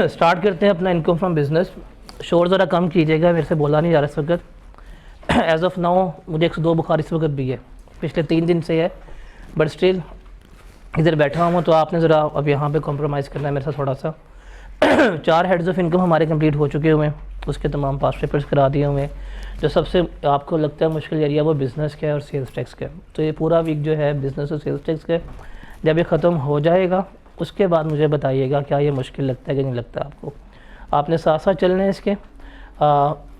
Start करते हैं अपना इनकम फ्रॉम बिज़नेस। शोर ज़रा कम कीजिएगा, मेरे से बोला नहीं जा रहा इस वक्त। एज़ ऑफ नाउ मुझे 102 बुखार इस वक्त भी है, पिछले 3 दिन से है, बट स्टिल इधर बैठा हूँ। तो आपने ज़रा अब यहाँ पे कॉम्प्रोमाइज़ करना है मेरे साथ थोड़ा सा। 4 हेड्स ऑफ इनकम हमारे कंप्लीट हो चुके हुए हैं, उसके तमाम पास पेपर्स करा दिए हुए हैं। जो सबसे आपको लगता है मुश्किल एरिया वो बिज़नेस का है और सेल्स टैक्स का है। तो ये पूरा वीक जो है बिज़नेस और सेल्स टैक्स का है। जब ये ख़त्म हो जाएगा उसके बाद मुझे बताइएगा क्या ये मुश्किल लगता है कि नहीं लगता आपको। आपने साथ साथ चलना है इसके।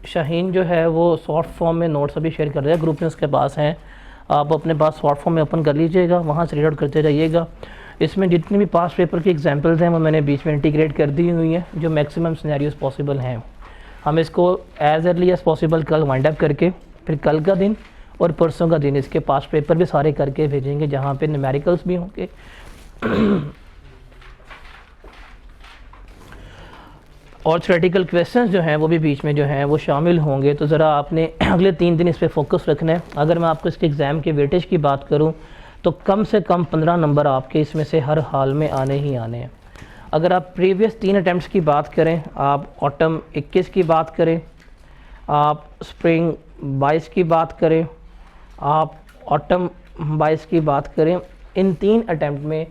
शाहीन जो है वो सॉफ्ट फॉर्म में नोट्स अभी शेयर कर रहे हैं, ग्रुप में उसके पास हैं। आप अपने पास सॉफ्ट फॉर्म में ओपन कर लीजिएगा, वहाँ से रीड आउट करते जाइएगा। इसमें जितने भी पास पेपर के एग्जांपल्स हैं वो मैंने बीच में इंटीग्रेट कर दी हुई हैं, जो मैक्सिमम सिनेरियोस पॉसिबल हैं। हम इसको एज़ अर्ली एज़ पॉसिबल कल वाइंड अप करके फिर कल का दिन और परसों का दिन इसके पास पेपर भी सारे करके भेजेंगे, जहाँ पे न्यूमेरिकल्स भी होंगे और थ्योरेटिकल क्वेश्चंस जो हैं वो भी बीच में जो हैं वो शामिल होंगे। तो ज़रा आपने अगले 3 दिन इस पर फोकस रखना है। अगर मैं आपको इसके एग्ज़ाम के वेटेज की बात करूं तो कम से कम 15 नंबर आपके इसमें से हर हाल में आने ही आने हैं। अगर आप प्रीवियस 3 अटैम्प्ट्स की बात करें, आप ऑटम 21 की बात करें, आप स्प्रिंग 22 की बात करें, आप ऑटम 22 की बात करें, इन 3 अटैम्प्ट में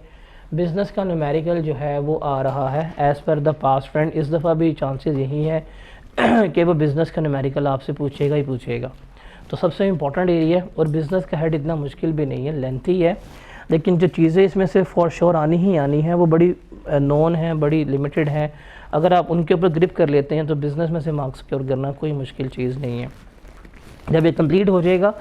बिज़नेस का न्यूमेरिकल जो है वो आ रहा है as per the past trend. इस दफ़ा भी चांसेस यही है कि वो बिज़नेस का न्यूमेरिकल आपसे पूछेगा ही पूछेगा। तो सबसे इम्पॉर्टेंट एरिया, और बिज़नेस का हेड इतना मुश्किल भी नहीं है, लेंथी है, लेकिन जो चीज़ें इसमें से फॉर श्योर आनी ही आनी है वो बड़ी नॉन है, बड़ी लिमिटेड है। अगर आप उनके ऊपर ग्रिप कर लेते हैं तो बिज़नेस में से मार्क्स सिक्योर करना कोई मुश्किल चीज़ नहीं है। जब ये कंप्लीट हो जाएगा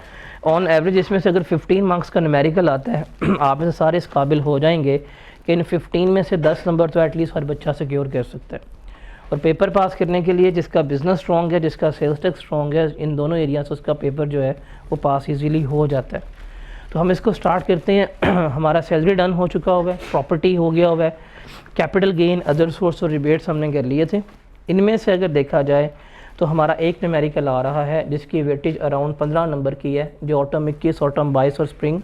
ऑन एवरेज इसमें से अगर 15 मार्क्स का न्यूमेरिकल आता है आप में से सारे इस काबिल हो जाएंगे कि इन 15 में से 10 नंबर तो एटलीस्ट हर बच्चा सिक्योर कर सकता है। और पेपर पास करने के लिए जिसका बिज़नेस स्ट्रॉन्ग है, जिसका सेल्स टैक्स स्ट्रॉन्ग है, इन दोनों एरिया से उसका पेपर जो है वो पास ईजीली हो जाता है। तो हम इसको स्टार्ट करते हैं। हमारा सैलरी डन हो चुका हुआ है, प्रॉपर्टी हो गया हुआ है, कैपिटल गेन, अदर सोर्स और रिबेट्स हमने कर लिए थे। इनमें से अगर देखा जाए तो हमारा एक न्यूमेरिकल आ रहा है जिसकी वेटेज अराउंड 15 नंबर की है, जो ऑटम 21, ऑटम 22 और स्प्रिंग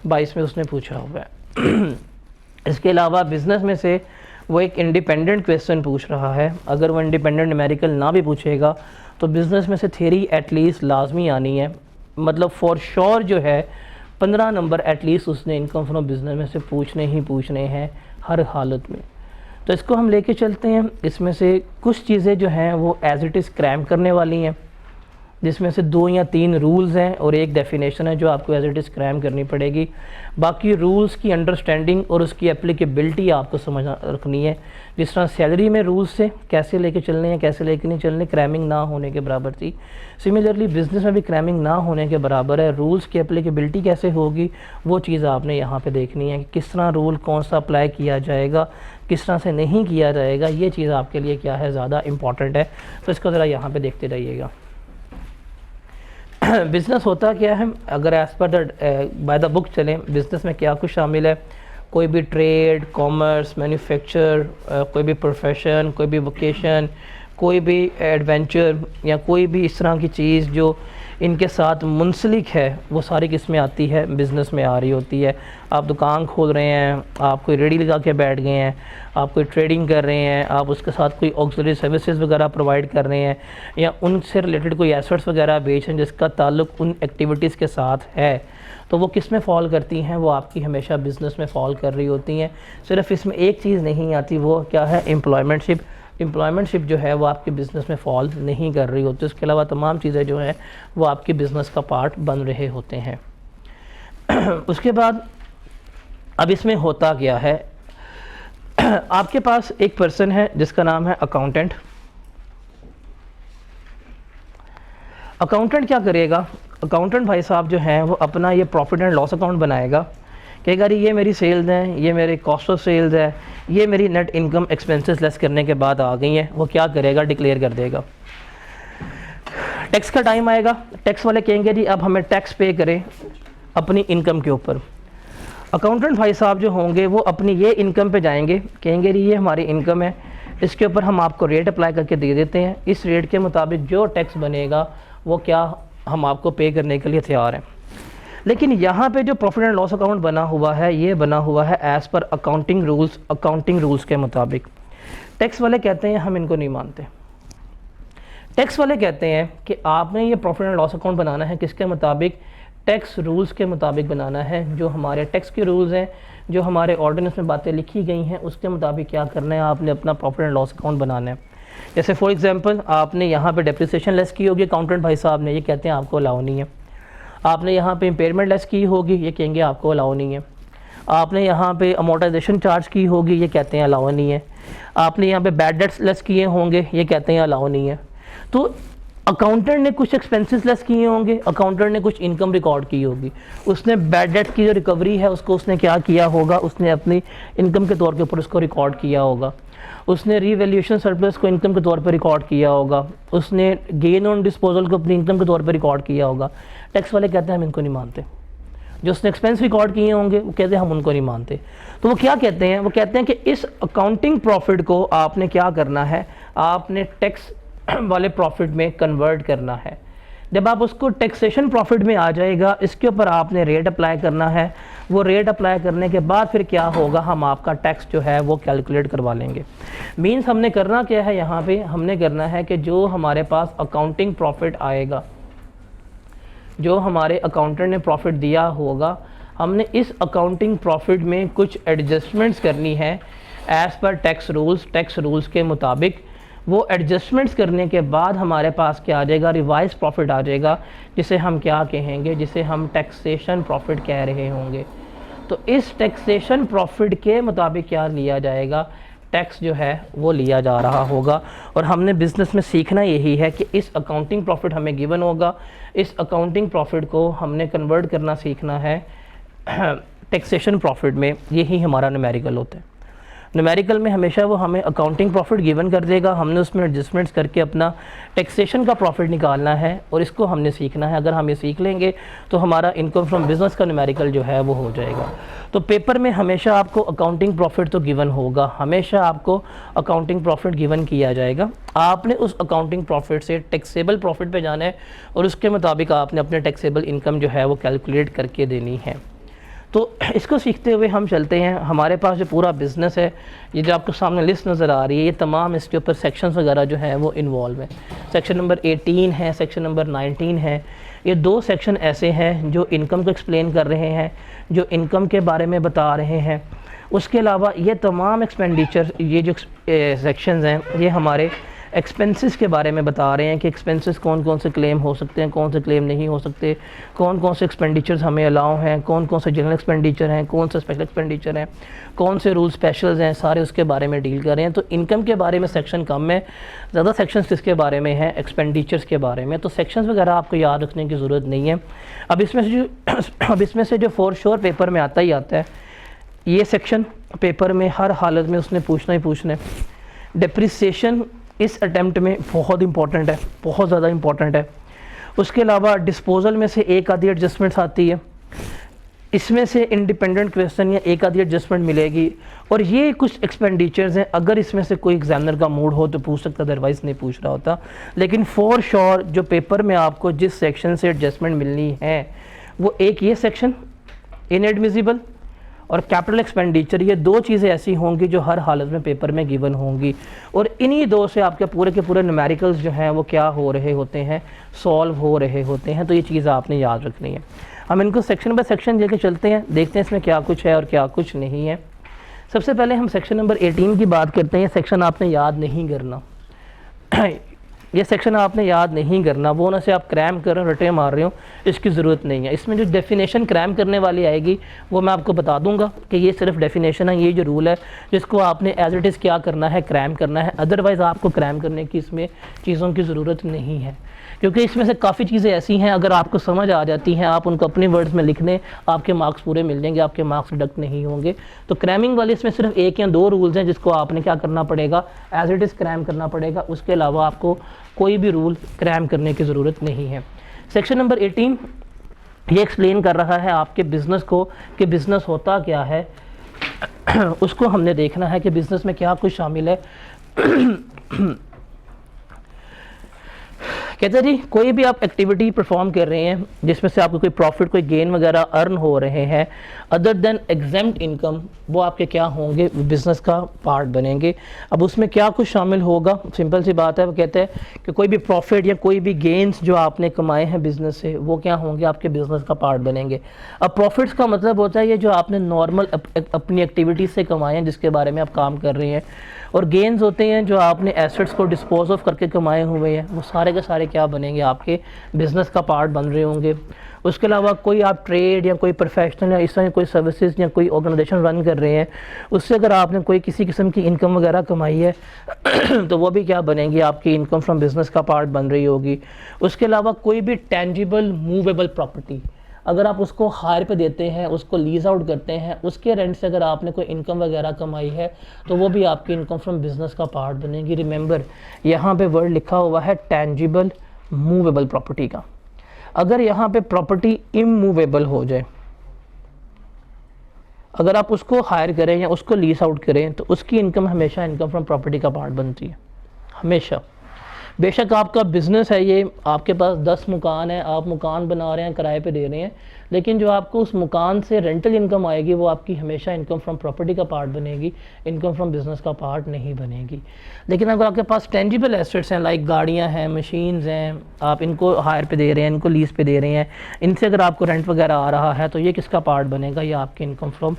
22 में उसने पूछा हुआ है। इसके अलावा बिज़नेस में से वो एक इंडिपेंडेंट क्वेश्चन पूछ रहा है। अगर वो इंडिपेंडेंट न्यूमेरिकल ना भी पूछेगा तो बिज़नेस में से थ्योरी एटलीस्ट लाजमी आनी है, मतलब फॉर श्योर जो है 15 नंबर एटलीस्ट उसने इनकम फ्रॉम बिज़नेस में से पूछने ही पूछने हैं हर हालत में। तो इसको हम लेके चलते हैं। इसमें से कुछ चीज़ें जो हैं वो एज इट इज़ क्रैम करने वाली हैं, जिसमें से 2 या 3 रूल्स हैं और एक डेफिनेशन है जो आपको एज इट इज़ क्रैम करनी पड़ेगी। बाकी रूल्स की अंडरस्टैंडिंग और उसकी एप्लीकेबिलिटी आपको समझना रखनी है। जिस तरह सैलरी में रूल्स से कैसे लेके चलने हैं, कैसे लेके नहीं चलने, क्रैमिंग ना होने के बराबर थी। सिमिलरली बिज़नेस में भी क्रैमिंग ना होने के बराबर है। रूल्स की एप्लीकेबिलिटी कैसे होगी वो चीज़ आपने यहाँ पे देखनी है कि किस तरह रूल कौन सा अप्लाई किया जाएगा, किस तरह से नहीं किया जाएगा, ये चीज़ आपके लिए क्या है ज़्यादा इम्पॉर्टेंट है। तो इसको ज़रा यहाँ पे देखते रहिएगा। बिज़नेस होता क्या है, अगर as per the by the book चलें, बिज़नेस में क्या कुछ शामिल है। कोई भी ट्रेड, कॉमर्स, मैन्युफैक्चर, कोई भी प्रोफेशन, कोई भी वोकेशन, कोई भी एडवेंचर या कोई भी इस तरह की चीज़ जो इनके साथ मुंसलिक है वो सारी किस में आती है, बिज़नेस में आ रही होती है। आप दुकान खोल रहे हैं, आप कोई रेडी लगा के बैठ गए हैं, आप कोई ट्रेडिंग कर रहे हैं, आप उसके साथ कोई ऑक्सिलरी सर्विसेज वगैरह प्रोवाइड कर रहे हैं, या उनसे रिलेटेड कोई एसेट्स वगैरह बेच हैं जिसका ताल्लुक उन एक्टिविटीज़ के साथ है, तो वो किस में फॉल करती हैं, वो आपकी हमेशा बिज़नेस में फॉल कर रही होती हैं। सिर्फ इसमें एक चीज़ नहीं आती, वो क्या है, एम्प्लॉयमेंटशिप। एम्प्लॉयमेंटशिप जो है वो आपके बिज़नेस में फॉल नहीं कर रही होती। उसके अलावा तमाम चीज़ें जो हैं वो आपके बिज़नेस का पार्ट बन रहे होते हैं। उसके बाद अब इसमें होता क्या है, आपके पास एक पर्सन है जिसका नाम है अकाउंटेंट। अकाउंटेंट क्या करेगा, अकाउंटेंट भाई साहब जो हैं वो अपना ये प्रॉफिट एंड लॉस अकाउंट बनाएगा, कहेगा ये मेरी सेल्स हैं, ये मेरे कॉस्ट ऑफ सेल्स है, ये मेरी नेट इनकम एक्सपेंसेस लेस करने के बाद आ गई हैं। वो क्या करेगा, डिक्लेयर कर देगा। टैक्स का टाइम आएगा, टैक्स वाले कहेंगे जी अब हमें टैक्स पे करें अपनी इनकम के ऊपर। अकाउंटेंट भाई साहब जो होंगे वो अपनी ये इनकम पे जाएंगे, कहेंगे जी ये हमारी इनकम है, इसके ऊपर हम आपको रेट अप्लाई करके दे देते हैं, इस रेट के मुताबिक जो टैक्स बनेगा वो क्या हम आपको पे करने के लिए तैयार हैं। लेकिन यहाँ पे जो प्रॉफिट एंड लॉस अकाउंट बना हुआ है, ये बना हुआ है एज़ पर अकाउंटिंग रूल्स के मुताबिक। टैक्स वाले कहते हैं हम इनको नहीं मानते। टैक्स वाले कहते हैं कि आपने ये प्रॉफिट एंड लॉस अकाउंट बनाना है किसके मुताबिक, टैक्स रूल्स के मुताबिक बनाना है। जो हमारे टैक्स के रूल्स हैं, जो हमारे ऑर्डिनेंस में बातें लिखी गई हैं, उसके मुताबिक क्या करना है, आपने अपना प्रॉफिट एंड लॉस अकाउंट बनाना है। जैसे फॉर एग्जांपल आपने यहाँ पे डेप्रिसिएशन लेस की होगी, अकाउंटेंट भाई साहब ने, ये कहते हैं आपको अलाउ नहीं है। आपने यहाँ पे इम्पेयरमेंट लेस की होगी, ये कहेंगे आपको अलाउ नहीं है। आपने यहाँ पे अमोर्टाइजेशन चार्ज की होगी, ये कहते हैं अलाउ नहीं है। आपने यहाँ पे बैड डेट्स लेस किए होंगे, ये कहते हैं अलाउ नहीं है। तो अकाउंटेंट ने कुछ एक्सपेंसेस लेस किए होंगे, अकाउंटेंट ने कुछ इनकम रिकॉर्ड की होगी, उसने बैड डेट की जो रिकवरी है उसको उसने क्या किया होगा, उसने अपनी इनकम के तौर के ऊपर उसको रिकॉर्ड किया होगा। उसने रीवैल्यूएशन सरप्लस को इनकम के तौर पर रिकॉर्ड किया होगा, उसने गेन ऑन डिस्पोजल को अपनी इनकम के तौर पर रिकॉर्ड किया होगा। टैक्स वाले कहते हैं हम इनको नहीं मानते। जो उसने एक्सपेंस रिकॉर्ड किए होंगे वो कहते हैं हम उनको नहीं मानते। तो वो क्या कहते हैं, वो कहते हैं कि इस अकाउंटिंग प्रॉफिट को आपने क्या करना है, आपने टैक्स वाले प्रॉफिट में कन्वर्ट करना है। जब आप उसको टैक्सेशन प्रॉफिट में आ जाएगा, इसके ऊपर आपने रेट अप्लाई करना है। वो रेट अप्लाई करने के बाद फिर क्या होगा, हम आपका टैक्स जो है वो कैलकुलेट करवा लेंगे। मीन्स हमने करना क्या है, यहाँ पे हमने करना है कि जो हमारे पास अकाउंटिंग प्रॉफिट आएगा, जो हमारे अकाउंटेंट ने प्रॉफिट दिया होगा, हमने इस अकाउंटिंग प्रॉफिट में कुछ एडजस्टमेंट्स करनी है एज़ पर टैक्स रूल्स के मुताबिक। वो एडजस्टमेंट्स करने के बाद हमारे पास क्या आ जाएगा, रिवाइज प्रॉफिट आ जाएगा, जिसे हम क्या कहेंगे, जिसे हम टैक्सेशन प्रॉफिट कह रहे होंगे। तो इस टैक्सेशन प्रॉफिट के मुताबिक क्या लिया जाएगा, टैक्स जो है वो लिया जा रहा होगा। और हमने बिज़नेस में सीखना यही है कि इस अकाउंटिंग प्रॉफिट हमें गिवन होगा, इस अकाउंटिंग प्रॉफिट को हमने कन्वर्ट करना सीखना है टैक्सेशन प्रॉफिट में। यही हमारा न्यूमेरिकल होता है। न्यूमेरिकल में हमेशा वो हमें अकाउंटिंग प्रॉफिट गिवन कर देगा, हमने उसमें एडजस्टमेंट्स करके अपना टैक्सेशन का प्रॉफिट निकालना है और इसको हमने सीखना है। अगर हम ये सीख लेंगे तो हमारा इनकम फ्रॉम बिजनेस का न्यूमेरिकल जो है वो हो जाएगा। तो पेपर में हमेशा आपको अकाउंटिंग प्रॉफिट तो गिवन होगा, हमेशा आपको अकाउंटिंग प्रॉफिट गिवन किया जाएगा। आपने उस अकाउंटिंग प्रॉफिट से टैक्सेबल प्रॉफिट पे जाना है और उसके मुताबिक आपने अपने टैक्सेबल इनकम जो है वो कैलकुलेट करके देनी है। तो इसको सीखते हुए हम चलते हैं। हमारे पास जो पूरा बिज़नेस है, ये जो आपको सामने लिस्ट नज़र आ रही है, ये तमाम इसके ऊपर सेक्शंस वगैरह जो हैं वो इन्वॉल्व हैं। सेक्शन नंबर 18 है, सेक्शन नंबर 19 है। ये दो सेक्शन ऐसे हैं जो इनकम को एक्सप्लेन कर रहे हैं, जो इनकम के बारे में बता रहे हैं। उसके अलावा ये तमाम एक्सपेंडिचर, ये जो सेक्शंस हैं, ये हमारे एक्सपेंसेस के बारे में बता रहे हैं कि एक्सपेंसेस कौन कौन से क्लेम हो सकते हैं, कौन से क्लेम नहीं हो सकते, कौन कौन से एक्सपेंडिचर्स हमें अलाउ हैं, कौन कौन से जनरल एक्सपेंडिचर हैं, कौन से स्पेशल एक्सपेंडिचर हैं, कौन से रूल स्पेशल्स हैं, सारे उसके बारे में डील कर रहे हैं। तो इनकम के बारे में सेक्शन कम है, ज़्यादा सेक्शंस किसके बारे में हैं, एक्सपेंडिचर्स के बारे में। तो सेक्शंस वगैरह आपको याद रखने की ज़रूरत नहीं है। अब इसमें से जो फॉर श्योर पेपर में आता ही आता है, ये सेक्शन पेपर में हर हालत में उसने पूछना ही पूछना है। डिप्रिसिएशन इस अटैम्प्ट में बहुत इंपॉर्टेंट है, बहुत ज़्यादा इंपॉर्टेंट है। उसके अलावा डिस्पोजल में से एक आधी एडजस्टमेंट्स आती है, इसमें से इंडिपेंडेंट क्वेश्चन या एक आधी एडजस्टमेंट मिलेगी। और ये कुछ एक्सपेंडिचर्स हैं, अगर इसमें से कोई एग्जामिनर का मूड हो तो पूछ सकता, अदरवाइज़ नहीं पूछ रहा होता। लेकिन फॉर श्योर जो पेपर में आपको जिस सेक्शन से एडजस्टमेंट मिलनी है, वो एक ये सेक्शन इनएडमिसिबल और कैपिटल एक्सपेंडिचर, ये दो चीज़ें ऐसी होंगी जो हर हालत में पेपर में गिवन होंगी। और इन्हीं दो से आपके पूरे के पूरे न्यूमेरिकल्स जो हैं वो क्या हो रहे होते हैं, सॉल्व हो रहे होते हैं। तो ये चीज़ आपने याद रखनी है। हम इनको सेक्शन बाय सेक्शन लेके चलते हैं, देखते हैं इसमें क्या कुछ है और क्या कुछ नहीं है। सबसे पहले हम सेक्शन नंबर 18 की बात करते हैं। ये सेक्शन आपने याद नहीं करना ये सेक्शन आपने याद नहीं करना, वो ना से आप क्रैम कर रहे हो, रटे मार रहे हो, इसकी ज़रूरत नहीं है। इसमें जो डेफिनेशन क्रैम करने वाली आएगी वो मैं आपको बता दूंगा कि ये सिर्फ डेफिनेशन है, ये जो रूल है जिसको आपने एज इट इज़ क्या करना है, क्रैम करना है। अदरवाइज़ आपको क्रैम करने की इसमें चीज़ों की ज़रूरत नहीं है, क्योंकि इसमें से काफ़ी चीज़ें ऐसी हैं अगर आपको समझ आ जाती हैं, आप उनको अपने वर्ड्स में लिख लें, आपके मार्क्स पूरे मिल जाएंगे, आपके मार्क्स डिडक्ट नहीं होंगे। तो क्रैमिंग वाले इसमें सिर्फ एक या दो रूल्स हैं जिसको आपने क्या करना पड़ेगा, एज इट इज़ क्रैम करना पड़ेगा। उसके अलावा आपको कोई भी रूल क्रैम करने की ज़रूरत नहीं है। सेक्शन नंबर 18 ये एक्सप्लेन कर रहा है आपके बिज़नेस को कि बिज़नेस होता क्या है। उसको हमने देखना है कि बिज़नेस में क्या कुछ शामिल है। कहते हैं जी कोई भी आप एक्टिविटी परफॉर्म कर रहे हैं जिसमें से आपको कोई प्रॉफिट कोई गेन वगैरह अर्न हो रहे हैं अदर देन एग्जेम्प्ट इनकम, वो आपके क्या होंगे, बिजनेस का पार्ट बनेंगे। अब उसमें क्या कुछ शामिल होगा, सिंपल सी बात है, वो कहते हैं कि कोई भी प्रॉफिट या कोई भी गेन्स जो आपने कमाए हैं बिजनेस से वो क्या होंगे, आपके बिजनेस का पार्ट बनेंगे। अब प्रॉफिट्स का मतलब होता है ये जो आपने नॉर्मल अपनी एक्टिविटीज़ से कमाए हैं जिसके बारे में आप काम कर रहे हैं, और गेन्स होते हैं जो आपने एसेट्स को डिस्पोज ऑफ करके कमाए हुए हैं, वो सारे के सारे क्या बनेंगे, आपके बिज़नेस का पार्ट बन रहे होंगे। उसके अलावा कोई आप ट्रेड या कोई प्रोफेशनल या इस तरह कोई सर्विसेज या कोई ऑर्गेनाइजेशन रन कर रहे हैं, उससे अगर आपने कोई किसी किस्म की इनकम वगैरह कमाई है तो वो भी क्या बनेंगी, आपकी इनकम फ्रॉम बिज़नेस का पार्ट बन रही होगी। उसके अलावा कोई भी टेंजिबल मूवेबल प्रॉपर्टी अगर आप उसको हायर पे देते हैं, उसको लीज आउट करते हैं, उसके रेंट से अगर आपने कोई इनकम वगैरह कमाई है तो वो भी आपकी इनकम फ्रॉम बिजनेस का पार्ट बनेगी। रिमेंबर यहाँ पे वर्ड लिखा हुआ है टेंजिबल मूवेबल प्रॉपर्टी का। अगर यहाँ पे प्रॉपर्टी इमूवेबल हो जाए, अगर आप उसको हायर करें या उसको लीज आउट करें तो उसकी इनकम हमेशा इनकम फ्रॉम प्रॉपर्टी का पार्ट बनती है, हमेशा। बेशक आपका बिज़नेस है, ये आपके पास 10 मकान है, आप मकान बना रहे हैं, किराए पे दे रहे हैं, लेकिन जो आपको उस मकान से रेंटल इनकम आएगी वो आपकी हमेशा इनकम फ्रॉम प्रॉपर्टी का पार्ट बनेगी, इनकम फ्रॉम बिज़नेस का पार्ट नहीं बनेगी। लेकिन अगर आपके पास टेंजिबल एसेट्स हैं, लाइक गाड़ियाँ हैं, मशीन्स हैं, आप इनको हायर पे दे रहे हैं, इनको लीज पे दे रहे हैं, इनसे अगर आपको रेंट वगैरह आ रहा है तो ये किसका पार्ट बनेगा, ये आपकी इनकम फ्रॉम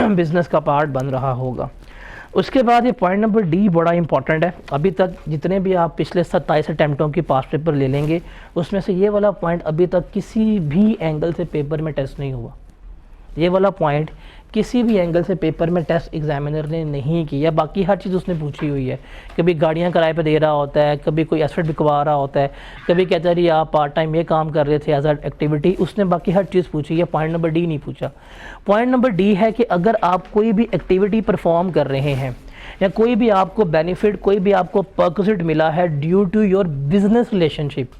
बिज़नेस का पार्ट बन रहा होगा। उसके बाद ये पॉइंट नंबर डी बड़ा इंपॉर्टेंट है। अभी तक जितने भी आप पिछले 27 अटैम्प्टों की पास पेपर ले लेंगे उसमें से ये वाला पॉइंट अभी तक किसी भी एंगल से पेपर में टेस्ट नहीं हुआ। ये वाला पॉइंट किसी भी एंगल से पेपर में टेस्ट एग्जामिनर ने नहीं किया। बाकी हर चीज़ उसने पूछी हुई है, कभी गाड़ियाँ किराए पे दे रहा होता है, कभी कोई एसेट बिकवा रहा होता है, कभी कहता है जी आप पार्ट टाइम ये काम कर रहे थे एज अ एक्टिविटी, उसने बाकी हर चीज़ पूछी है। पॉइंट नंबर डी नहीं पूछा। पॉइंट नंबर डी है कि अगर आप कोई भी एक्टिविटी परफॉर्म कर रहे हैं या कोई भी आपको बेनिफिट, कोई भी आपको परक्विजिट मिला है due to your business relationship,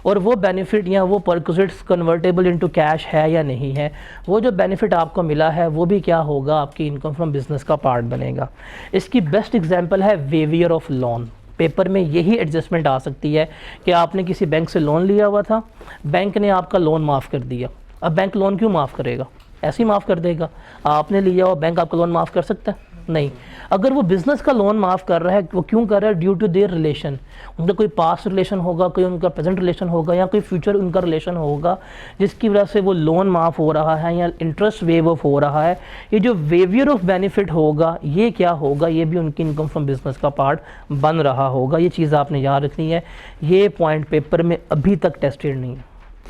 और वो बेनिफिट या वो परक्विजिट्स कन्वर्टेबल इनटू कैश है या नहीं है, वो जो बेनिफिट आपको मिला है वो भी क्या होगा, आपकी इनकम फ्रॉम बिजनेस का पार्ट बनेगा। इसकी बेस्ट एग्जांपल है वेवियर ऑफ लोन। पेपर में यही एडजस्टमेंट आ सकती है कि आपने किसी बैंक से लोन लिया हुआ था, बैंक ने आपका लोन माफ़ कर दिया। अब बैंक लोन क्यों माफ़ करेगा, ऐसे ही माफ़ कर देगा? आपने लिया हुआ बैंक आपका लोन माफ़ कर सकता है? नहीं। अगर वो बिज़नेस का लोन माफ़ कर रहा है, वो क्यों कर रहा है? Due to their relation. उनका कोई पास्ट रिलेशन होगा, कोई उनका प्रेजेंट रिलेशन होगा, या कोई फ्यूचर उनका रिलेशन होगा जिसकी वजह से वो लोन माफ़ हो रहा है या इंटरेस्ट वेव ऑफ हो रहा है। ये जो वेवियर ऑफ बेनिफिट होगा ये क्या होगा, ये भी उनकी इनकम फ्रॉम बिजनेस का पार्ट बन रहा होगा। ये चीज़ आपने याद रखनी है। ये पॉइंट पेपर में अभी तक टेस्टेड नहीं है,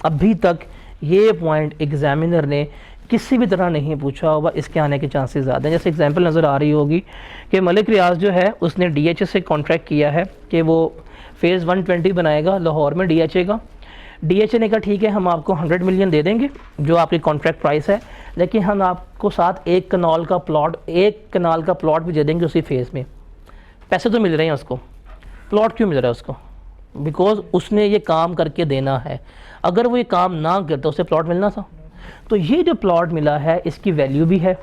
अभी तक ये पॉइंट एग्जामिनर ने किसी भी तरह नहीं पूछा होगा, इसके आने के चांसेस ज़्यादा हैं। जैसे एग्जांपल नज़र आ रही होगी कि मलिक रियाज जो है उसने DHA से कॉन्ट्रैक्ट किया है कि वो फ़ेज़ 120 बनाएगा लाहौर में DHA का। DHA ने कहा ठीक है हम आपको 100 मिलियन दे देंगे जो आपकी कॉन्ट्रैक्ट प्राइस है, लेकिन हम आपको साथ एक कनाल का प्लॉट भी दे देंगे उसी फेज़ में। पैसे तो मिल रहे हैं उसको, प्लॉट क्यों मिल रहा है उसको? बिकॉज उसने ये काम करके देना है। अगर वो ये काम ना करता उसे प्लॉट मिलना था। तो ये जो प्लॉट मिला है इसकी वैल्यू भी है,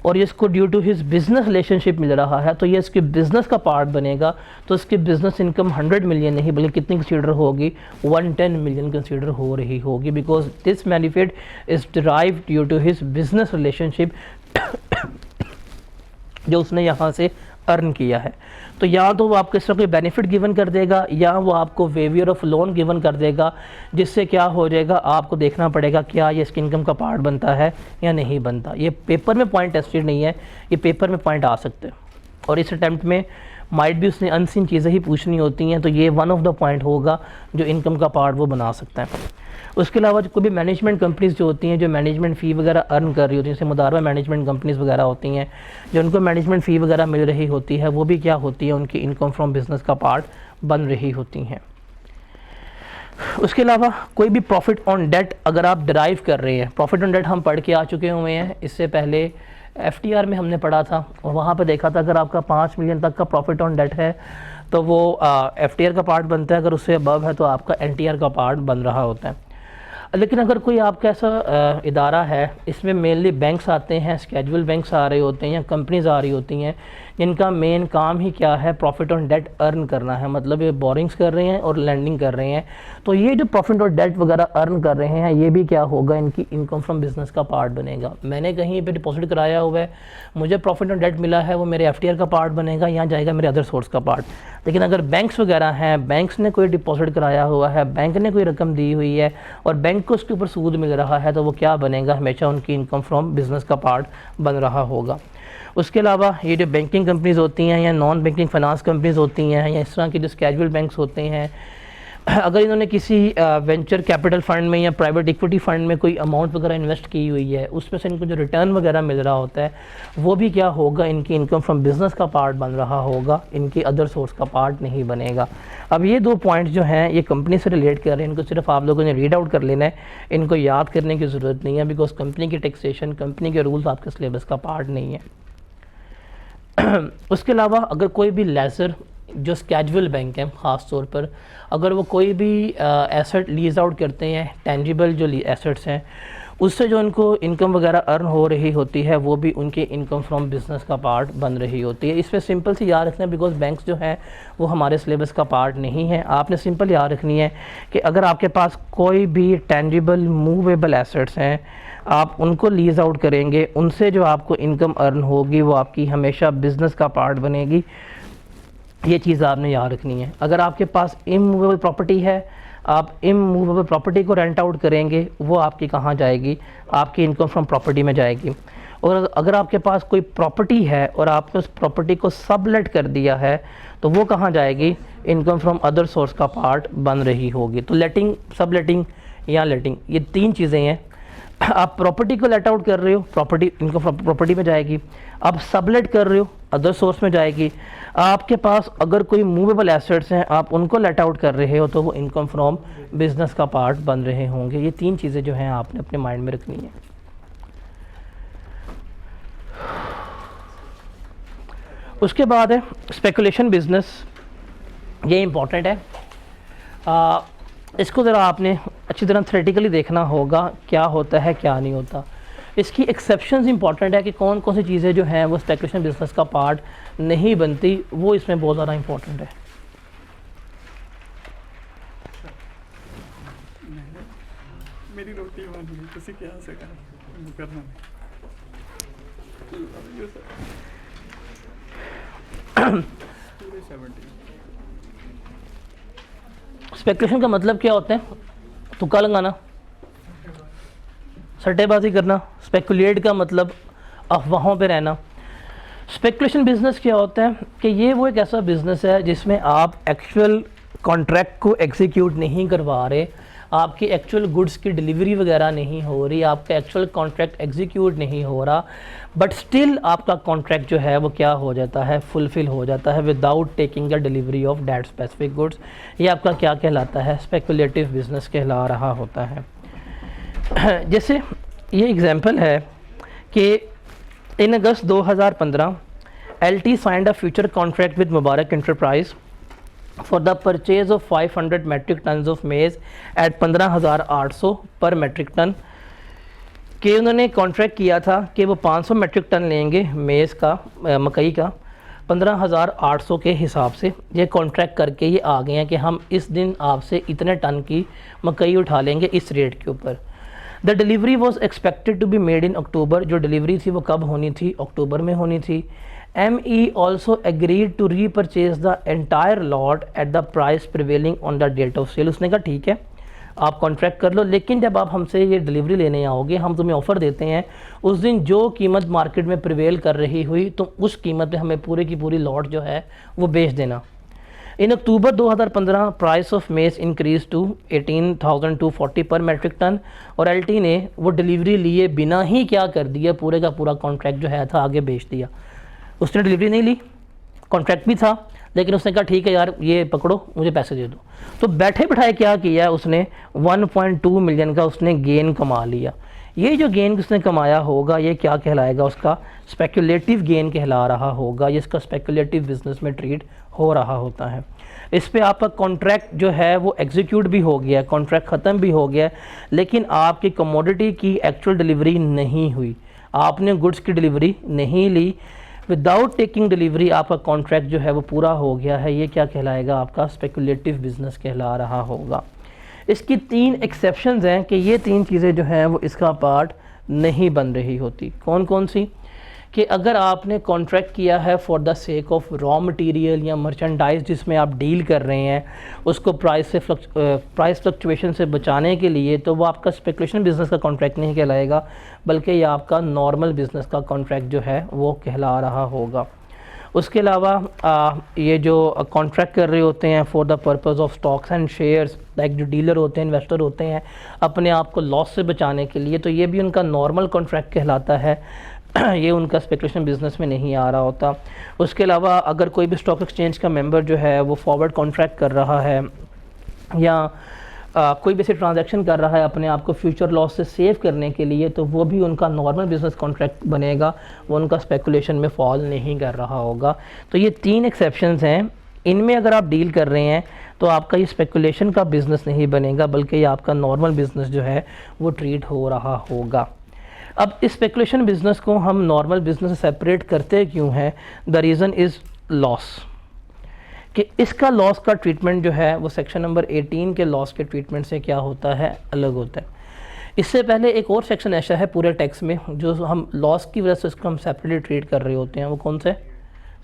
और इसको due to his business relationship मिल रहा है, तो ये इसके बिजनेस का पार्ट बनेगा। तो इसकी बिजनेस इनकम 100 मिलियन नहीं बल्कि कितनी कंसीडर होगी, 110 मिलियन कंसीडर हो रही होगी, because this benefit is derived due to his business relationship जो उसने यहाँ से अर्न किया है। तो या तो वो आपको इस तरह कोई बेनिफिट गिवन कर देगा या वो आपको वेवियर ऑफ लोन गिवन कर देगा, जिससे क्या हो जाएगा, आपको देखना पड़ेगा क्या ये इसकी इनकम का पार्ट बनता है या नहीं बनता। ये पेपर में पॉइंट टेस्टेड नहीं है, ये पेपर में पॉइंट आ सकते हैं, और इस अटैम्प्ट में माइट भी उसने अनसीन चीज़ें ही पूछनी होती हैं, तो ये वन ऑफ द पॉइंट होगा जो इनकम का पार्ट वो बना सकता है। उसके अलावा कोई भी मैनेजमेंट कंपनीज़ जो होती हैं, जो मैनेजमेंट फ़ी वगैरह अर्न कर रही होती हैं, जैसे मुदारबा मैनेजमेंट कंपनीज़ वगैरह होती हैं, जो उनको मैनेजमेंट फ़ी वगैरह मिल रही होती है, वो भी क्या होती है, उनकी इनकम फ्रॉम बिज़नेस का पार्ट बन रही होती हैं। उसके अलावा कोई भी प्रॉफिट ऑन डेट अगर आप डिराइव कर रहे हैं, प्रॉफिट ऑन डेट हम पढ़ के आ चुके हुए हैं, इससे पहले FTR में हमने पढ़ा था और वहाँ पर देखा था अगर आपका 5 मिलियन तक का प्रॉफिट ऑन डेट है तो वो FTR का पार्ट बनता है, अगर उससे अबव है तो आपका NTR का पार्ट बन रहा होता है। लेकिन अगर कोई आपका ऐसा इदारा है, इसमें मेनली बैंक्स आते हैं, स्केड्यूल बैंक्स आ रहे होते हैं या कंपनीज आ रही होती हैं जिनका मेन काम ही क्या है, प्रॉफिट ऑन डेट अर्न करना है, मतलब ये बोरिंग्स कर रहे हैं और लैंडिंग कर रहे हैं। तो ये जो प्रॉफिट ऑन डेट वगैरह अर्न कर रहे हैं, ये भी क्या होगा, इनकी इनकम फ्रॉम बिजनेस का पार्ट बनेगा। मैंने कहीं पे डिपॉजिट कराया हुआ है, मुझे प्रॉफिट ऑन डेट मिला है, वो मेरे एफटीआर का पार्ट बनेगा, यहाँ जाएगा मेरे अदर सोर्स का पार्ट। लेकिन अगर बैंक्स वगैरह हैं, बैंक्स ने कोई डिपॉजिट कराया हुआ है, बैंक ने कोई रकम दी हुई है और बैंक को उसके ऊपर सूद मिल रहा है, तो वो क्या बनेगा, हमेशा उनकी इनकम फ्रॉम बिजनेस का पार्ट बन रहा होगा। उसके अलावा ये जो बैंकिंग कंपनीज़ होती हैं या नॉन बैंकिंग फाइनेंस कंपनीज़ होती हैं या इस तरह की जो स्केड्यूल्ड बैंक्स होते हैं, अगर इन्होंने किसी वेंचर कैपिटल फंड में या प्राइवेट इक्विटी फंड में कोई अमाउंट वगैरह इन्वेस्ट की हुई है, उसमें से इनको जो रिटर्न वगैरह मिल रहा होता है, वो भी क्या होगा, इनकी इनकम फ्रॉम बिजनेस का पार्ट बन रहा होगा, इनकी अदर सोर्स का पार्ट नहीं बनेगा। अब ये 2 पॉइंट्स जो हैं ये कंपनी से रिलेट कर रहे हैं, इनको सिर्फ आप लोगों ने रीड आउट कर लेना है, इनको याद करने की ज़रूरत नहीं है, बिकॉज कंपनी की टैक्सेशन, कंपनी के रूल्स आपके सिलेबस का पार्ट नहीं है। उसके अलावा अगर कोई भी लेजर जो स्केड्यूल बैंक हैं ख़ास तौर पर, अगर वो कोई भी एसेट लीज आउट करते हैं, टेंजिबल जो एसेट्स हैं, उससे जो उनको इनकम वगैरह अर्न हो रही होती है, वो भी उनके इनकम फ्रॉम बिजनेस का पार्ट बन रही होती है। इस पर सिंपल सी याद रखना है, बिकॉज बैंक्स जो हैं वो हमारे सिलेबस का पार्ट नहीं है। आपने सिंपल याद रखनी है कि अगर आपके पास कोई भी टेंजिबल मूवेबल एसेट्स हैं, आप उनको लीज आउट करेंगे, उनसे जो आपको इनकम अर्न होगी वो आपकी हमेशा बिजनेस का पार्ट बनेगी। ये चीज़ आपने याद रखनी है। अगर आपके पास इमूवेबल प्रॉपर्टी है, आप इमूवेबल प्रॉपर्टी को रेंट आउट करेंगे, वो आपकी कहाँ जाएगी, आपकी इनकम फ्रॉम प्रॉपर्टी में जाएगी। और अगर आपके पास कोई प्रॉपर्टी है और आपने उस प्रॉपर्टी को सबलेट कर दिया है, तो वो कहाँ जाएगी, इनकम फ्रॉम अदर सोर्स का पार्ट बन रही होगी। तो लेटिंग, सबलेटिंग या लेटिंग, ये 3 चीज़ें हैं। आप प्रॉपर्टी को लेट आउट कर रहे हो, प्रॉपर्टी इनकम प्रॉपर्टी में जाएगी। आप सबलेट कर रहे हो, अदर सोर्स में जाएगी। आपके पास अगर कोई मूवेबल एसेट्स हैं, आप उनको लेट आउट कर रहे हो, तो वो इनकम फ्रॉम बिजनेस का पार्ट बन रहे होंगे। ये 3 चीज़ें जो हैं आपने अपने माइंड में रखनी है। उसके बाद है स्पेकुलेशन बिजनेस, ये इंपॉर्टेंट है। इसको ज़रा आपने अच्छी तरह थ्योरेटिकली देखना होगा, क्या होता है क्या नहीं होता। इसकी एक्सेप्शंस इंपॉर्टेंट है कि कौन कौन सी चीज़ें जो हैं वो स्पेकुलेशन बिजनेस का पार्ट नहीं बनती, वो इसमें बहुत ज़्यादा इंपॉर्टेंट है। मेरी रोटी वाली किसी के यहाँ से करना स्पेकुलेशन का मतलब क्या होता है, तुक्का लगाना, सट्टेबाजी करना। स्पेकुलेट का मतलब अफवाहों पे रहना। स्पेकुलेशन बिजनेस क्या होता है कि ये वो एक ऐसा बिजनेस है जिसमें आप एक्चुअल कॉन्ट्रैक्ट को एग्जीक्यूट नहीं करवा रहे, आपकी एक्चुअल गुड्स की डिलीवरी वगैरह नहीं हो रही, आपका एक्चुअल कॉन्ट्रैक्ट एग्जीक्यूट नहीं हो रहा, बट स्टिल आपका कॉन्ट्रैक्ट जो है वो क्या हो जाता है, फुलफिल हो जाता है without taking the delivery of that specific goods. ये आपका क्या कहलाता है, स्पेकुलेटिव बिजनेस कहला रहा होता है। जैसे ये एग्जांपल है कि इन अगस्त 2015 LT signed a future contract with Mubarak Enterprise for the purchase of 500 metric tons of maize at 15,800 पर मेट्रिक टन के उन्होंने कॉन्ट्रैक्ट किया था कि वो 500 मेट्रिक टन लेंगे मेज़ का, मकई का, 15,800 के हिसाब से। ये कॉन्ट्रैक्ट करके ये आ गए हैं कि हम इस दिन आपसे इतने टन की मकई उठा लेंगे इस रेट के ऊपर। The delivery was expected to be made in October. जो डिलीवरी थी वो कब होनी थी, अक्टूबर में होनी थी। ME also agreed to repurchase the entire lot at the price prevailing on the date of sale। उसने कहा ठीक है आप कॉन्ट्रैक्ट कर लो, लेकिन जब आप हमसे ये डिलीवरी लेने आओगे हम तुम्हें ऑफ़र देते हैं उस दिन जो कीमत मार्केट में प्रिवेल कर रही हुई तो उस कीमत पे हमें पूरे की पूरी लॉट जो है वो बेच देना। In October 2015 price of maize increase to 18,240 per metric ton और LT ने वो डिलीवरी लिए बिना ही क्या कर दिया, पूरे का पूरा कॉन्ट्रैक्ट जो है था आगे बेच दिया। उसने डिलीवरी नहीं ली, कॉन्ट्रैक्ट भी था, लेकिन उसने कहा ठीक है यार ये पकड़ो मुझे पैसे दे दो। तो बैठे बिठाए क्या किया उसने, 1.2 मिलियन का उसने गेन कमा लिया। ये जो गेन उसने कमाया होगा ये क्या कहलाएगा, उसका स्पेकुलेटिव गेन कहला रहा होगा। ये इसका स्पेकुलेटिव बिजनेस में ट्रीट हो रहा होता है। इस पे आपका कॉन्ट्रैक्ट जो है वो एग्जीक्यूट भी हो गया है, कॉन्ट्रैक्ट ख़त्म भी हो गया है, लेकिन आपकी कमोडिटी की एक्चुअल डिलीवरी नहीं हुई, आपने गुड्स की डिलीवरी नहीं ली। विदाउट टेकिंग डिलीवरी आपका कॉन्ट्रैक्ट जो है वो पूरा हो गया है, ये क्या कहलाएगा, आपका स्पेकुलेटिव बिजनेस कहला रहा होगा। इसकी 3 एक्सेप्शंस हैं कि ये 3 चीज़ें जो हैं वो इसका पार्ट नहीं बन रही होती। कौन कौन सी? कि अगर आपने कॉन्ट्रैक्ट किया है for the sake of raw material या मर्चेंडाइज जिसमें आप डील कर रहे हैं, उसको प्राइस फ्लक्चुएशन से बचाने के लिए, तो वो आपका स्पेकुलेशन बिजनेस का कॉन्ट्रैक्ट नहीं कहलाएगा, बल्कि ये आपका नॉर्मल बिजनेस का कॉन्ट्रैक्ट जो है वो कहला रहा होगा। उसके अलावा ये जो कॉन्ट्रैक्ट कर रहे होते हैं for the purpose of stocks and shares, like जो डीलर होते हैं, इन्वेस्टर होते हैं, अपने आप को लॉस से बचाने के लिए, तो ये भी उनका नॉर्मल कॉन्ट्रैक्ट कहलाता है। ये उनका स्पेकुलेशन बिजनेस में नहीं आ रहा होता। उसके अलावा अगर कोई भी स्टॉक एक्सचेंज का मेंबर जो है वो फॉरवर्ड कॉन्ट्रैक्ट कर रहा है या कोई भी ऐसे ट्रांजैक्शन कर रहा है अपने आप को फ्यूचर लॉस से सेव करने के लिए, तो वो भी उनका नॉर्मल बिजनेस कॉन्ट्रैक्ट बनेगा, वो उनका स्पेकुलेशन में फॉल नहीं कर रहा होगा। तो ये 3 एक्सेप्शंस हैं, इनमें अगर आप डील कर रहे हैं तो आपका ये स्पेकुलेशन का बिज़नेस नहीं बनेगा, बल्कि ये आपका नॉर्मल बिज़नेस जो है वो ट्रीट हो रहा होगा। अब इस स्पेकुलेशन बिज़नेस को हम नॉर्मल बिज़नेस से सेपरेट करते क्यों हैं? द रीज़न इज़ लॉस, कि इसका लॉस का ट्रीटमेंट जो है वो सेक्शन नंबर 18 के लॉस के ट्रीटमेंट से क्या होता है, अलग होता है। इससे पहले एक और सेक्शन ऐसा है पूरे टैक्स में जो हम लॉस की वजह से उसको हम सेपरेटली ट्रीट कर रहे होते हैं, वो कौन सा?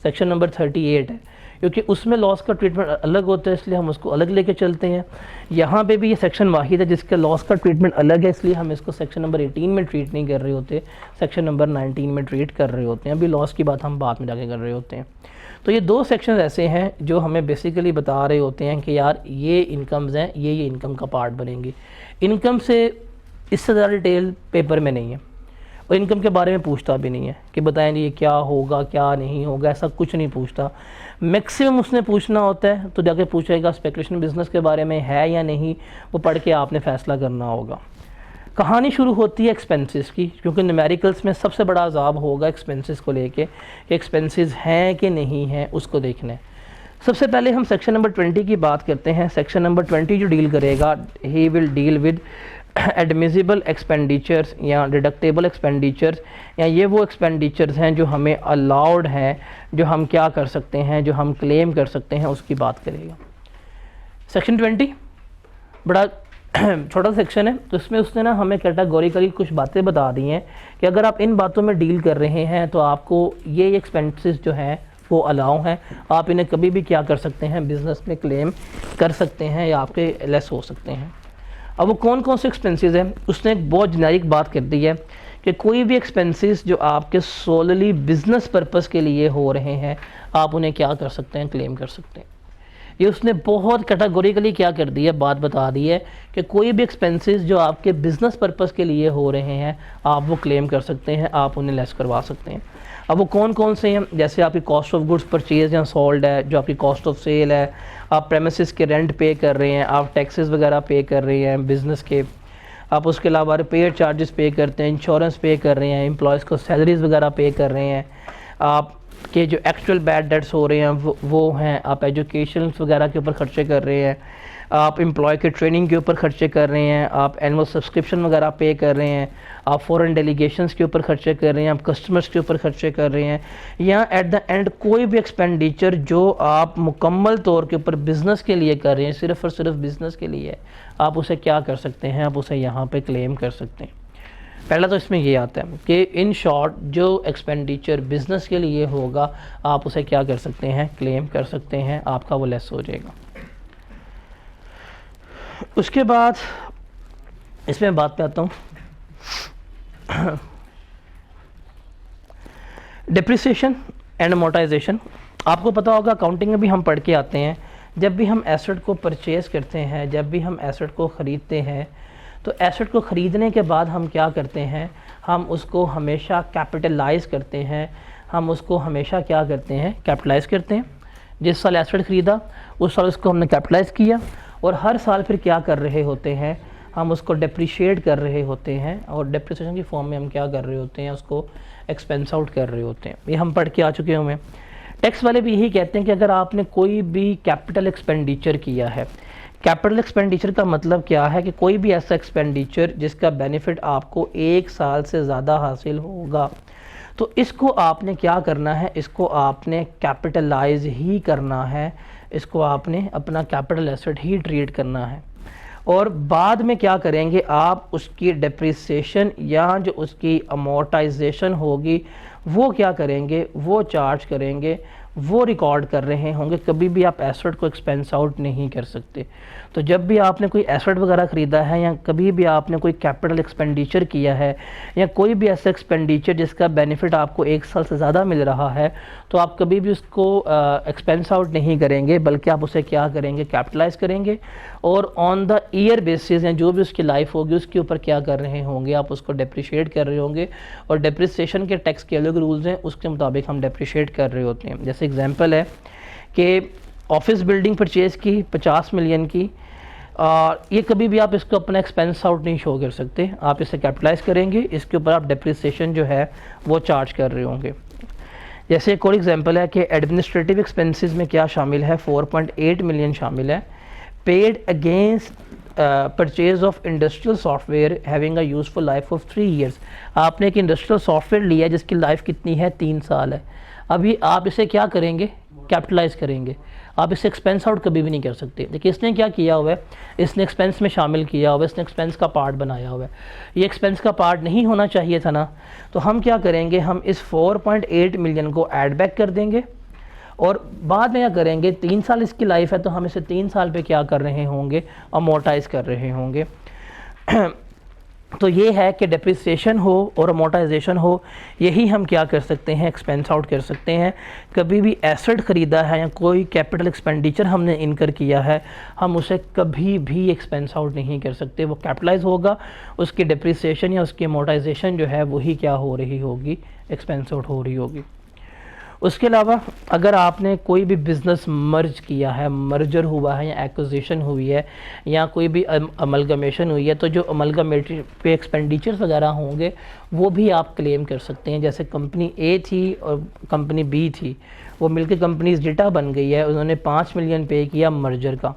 सेक्शन नंबर 38 है, क्योंकि उसमें लॉस का ट्रीटमेंट अलग होता है, इसलिए हम उसको अलग लेके चलते हैं। यहाँ पे भी ये सेक्शन वाहिद है जिसके लॉस का ट्रीटमेंट अलग है, इसलिए हम इसको सेक्शन नंबर 18 में ट्रीट नहीं कर रहे होते, सेक्शन नंबर 19 में ट्रीट कर रहे होते हैं। अभी लॉस की बात हम बाद में जाके कर रहे होते हैं। तो ये 2 सेक्शन ऐसे हैं जो हमें बेसिकली बता रहे होते हैं कि यार ये इनकम्स हैं, ये इनकम का पार्ट बनेंगी। इनकम से इससे ज़्यादा डिटेल पेपर में नहीं है, और इनकम के बारे में पूछता भी नहीं है कि बताएं जी ये क्या होगा क्या नहीं होगा, ऐसा कुछ नहीं पूछता। मैक्सिमम उसने पूछना होता है तो जाके पूछेगा स्पेकुलेशन बिजनेस के बारे में है या नहीं, वो पढ़ के आपने फ़ैसला करना होगा। कहानी शुरू होती है एक्सपेंसेस की, क्योंकि न्यूमेरिकल्स में सबसे बड़ा अजाब होगा एक्सपेंसेस को लेके कि एक्सपेंसेस हैं कि नहीं हैं, उसको देखना है। सबसे पहले हम सेक्शन नंबर 20 की बात करते हैं। सेक्शन नंबर 20 जो डील करेगा, he will deal with admissible expenditures या डिडक्टेबल एक्सपेंडिचर्स, या ये वो एक्सपेंडिचर्स हैं जो हमें अलाउड हैं, जो हम क्या कर सकते हैं, जो हम क्लेम कर सकते हैं, उसकी बात करेगा। सेक्शन 20 बड़ा छोटा सेक्शन है, तो इसमें उसने ना हमें कैटेगोरिकली कुछ बातें बता दी हैं कि अगर आप इन बातों में डील कर रहे हैं तो आपको ये एक्सपेंसेस जो हैं वो अलाउ हैं, आप इन्हें कभी भी क्या कर सकते हैं, बिज़नेस में क्लेम कर सकते हैं या आपके लेस हो सकते हैं। अब वो कौन कौन से एक्सपेंसेस हैं, उसने एक बहुत जेनेरिक बात कर दी है कि कोई भी एक्सपेंसेस जो आपके सोलली बिज़नेस पर्पस के लिए हो रहे हैं, आप उन्हें क्या कर सकते हैं, क्लेम कर सकते हैं। ये उसने बहुत कैटेगोरिकली क्या कर दी है, बात बता दी है कि कोई भी एक्सपेंसेस जो आपके बिज़नेस पर्पस के लिए हो रहे हैं, आप वो क्लेम कर सकते हैं, आप उन्हें लेस करवा सकते हैं। अब वो कौन कौन से हैं, जैसे आपकी कॉस्ट ऑफ गुड्स परचेज या सोल्ड है, जो आपकी कॉस्ट ऑफ सेल है, आप प्रेमिसेस के रेंट पे कर रहे हैं, आप टैक्सेस वगैरह पे कर रहे हैं बिज़नेस के, आप उसके अलावा रिपेयर चार्जेस पे करते हैं, इंश्योरेंस पे कर रहे हैं, एम्प्लॉयज़ को सैलरीज़ वगैरह पे कर रहे हैं, आप के जो एक्चुअल बैड डेट्स हो रहे हैं वो हैं, आप एजुकेशन वगैरह के ऊपर खर्चे कर रहे हैं, आप एम्प्लॉय के ट्रेनिंग के ऊपर खर्चे कर रहे हैं, आप एनुअल सब्सक्रिप्शन वगैरह पे कर रहे हैं, आप फॉरेन डेलीगेशंस के ऊपर खर्चे कर रहे हैं, आप कस्टमर्स के ऊपर खर्चे कर रहे हैं, या एट द एंड कोई भी एक्सपेंडिचर जो आप मुकम्मल तौर के ऊपर बिज़नेस के लिए कर रहे हैं, सिर्फ़ और सिर्फ बिज़नेस के लिए, आप उसे क्या कर सकते हैं, आप उसे यहाँ पे क्लेम कर सकते हैं। पहला तो इसमें ये आता है कि इन शॉर्ट जो एक्सपेंडिचर बिज़नेस के लिए होगा, आप उसे क्या कर सकते हैं, क्लेम कर सकते हैं, आपका वो लेस हो जाएगा। उसके बाद इसमें बात पे आता हूँ डिप्रिसिएशन एंड अमोर्टाइजेशन। आपको पता होगा अकाउंटिंग में भी हम पढ़ के आते हैं, जब भी हम एसेट को परचेज़ करते हैं, जब भी हम एसेट को ख़रीदते हैं, तो एसेट को ख़रीदने के बाद हम क्या करते हैं, हम उसको हमेशा कैपिटलाइज़ करते हैं, हम उसको हमेशा क्या करते हैं, कैपिटलाइज़ करते हैं। जिस साल एसेट ख़रीदा उस साल उसको हमने कैपिटलाइज़ किया, और हर साल फिर क्या कर रहे होते हैं, हम उसको डेप्रिशिएट कर रहे होते हैं, और डेप्रिसिएशन की फॉर्म में हम क्या कर रहे होते हैं, उसको एक्सपेंस आउट कर रहे होते हैं। ये हम पढ़ के आ चुके हैं। हमें टैक्स वाले भी यही कहते हैं कि अगर आपने कोई भी कैपिटल एक्सपेंडिचर किया है, कैपिटल एक्सपेंडिचर का मतलब क्या है कि कोई भी ऐसा एक्सपेंडिचर जिसका बेनिफिट आपको 1 साल से ज़्यादा हासिल होगा, तो इसको आपने क्या करना है, इसको आपने कैपिटलाइज ही करना है, इसको आपने अपना कैपिटल एसेट ही ट्रीट करना है। और बाद में क्या करेंगे आप, उसकी डेप्रिसिएशन या जो उसकी अमोर्टाइजेशन होगी वो क्या करेंगे, वो चार्ज करेंगे, वो रिकॉर्ड कर रहे होंगे। कभी भी आप एसेट को एक्सपेंस आउट नहीं कर सकते। तो जब भी आपने कोई एसेट वगैरह ख़रीदा है या कभी भी आपने कोई कैपिटल एक्सपेंडिचर किया है या कोई भी ऐसा एक्सपेंडिचर जिसका बेनिफिट आपको 1 साल से ज़्यादा मिल रहा है, तो आप कभी भी उसको एक्सपेंस आउट नहीं करेंगे, बल्कि आप उसे क्या करेंगे, कैपिटलाइज करेंगे। और ऑन द ईयर बेसिस या जो भी उसकी लाइफ होगी उसके ऊपर क्या कर रहे होंगे, आप उसको डेप्रिशिएट कर रहे होंगे। और डेप्रिसिएशन के टैक्स के अलग रूल्स हैं, उसके मुताबिक हम डेप्रिशिएट कर रहे होते हैं। जैसे एग्जांपल है कि ऑफिस बिल्डिंग परचेज़ की 50 मिलियन की, और ये कभी भी आप इसको अपना एक्सपेंस आउट नहीं शो कर सकते, आप इसे कैपिटलाइज करेंगे, इसके ऊपर आप डेप्रिसिएशन जो है वो चार्ज कर रहे होंगे। जैसे एक और एग्जांपल है कि एडमिनिस्ट्रेटिव एक्सपेंसेस में क्या शामिल है, 4.8 मिलियन शामिल है। Paid against purchase of industrial software having a useful life of 3 years. आपने एक इंडस्ट्रियल सॉफ्टवेयर लिया है जिसकी लाइफ कितनी है, 3 साल है। अभी आप इसे क्या करेंगे, कैपिटलाइज करेंगे, आप इसे एक्सपेंस आउट कभी भी नहीं कर सकते। देखिए इसने क्या किया हुआ है, इसने एक्सपेंस में शामिल किया हुआ है, इसने एक्सपेंस का पार्ट बनाया हुआ है। ये एक्सपेंस का पार्ट नहीं होना चाहिए था ना, तो हम क्या करेंगे, हम इस 4.8 मिलियन को ऐड बैक कर देंगे और बाद में क्या करेंगे, 3 साल इसकी लाइफ है तो हम इसे 3 साल पे क्या कर रहे होंगे, अमोर्टाइज कर रहे होंगे। तो ये है कि डेप्रिसिएशन हो और अमोर्टाइजेशन हो, यही हम क्या कर सकते हैं, एक्सपेंस आउट कर सकते हैं। कभी भी एसेट ख़रीदा है या कोई कैपिटल एक्सपेंडिचर हमने इनकर किया है, हम उसे कभी भी एक्सपेंस आउट नहीं कर सकते, वो कैपिटलाइज होगा, उसकी डेप्रिसिएशन या उसकी अमोर्टाइजेशन जो है वही क्या हो रही होगी, एक्सपेंस आउट हो रही होगी। उसके अलावा अगर आपने कोई भी बिज़नेस मर्ज किया है, मर्जर हुआ है या एक्विजिशन हुई है या कोई भी अमलगमेशन हुई है, तो जो अमलगमेटेड पे एक्सपेंडिचर्स वगैरह होंगे वो भी आप क्लेम कर सकते हैं। जैसे कंपनी ए थी और कंपनी बी थी, वो मिलकर कंपनी जेटा बन गई है, उन्होंने 5 मिलियन पे किया मर्जर का,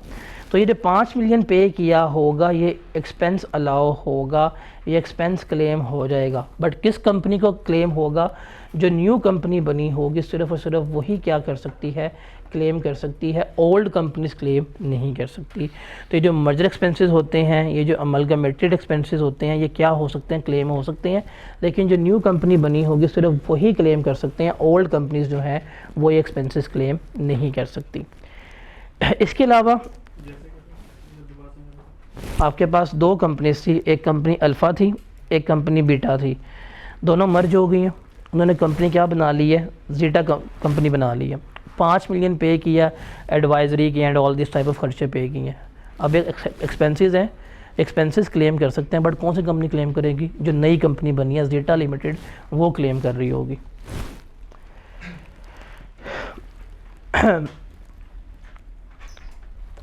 तो ये जो 5 मिलियन पे किया होगा ये एक्सपेंस अलाउ होगा, ये एक्सपेंस क्लेम हो जाएगा। बट किस कंपनी को क्लेम होगा, जो न्यू कंपनी बनी होगी सिर्फ और सिर्फ वही क्या कर सकती है, क्लेम कर सकती है, ओल्ड कंपनीज क्लेम नहीं कर सकती। तो ये जो मर्जर एक्सपेंसेस होते हैं, ये जो अमलगमेटेड एक्सपेंसेस होते हैं, ये क्या हो सकते हैं, क्लेम हो सकते हैं, लेकिन जो न्यू कंपनी बनी होगी सिर्फ वही क्लेम कर सकते हैं, ओल्ड कंपनीज जो हैं वो ये एक्सपेंसेस क्लेम नहीं कर सकती। इसके अलावा आपके पास 2 कंपनीज थी, एक कंपनी अल्फ़ा थी, एक कंपनी बीटा थी, दोनों मर्ज हो गई हैं, उन्होंने कंपनी क्या बना ली है, जीटा कंपनी बना ली है। 5 मिलियन पे किया, एडवाइजरी की and all this type of खर्चे पे किए हैं। अब एक एक्सपेंसेस हैं, एक्सपेंसेस क्लेम कर सकते हैं, बट कौन सी कंपनी क्लेम करेगी, जो नई कंपनी बनी है जीटा लिमिटेड, वो क्लेम कर रही होगी।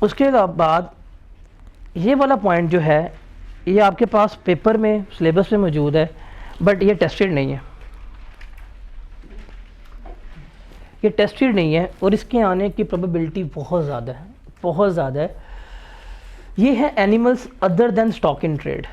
उसके बाद ये वाला पॉइंट जो है ये आपके पास पेपर में सिलेबस में मौजूद है, बट ये टेस्टेड नहीं है, ये टेस्टेड नहीं है और इसके आने की प्रोबेबिलिटी बहुत ज़्यादा है, बहुत ज़्यादा है। ये है animals other than stock in trade.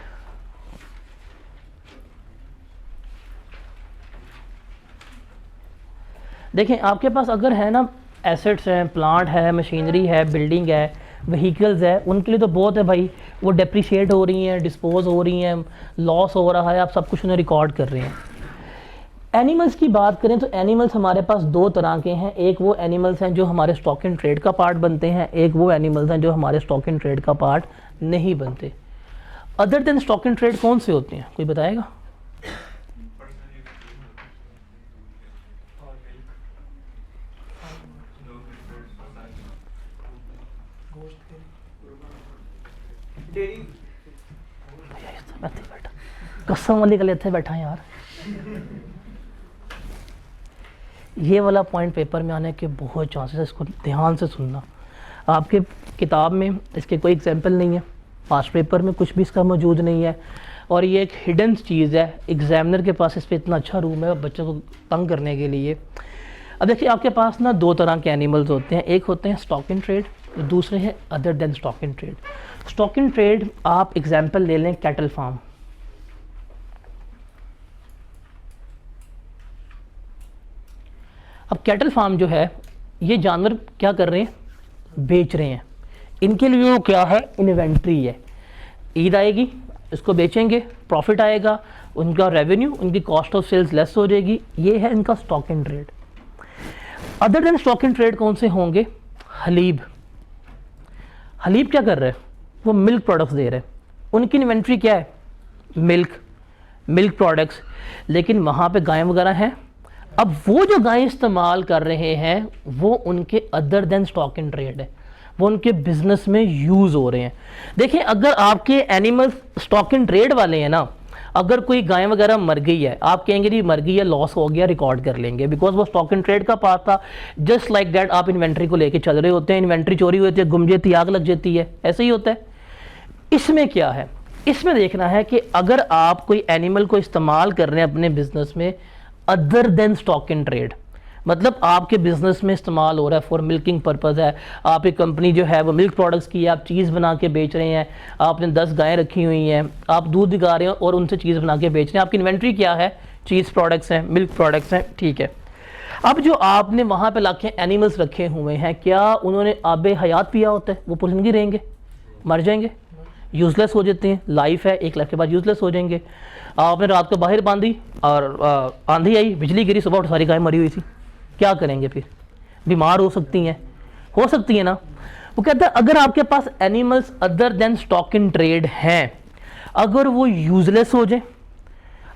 देखें आपके पास अगर है ना एसेट्स हैं, प्लांट है, मशीनरी है, बिल्डिंग है, व्हीकल्स है, उनके लिए तो बहुत है भाई, वो डेप्रिशिएट हो रही हैं, डिस्पोज हो रही हैं, लॉस हो रहा है, आप सब कुछ उन्हें रिकॉर्ड कर रहे हैं। एनिमल्स की बात करें तो एनिमल्स हमारे पास 2 तरह के हैं, एक वो एनिमल्स हैं जो हमारे स्टॉक इन ट्रेड का पार्ट बनते हैं, एक वो एनिमल्स हैं जो हमारे स्टॉक इन ट्रेड का पार्ट नहीं बनते। Other than stock in trade कौन से होते हैं, कोई बताएगा? कसम वाली गले थे बैठा यार। ये वाला पॉइंट पेपर में आने के बहुत चांसेस है, इसको ध्यान से सुनना। आपके किताब में इसके कोई एग्जाम्पल नहीं है, पास्ट पेपर में कुछ भी इसका मौजूद नहीं है, और ये एक हिडन चीज़ है, एग्जामिनर के पास इस पर इतना अच्छा रूम है बच्चों को तंग करने के लिए। अब देखिए आपके पास ना 2 तरह के एनिमल्स होते हैं, एक होते हैं स्टॉक इन ट्रेड, दूसरे हैं other than stock in trade. Stock in trade आप एग्जाम्पल ले लें कैटल फार्म, अब कैटल फार्म जो है ये जानवर क्या कर रहे हैं, बेच रहे हैं। इनके लिए वो क्या है, इन्वेंट्री है। ईद आएगी, इसको बेचेंगे, प्रॉफिट आएगा, उनका रेवेन्यू, उनकी कॉस्ट ऑफ सेल्स लेस हो जाएगी। ये है इनका stock in trade. Other than stock in trade कौन से होंगे, हलीब। हलीब क्या कर रहे हैं, वो मिल्क प्रोडक्ट्स दे रहे हैं। उनकी इन्वेंट्री क्या है, मिल्क प्रोडक्ट्स। लेकिन वहाँ पे गायें वगैरह हैं। अब वो जो गायें इस्तेमाल कर रहे हैं वो उनके other than stock in trade है, वो उनके बिजनेस में यूज़ हो रहे हैं। देखिए अगर आपके एनिमल्स स्टॉक इन ट्रेड वाले हैं ना, अगर कोई गाय वगैरह मर गई है, आप कहेंगे जी मर गई है, लॉस हो गया, रिकॉर्ड कर लेंगे, बिकॉज वो स्टॉक इन ट्रेड का पार्ट था। जस्ट लाइक दैट आप इन्वेंट्री को लेके चल रहे होते हैं, इन्वेंट्री चोरी होती है, गुम जाती है, आग लग जाती है, ऐसे ही होता है। इसमें क्या है, इसमें देखना है कि अगर आप कोई एनिमल को इस्तेमाल कर रहे हैं अपने बिजनेस में other than stock in trade, मतलब आपके बिजनेस में इस्तेमाल हो रहा है, फॉर मिल्किंग पर्पज़ है, आपकी कंपनी जो है वो मिल्क प्रोडक्ट्स की है, आप चीज़ बना के बेच रहे हैं, आपने 10 गायें रखी हुई हैं, आप दूध दिखा रहे हो और उनसे चीज़ बना के बेच रहे हैं, आपकी इन्वेंट्री क्या है, चीज़ प्रोडक्ट्स हैं, मिल्क प्रोडक्ट्स हैं, ठीक है। अब जो आपने वहाँ पे लाके एनिमल्स रखे हुए हैं, क्या उन्होंने आबे हयात पिया होता है, वो पूरी जिंदगी रहेंगे, मर जाएंगे, यूज़लेस हो जाते हैं, लाइफ है, 1 लाख के बाद यूज़लेस हो जाएंगे। आपने रात को बाहर बांधी और आंधी आई, बिजली गिरी, सुबह उठ सारी गाय मरी हुई थी, क्या करेंगे फिर, बीमार हो सकती हैं ना। वो कहता है अगर आपके पास animals other than stock in trade हैं, अगर वो यूज़लेस हो जाए,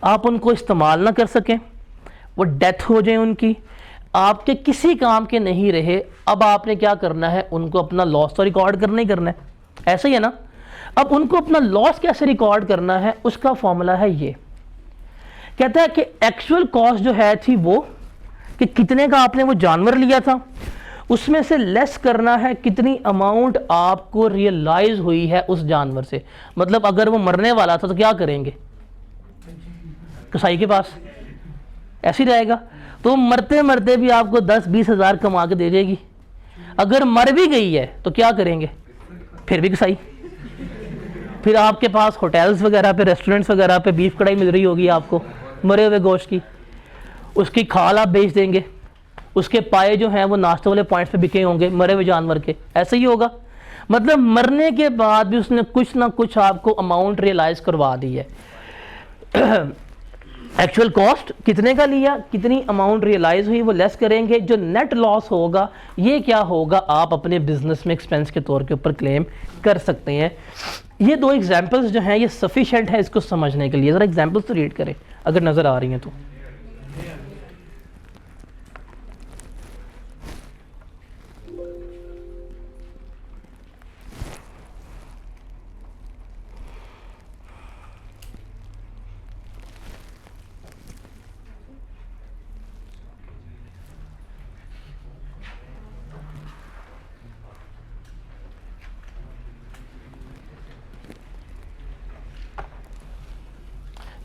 आप उनको इस्तेमाल ना कर सकें, वो डेथ हो जाए उनकी, आपके किसी काम के नहीं रहे, अब आपने क्या करना है, उनको अपना लॉस तो रिकॉर्ड करना ही करना है, ऐसा ही है ना। अब उनको अपना लॉस कैसे रिकॉर्ड करना है, उसका फॉर्मूला है ये। कहता है कि एक्चुअल कॉस्ट जो है थी वो कि कितने का आपने वो जानवर लिया था, उसमें से लेस करना है कितनी अमाउंट आपको रियलाइज हुई है उस जानवर से। मतलब अगर वो मरने वाला था तो क्या करेंगे, कसाई के पास, ऐसे ही रहेगा, तो मरते मरते भी आपको 10-20 हज़ार कमा के दे देगी। अगर मर भी गई है तो क्या करेंगे, फिर भी कसाई। फिर आपके पास होटल्स वगैरह पे, रेस्टोरेंट्स वगैरह पे बीफ कढ़ाई मिल रही होगी आपको मरे हुए गोश्त की, उसकी खाल आप बेच देंगे, उसके पाए जो हैं वो नाश्ते वाले पॉइंट्स पे बिके होंगे मरे हुए जानवर के, ऐसे ही होगा। मतलब मरने के बाद भी उसने कुछ ना कुछ आपको अमाउंट रियलाइज करवा दी है। एक्चुअल कॉस्ट कितने का लिया, कितनी अमाउंट रियलाइज हुई, वो लेस करेंगे, जो नेट लॉस होगा ये क्या होगा, आप अपने बिजनेस में एक्सपेंस के तौर के ऊपर क्लेम कर सकते हैं। ये 2 एग्जांपल्स जो हैं ये सफिशिएंट है इसको समझने के लिए। ज़रा एग्जांपल्स तो रीड करें अगर नज़र आ रही हैं तो।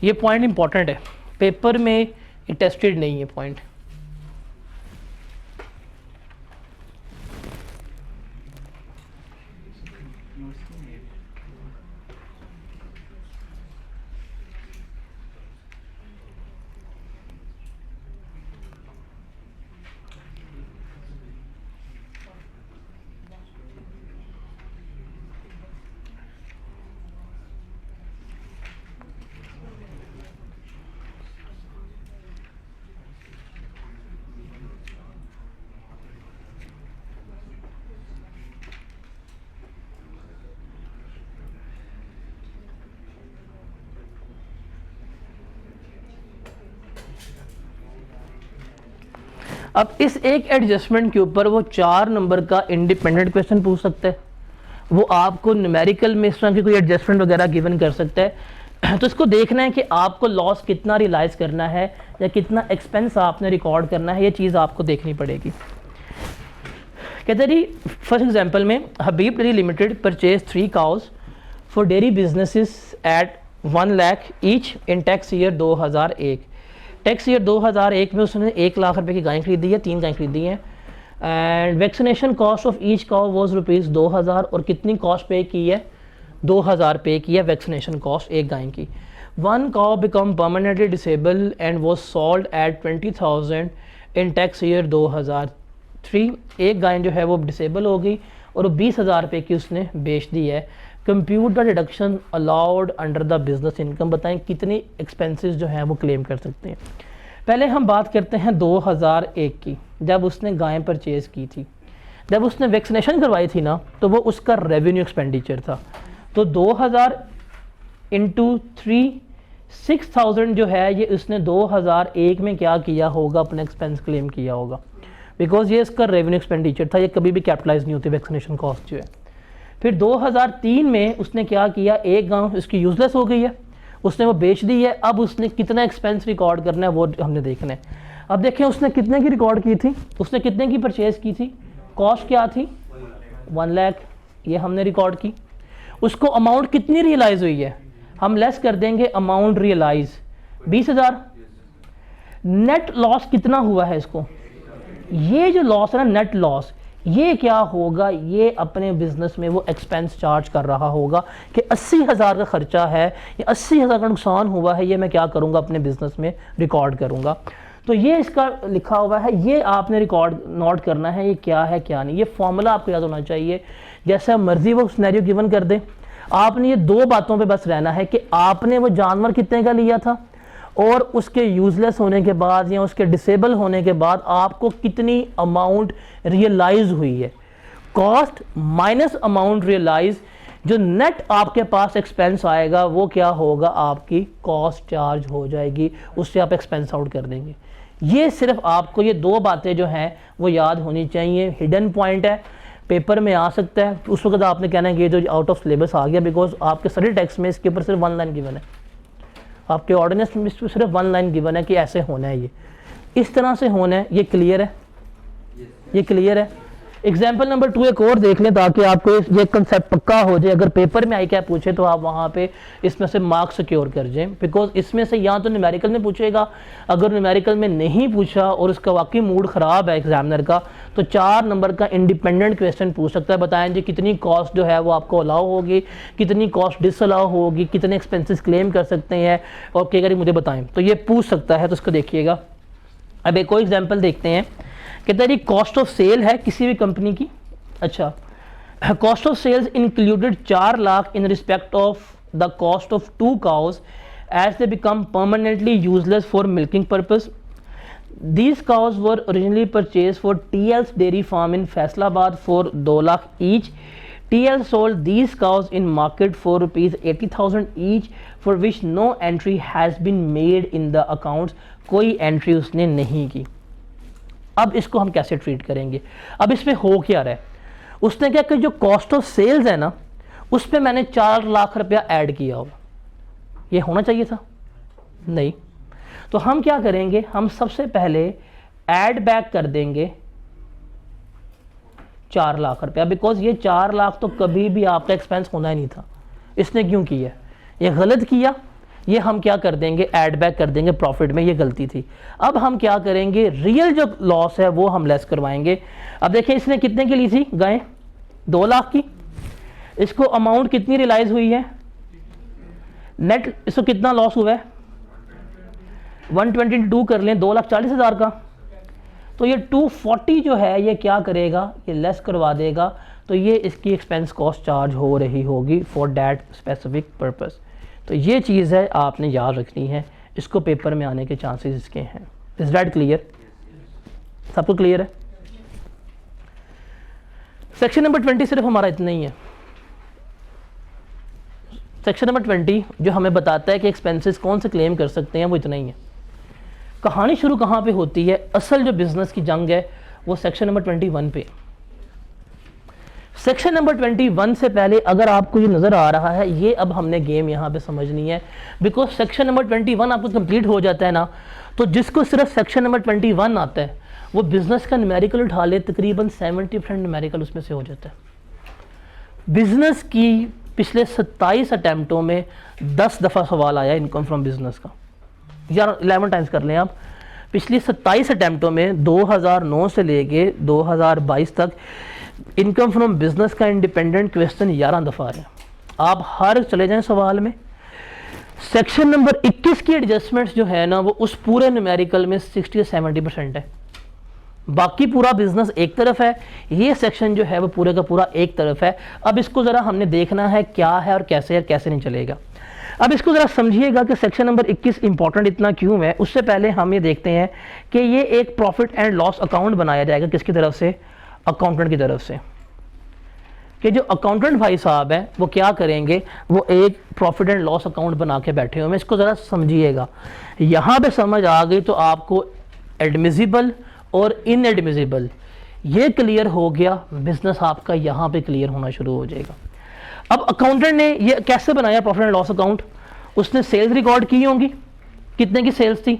ये पॉइंट इंपॉर्टेंट है, पेपर में ये टेस्टेड नहीं है पॉइंट। अब इस एक एडजस्टमेंट के ऊपर वो 4 नंबर का इंडिपेंडेंट क्वेश्चन पूछ सकता है, वो आपको न्यूमेरिकल में इस तरह की कोई एडजस्टमेंट वगैरह गिवन कर सकता है। तो इसको देखना है कि आपको लॉस कितना रियलाइज करना है या कितना एक्सपेंस आपने रिकॉर्ड करना है, ये चीज़ आपको देखनी पड़ेगी। कहते हैं जी फर्स्ट एग्जांपल में Habib dairy limited purchase 3 cows for dairy businesses at 1 lakh each in tax year 2001। Tax year 2001 में उसने 1 लाख रुपए की गायें खरीदी है, 3 गायें खरीदी हैं। And vaccination cost of each cow was ₹2000 और कितनी कॉस्ट पे की है, 2000 पे की है वैक्सीनेशन कॉस्ट एक गाय की। 1 cow become permanently disable and was sold at 20,000 in tax year 2003। एक गाय जो है वो डिसेबल हो गई और 20,000 रुपये की उसने बेच दी है। Compute the deduction allowed under the business income. बताएं कितनी एक्सपेंसेस जो हैं वो क्लेम कर सकते हैं। पहले हम बात करते हैं 2001 की, जब उसने गाय परचेज़ की थी। जब उसने वैक्सीनेशन करवाई थी ना, तो वो उसका रेवेन्यू एक्सपेंडिचर था। तो 2000 इंटू 3 6000 जो है ये उसने 2001 में क्या किया होगा, अपना एक्सपेंस क्लेम किया होगा, बिकॉज ये इसका रेवेन्यू एक्सपेंडिचर था, ये कभी भी कैपिटलाइज नहीं होती वैक्सीनेशन कॉस्ट जो है। फिर 2003 में उसने क्या किया, एक गांव इसकी यूजलेस हो गई है, उसने वो बेच दी है। अब उसने कितना एक्सपेंस रिकॉर्ड करना है वो हमने देखना है। अब देखें उसने कितने की रिकॉर्ड की थी, उसने कितने की परचेज की थी, कॉस्ट क्या थी 1 लाख, ये हमने रिकॉर्ड की। उसको अमाउंट कितनी रियलाइज हुई है, हम लेस कर देंगे अमाउंट रियलाइज 20,000। नेट लॉस कितना हुआ है इसको, ये जो लॉस है ना नेट लॉस, ये क्या होगा, ये अपने बिजनेस में वो एक्सपेंस चार्ज कर रहा होगा कि 80,000 का खर्चा है, ये 80,000 का नुकसान हुआ है, ये मैं क्या करूँगा अपने बिजनेस में रिकॉर्ड करूँगा। तो ये इसका लिखा हुआ है, ये आपने रिकॉर्ड नोट करना है, ये क्या है क्या नहीं। ये फॉर्मूला आपको याद होना चाहिए, जैसा मर्जी वो सिनेरियो गिवन कर दे, आपने ये 2 बातों पे बस रहना है कि आपने वो जानवर कितने का लिया था और उसके यूजलेस होने के बाद या उसके डिसेबल होने के बाद आपको कितनी अमाउंट रियलाइज हुई है। कॉस्ट माइनस अमाउंट रियलाइज, जो नेट आपके पास एक्सपेंस आएगा वो क्या होगा, आपकी कॉस्ट चार्ज हो जाएगी, उससे आप एक्सपेंस आउट कर देंगे। ये सिर्फ आपको ये 2 बातें जो हैं वो याद होनी चाहिए। हिडन पॉइंट है, पेपर में आ सकता है, उस वक्त आपने कहना है कि ये जो आउट ऑफ सिलेबस आ गया, बिकॉज आपके सारे टेक्स्ट में इसके ऊपर सिर्फ 1 लाइन गिवन है, आपके ऑर्डिनेंस में सिर्फ 1 लाइन गिवन है कि ऐसे होना है, ये इस तरह से होना है। ये क्लियर है, ये क्लियर है। एग्जाम्पल नंबर 2 एक और देख लें ताकि आपको ये कंसेप्ट पक्का हो जाए। अगर पेपर में आई क्या पूछे तो आप वहाँ पे इसमें से मार्क्स सिक्योर कर जाएं, बिकॉज इसमें से या तो न्यूमेरिकल में पूछेगा, अगर न्यूमेरिकल में नहीं पूछा और उसका वाकई मूड ख़राब है एग्जामिनर का, तो 4 नंबर का इंडिपेंडेंट क्वेश्चन पूछ सकता है। बताएं जी कितनी कॉस्ट जो है वो आपको अलाउ होगी, कितनी कॉस्ट डिसअलाउ होगी, कितने एक्सपेंसेस क्लेम कर सकते हैं और क्या करें मुझे बताएं, तो ये पूछ सकता है। तो उसको देखिएगा। अब एक और एग्जाम्पल देखते हैं। कहता है कॉस्ट ऑफ सेल है किसी भी कंपनी की। अच्छा, cost of sales included 4 lakh in respect of the cost of 2 cows as they become permanently useless for milking purpose. These cows were originally purchased for TL's dairy farm in Faisalabad for 2 lakh each. TL sold these cows in market for rupees 80,000 each, for which no entry has been made in the accounts. कोई entry उसने नहीं की। अब इसको हम कैसे treat करेंगे, अब इसमें हो क्या रहा है, उसने क्या कि जो कॉस्ट ऑफ सेल्स है ना उस पर मैंने 4 लाख रुपया ऐड किया होगा, ये होना चाहिए था नहीं। तो हम क्या करेंगे, हम सबसे पहले ऐड बैक कर देंगे 4 लाख रुपया, बिकॉज ये 4 लाख तो कभी भी आपका एक्सपेंस होना ही नहीं था। इसने क्यों किया, ये गलत किया, ये हम क्या कर देंगे ऐड बैक कर देंगे प्रॉफिट में, ये गलती थी। अब हम क्या करेंगे, रियल जो लॉस है वो हम लेस करवाएंगे। अब देखिए इसने कितने की ली थी गाय, 2 लाख की, इसको अमाउंट कितनी रियलाइज हुई है, नेट इसको कितना लॉस हुआ है 122 कर लें, 2,40,000 का, तो ये 240 जो है ये क्या करेगा, ये लेस करवा देगा। तो ये इसकी एक्सपेंस कॉस्ट चार्ज हो रही होगी फॉर दैट स्पेसिफिक पर्पस। तो ये चीज़ है आपने याद रखनी है, इसको पेपर में आने के चांसेस इसके हैं। इज दैट क्लियर, सबको क्लियर है। सेक्शन नंबर 20 सिर्फ हमारा इतना ही है। सेक्शन नंबर 20 जो हमें बताता है कि एक्सपेंसेस कौन से क्लेम कर सकते हैं, वो इतना ही है। कहानी शुरू कहाँ पे होती है, असल जो बिजनेस की जंग है वो सेक्शन नंबर 21 पे। सेक्शन नंबर 21 से पहले अगर आपको ये नज़र आ रहा है, ये अब हमने गेम यहाँ पे समझनी है, बिकॉज सेक्शन नंबर 21 आपको कंप्लीट हो जाता है ना, तो जिसको सिर्फ सेक्शन नंबर 21 आता है वो बिजनेस का न्यूमेरिकल उठा ले, तकरीबन 70% न्यूमेरिकल उसमें से हो जाता है। बिजनेस की पिछले 27 अटैम्प्टों में 10 दफ़ा सवाल आया इनकम फ्रॉम बिजनेस का, या 11 टाइम्स कर लें आप। पिछली 27 अटैम्प्टों में 2009 से लेके 2022 तक इनकम फ्रॉम बिजनेस का इंडिपेंडेंट क्वेश्चन 11 दफ़ा आया। आप हर चले जाएं सवाल में। सेक्शन नंबर 21 की एडजस्टमेंट्स जो है ना वो उस पूरे न्यूमेरिकल में 60 से 70% है। बाकी पूरा बिजनेस एक तरफ है, ये सेक्शन जो है वो पूरे का पूरा एक तरफ है। अब इसको ज़रा हमने देखना है क्या है और कैसे नहीं चलेगा। अब इसको ज़रा समझिएगा कि सेक्शन नंबर 21 इंपॉर्टेंट इतना क्यों है। उससे पहले हम ये देखते हैं कि ये एक प्रॉफिट एंड लॉस अकाउंट बनाया जाएगा किसकी तरफ से, अकाउंटेंट की तरफ से। कि जो अकाउंटेंट भाई साहब हैं वो क्या करेंगे, वो एक प्रॉफिट एंड लॉस अकाउंट बना के बैठे हुए हैं। इसको ज़रा समझिएगा, यहाँ पे समझ आ गई तो आपको एडमिसिबल और इनएडमिसिबल ये क्लियर हो गया, बिजनेस आपका यहाँ पे क्लियर होना शुरू हो जाएगा। अब अकाउंटेंट ने ये कैसे बनाया प्रॉफिट एंड लॉस अकाउंट, उसने सेल्स रिकॉर्ड की होंगी, कितने की सेल्स थी,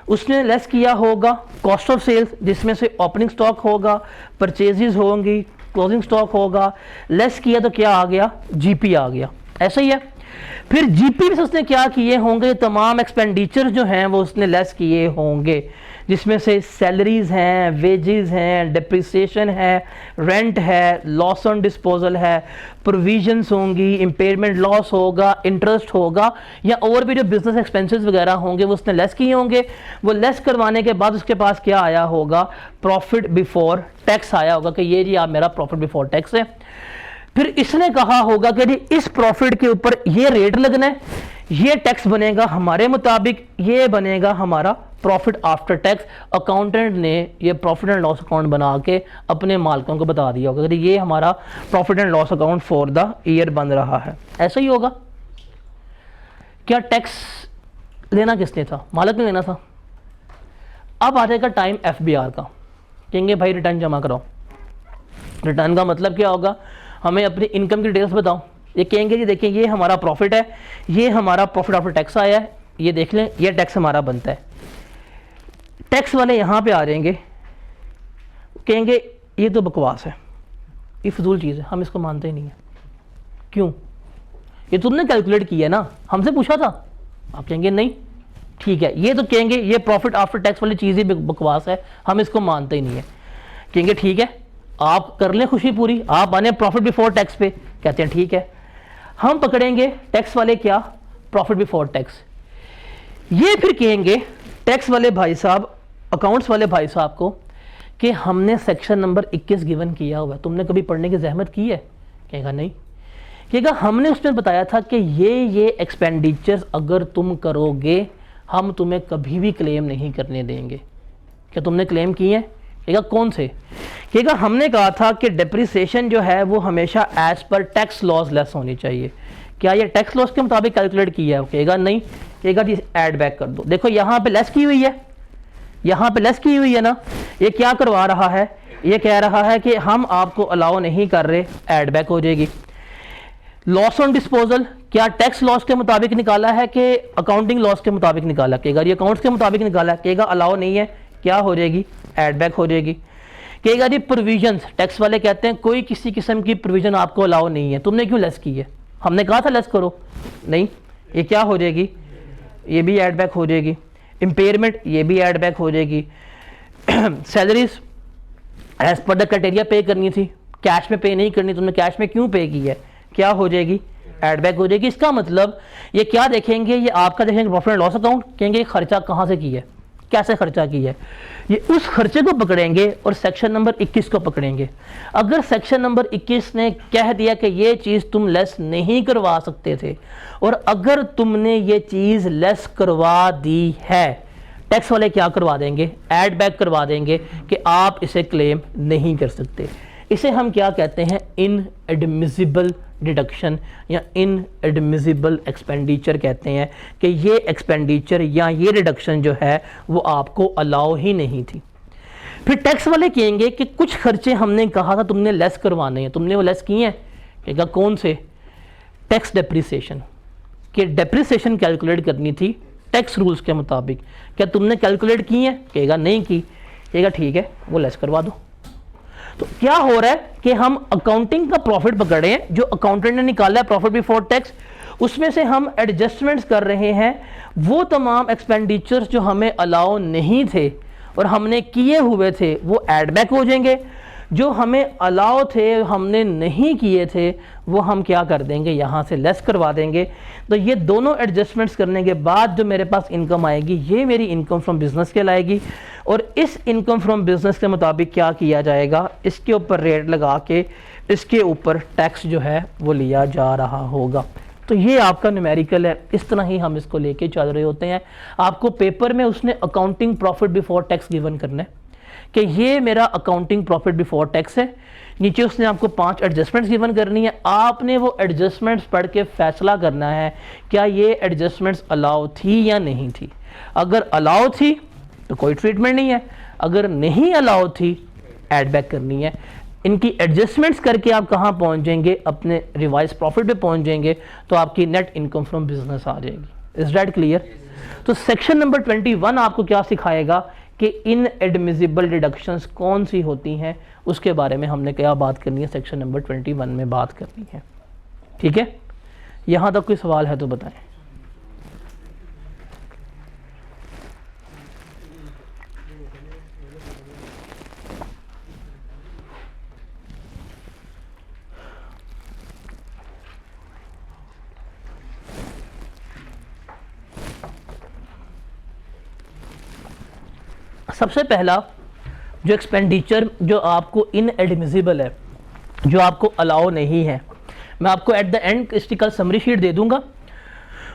उसने लेस किया होगा कॉस्ट ऑफ सेल्स जिसमें से ओपनिंग स्टॉक होगा, परचेजेस होंगी, क्लोजिंग स्टॉक होगा, लेस किया तो क्या आ गया, जीपी आ गया, ऐसा ही है। फिर जीपी में उसने क्या किए होंगे, तमाम एक्सपेंडिचर जो हैं वो उसने लेस किए होंगे, जिसमें से सैलरीज हैं, वेजेस हैं, डिप्रिसिएशन है, रेंट है, लॉस ऑन डिस्पोजल है, प्रोविजंस होंगी, इम्पेयरमेंट लॉस होगा, इंटरेस्ट होगा, या और भी जो बिजनेस एक्सपेंसेस वगैरह होंगे वो उसने लेस किए होंगे। वो लेस करवाने के बाद उसके पास क्या आया होगा, प्रॉफिट बिफोर टैक्स आया होगा कि ये जी आप मेरा प्रॉफिट बिफोर टैक्स है। फिर इसने कहा होगा कि जी इस प्रॉफिट के ऊपर ये रेट लगना है, ये टैक्स बनेगा हमारे मुताबिक, ये बनेगा हमारा प्रॉफिट आफ्टर टैक्स। अकाउंटेंट ने ये प्रॉफिट एंड लॉस अकाउंट बना के अपने मालिकों को बता दिया होगा कि ये हमारा profit and loss account for the year बन रहा है। ऐसा ही होगा। क्या टैक्स लेना किसने था, मालिक ने लेना था। अब आ जाएगा टाइम एफबीआर का, कहेंगे भाई रिटर्न जमा कराओ। रिटर्न का मतलब क्या होगा, हमें अपनी इनकम की डिटेल्स बताओ। ये कहेंगे जी देखें ये हमारा प्रॉफिट है, ये हमारा प्रॉफिट आफ्टर टैक्स आया है, ये देख लें ये टैक्स हमारा बनता है। टैक्स वाले यहाँ पे आ जाएंगे, कहेंगे ये तो बकवास है, ये फजूल चीज़ है, हम इसको मानते ही नहीं है। क्यों, ये तुमने कैलकुलेट किया है ना, हमसे पूछा था। आप कहेंगे नहीं ठीक है, ये तो कहेंगे ये प्रॉफिट आफ्टर टैक्स वाली चीज़ ही बकवास है, हम इसको मानते ही नहीं है। कहेंगे ठीक है आप कर लें खुशी पूरी, आप आने प्रॉफिट बिफोर टैक्स पे, कहते हैं ठीक है। हम पकड़ेंगे टैक्स वाले क्या, प्रॉफिट बिफोर टैक्स। ये फिर कहेंगे टैक्स वाले भाई साहब, अकाउंट्स वाले भाई साहब को कि हमने सेक्शन नंबर 21 गिवन किया हुआ है, तुमने कभी पढ़ने की जहमत की है। कहेगा नहीं। कहेगा हमने उसमें बताया था कि ये एक्सपेंडिचर्स अगर तुम करोगे हम तुम्हें कभी भी क्लेम नहीं करने देंगे। क्या तुमने क्लेम किए हैं। कहेगा कौन से। कहेगा हमने कहा था कि डिप्रिसिएशन जो है वो हमेशा as per tax loss less होनी चाहिए। क्या ये टैक्स लॉस के मुताबिक कैलकुलेट किया है। कहेगा नहीं। कहेगा जी ऐड बैक कर दो। देखो यहाँ पे लेस की हुई है, यहाँ पे लेस की हुई है ना। ये क्या करवा रहा है, ये कह रहा है कि हम आपको अलाउ नहीं कर रहे, ऐड बैक हो जाएगी। लॉस ऑन डिस्पोजल क्या टैक्स लॉस के मुताबिक निकाला है कि अकाउंटिंग लॉस के मुताबिक निकाला। कहेगा ये अकाउंट्स के मुताबिक निकाला है। कहेगा अलाउ नहीं है, क्या हो जाएगी, ऐड बैक हो जाएगी। कहेगा जी प्रोविजंस, टैक्स वाले कहते हैं कोई किसी किस्म की प्रोविजन आपको अलाउ नहीं है, तुमने क्यों लेस की है, हमने कहा था लेस करो। नहीं, ये क्या हो जाएगी, ये भी ऐड बैक हो जाएगी। इम्पेयरमेंट ये भी ऐड बैक हो जाएगी। Salaries as per the criteria pay करनी थी, कैश में पे नहीं करनी, तुमने कैश में क्यों पे की है, क्या हो जाएगी, ऐड बैक हो जाएगी। इसका मतलब ये क्या देखेंगे, ये आपका देखेंगे प्रॉफिट एंड लॉस अकाउंट, कहेंगे खर्चा कहाँ से किया है, कैसे खर्चा किया है, ये उस खर्चे को पकड़ेंगे और सेक्शन नंबर 21 को पकड़ेंगे। अगर सेक्शन नंबर 21 ने कह दिया कि ये चीज़ तुम लेस नहीं करवा सकते थे और अगर तुमने ये चीज़ लेस करवा दी है, टैक्स वाले क्या करवा देंगे, ऐड बैक करवा देंगे कि आप इसे क्लेम नहीं कर सकते। इसे हम क्या कहते हैं, इनएडमिसिबल डिडक्शन या इनएडमिसिबल एक्सपेंडिचर कहते हैं कि ये एक्सपेंडिचर या ये डिडक्शन जो है वो आपको अलाउ ही नहीं थी। फिर टैक्स वाले कहेंगे कि कुछ खर्चे हमने कहा था तुमने लेस करवाने हैं, तुमने वो लेस किए हैं। कहेगा कौन से, टैक्स डेप्रिसिएशन, कि डेप्रिसिएशन कैलकुलेट करनी थी टैक्स रूल्स के मुताबिक, क्या तुमने कैलकुलेट की है। कहेगा नहीं की। कहेगा ठीक है वो लेस करवा दो। तो क्या हो रहा है कि हम अकाउंटिंग का प्रॉफिट पकड़े हैं जो अकाउंटेंट ने निकाला है प्रॉफिट बिफोर टैक्स, उसमें से हम एडजस्टमेंट्स कर रहे हैं। वो तमाम एक्सपेंडिचर्स जो हमें अलाउ नहीं थे और हमने किए हुए थे वो ऐड बैक हो जाएंगे। जो हमें अलाउ थे हमने नहीं किए थे वो हम क्या कर देंगे, यहाँ से लेस करवा देंगे। तो ये दोनों एडजस्टमेंट्स करने के बाद जो मेरे पास इनकम आएगी ये मेरी इनकम फ्रॉम बिजनेस कहलाएगी। और इस इनकम फ्रॉम बिजनेस के मुताबिक क्या किया जाएगा, इसके ऊपर रेट लगा के इसके ऊपर टैक्स जो है वो लिया जा रहा होगा। तो ये आपका न्यूमेरिकल है, इस तरह ही हम इसको लेके चल रहे होते हैं। आपको पेपर में उसने accounting profit before tax given करना है कि ये मेरा अकाउंटिंग प्रॉफिट बिफोर टैक्स है। नीचे उसने आपको 5 एडजस्टमेंट्स गिवन करनी है, आपने वो एडजस्टमेंट्स पढ़ के फैसला करना है क्या ये एडजस्टमेंट्स अलाउ थी या नहीं थी। अगर अलाउ थी तो कोई ट्रीटमेंट नहीं है, अगर नहीं अलाउ थी एड बैक करनी है। इनकी एडजस्टमेंट्स करके आप कहाँ पहुँच जाएंगे, अपने रिवाइज प्रॉफिट पे पहुँच जाएंगे, तो आपकी नेट इनकम फ्रॉम बिजनेस आ जाएगी। Is that clear? तो सेक्शन नंबर 21 आपको क्या सिखाएगा कि इन एडमिसिबल डिडक्शंस कौन सी होती हैं, उसके बारे में हमने क्या बात करनी है, सेक्शन नंबर 21 में बात करनी है। ठीक है, यहाँ तक कोई सवाल है तो बताएं। सबसे पहला जो एक्सपेंडिचर जो आपको इनएडमिसिबल है, जो आपको अलाउ नहीं है, मैं आपको एट द एंड इसकी कल समरी शीट दे दूंगा,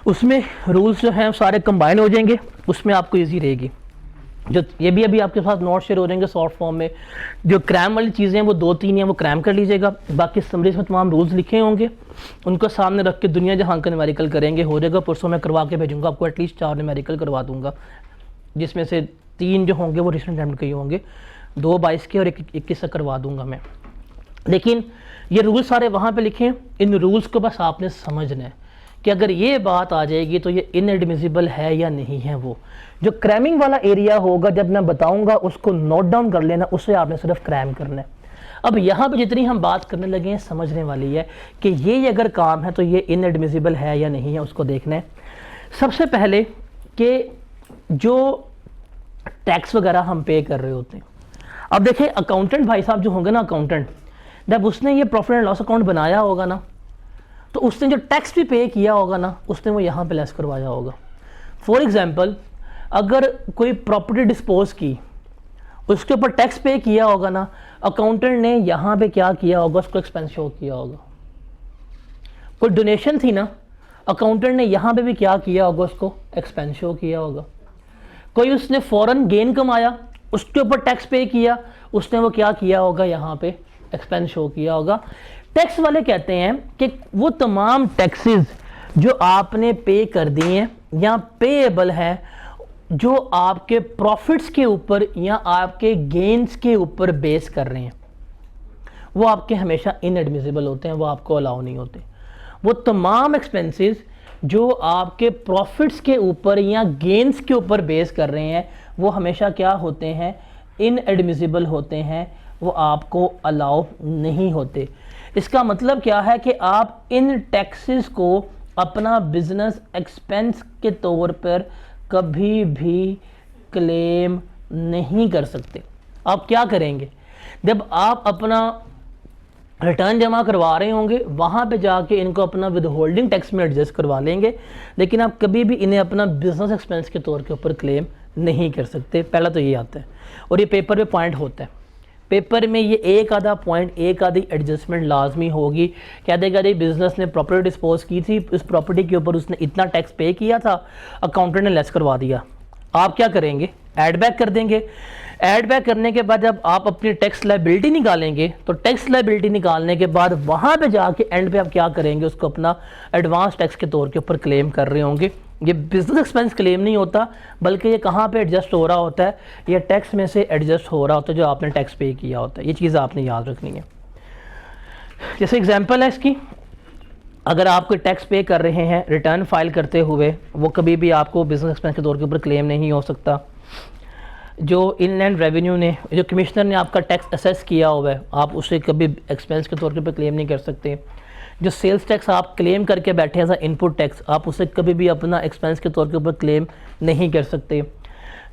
उसमें रूल्स जो हैं सारे कंबाइन हो जाएंगे, उसमें आपको इजी रहेगी। जो ये भी अभी आपके साथ नोट शेयर हो जाएंगे सॉफ्ट फॉर्म में। जो क्रैम वाली चीज़ें हैं वो 2-3 हैं, वो क्रैम कर लीजिएगा। बाकी समरीज में तमाम रूल्स लिखे होंगे, उनको सामने रख के दुनिया जहां का न्यूमेरिकल करेंगे, हो जाएगा। परसों मैं करवा के भेजूंगा आपको, एटलीस्ट 4 न्यूमेरिकल करवा दूंगा, जिसमें से 3 जो होंगे वो रिसेंट अटेम्प्ट के ही होंगे, 2 22 के और 1 21 से करवा दूंगा मैं। लेकिन ये रूल्स सारे वहाँ पे लिखे हैं, इन रूल्स को बस आपने समझना है कि अगर ये बात आ जाएगी तो ये इनएडमिसिबल है या नहीं है। वो जो क्रैमिंग वाला एरिया होगा जब मैं बताऊंगा उसको नोट डाउन कर लेना, उससे आपने सिर्फ क्रैम करना है। अब यहाँ पे जितनी हम बात करने लगे हैं समझने वाली है कि ये अगर काम है तो ये इनएडमिसिबल है या नहीं है, उसको देखना है। सबसे पहले कि जो टैक्स वगैरह हम पे कर रहे होते हैं, अब देखिए अकाउंटेंट भाई साहब जो होंगे ना, अकाउंटेंट जब उसने ये प्रॉफिट एंड लॉस अकाउंट बनाया होगा ना, तो उसने जो टैक्स भी पे किया होगा ना, उसने वो यहाँ पे लेस करवाया होगा। फॉर एग्जांपल अगर कोई प्रॉपर्टी डिस्पोज की, उसके ऊपर टैक्स पे किया होगा ना, अकाउंटेंट ने यहाँ पे क्या किया होगा, उसको एक्सपेंस शो किया होगा। कोई डोनेशन थी ना, अकाउंटेंट ने यहाँ पे भी क्या किया होगा, उसको एक्सपेंस शो किया होगा। कोई उसने फॉरेन गेन कमाया, उसके ऊपर टैक्स पे किया, उसने वो क्या किया होगा, यहाँ पे एक्सपेंस शो किया होगा। टैक्स वाले कहते हैं कि वो तमाम टैक्सेस जो आपने पे कर दिए हैं या पेएबल है, जो आपके प्रॉफिट्स के ऊपर या आपके गेन्स के ऊपर बेस कर रहे हैं, वो आपके हमेशा इनएडमिसिबल होते हैं, वो आपको अलाउ नहीं होते। वो तमाम एक्सपेंसेस जो आपके प्रॉफिट्स के ऊपर या गेन्स के ऊपर बेस कर रहे हैं, वो हमेशा क्या होते हैं, इनएडमिसिबल होते हैं, वो आपको अलाउ नहीं होते। इसका मतलब क्या है कि आप इन टैक्सेस को अपना बिजनेस एक्सपेंस के तौर पर कभी भी क्लेम नहीं कर सकते। आप क्या करेंगे, जब आप अपना रिटर्न जमा करवा रहे होंगे वहाँ पे जाके इनको अपना विद होल्डिंग टैक्स में एडजस्ट करवा लेंगे, लेकिन आप कभी भी इन्हें अपना बिजनेस एक्सपेंस के तौर के ऊपर क्लेम नहीं कर सकते। पहला तो ये आता है, और ये पेपर पे पॉइंट होता है। पेपर में ये एक आधा पॉइंट, एक आधी एडजस्टमेंट लाजमी होगी। कह देगा जी बिजनेस ने प्रॉपर्टी डिस्पोज की थी, उस प्रॉपर्टी के ऊपर उसने इतना टैक्स पे किया था, अकाउंटेंट ने लेस करवा दिया। आप क्या करेंगे, ऐड बैक कर देंगे। ऐड बैक करने के बाद जब आप अपनी टैक्स लायबिलिटी निकालेंगे, तो टैक्स लायबिलिटी निकालने के बाद वहाँ पे जाके एंड पे आप क्या करेंगे, उसको अपना एडवांस टैक्स के तौर के ऊपर क्लेम कर रहे होंगे। ये बिजनेस एक्सपेंस क्लेम नहीं होता, बल्कि ये कहाँ पे एडजस्ट हो रहा होता है, ये टैक्स में से एडजस्ट हो रहा होता है जो आपने टैक्स पे किया होता है। ये चीज़ आपने याद रखनी है। जैसे एग्जाम्पल है इसकी, अगर आप कोई टैक्स पे कर रहे हैं रिटर्न फाइल करते हुए, वो कभी भी आपको बिजनेस एक्सपेंस के तौर के ऊपर क्लेम नहीं हो सकता। जो इनलैंड रेवेन्यू ने, जो कमिश्नर ने आपका टैक्स असेस किया हुआ है, आप उसे कभी एक्सपेंस के तौर के ऊपर क्लेम नहीं कर सकते। जो सेल्स टैक्स आप क्लेम करके बैठे हैं एज इनपुट टैक्स, आप उसे कभी भी अपना एक्सपेंस के तौर के ऊपर क्लेम नहीं कर सकते।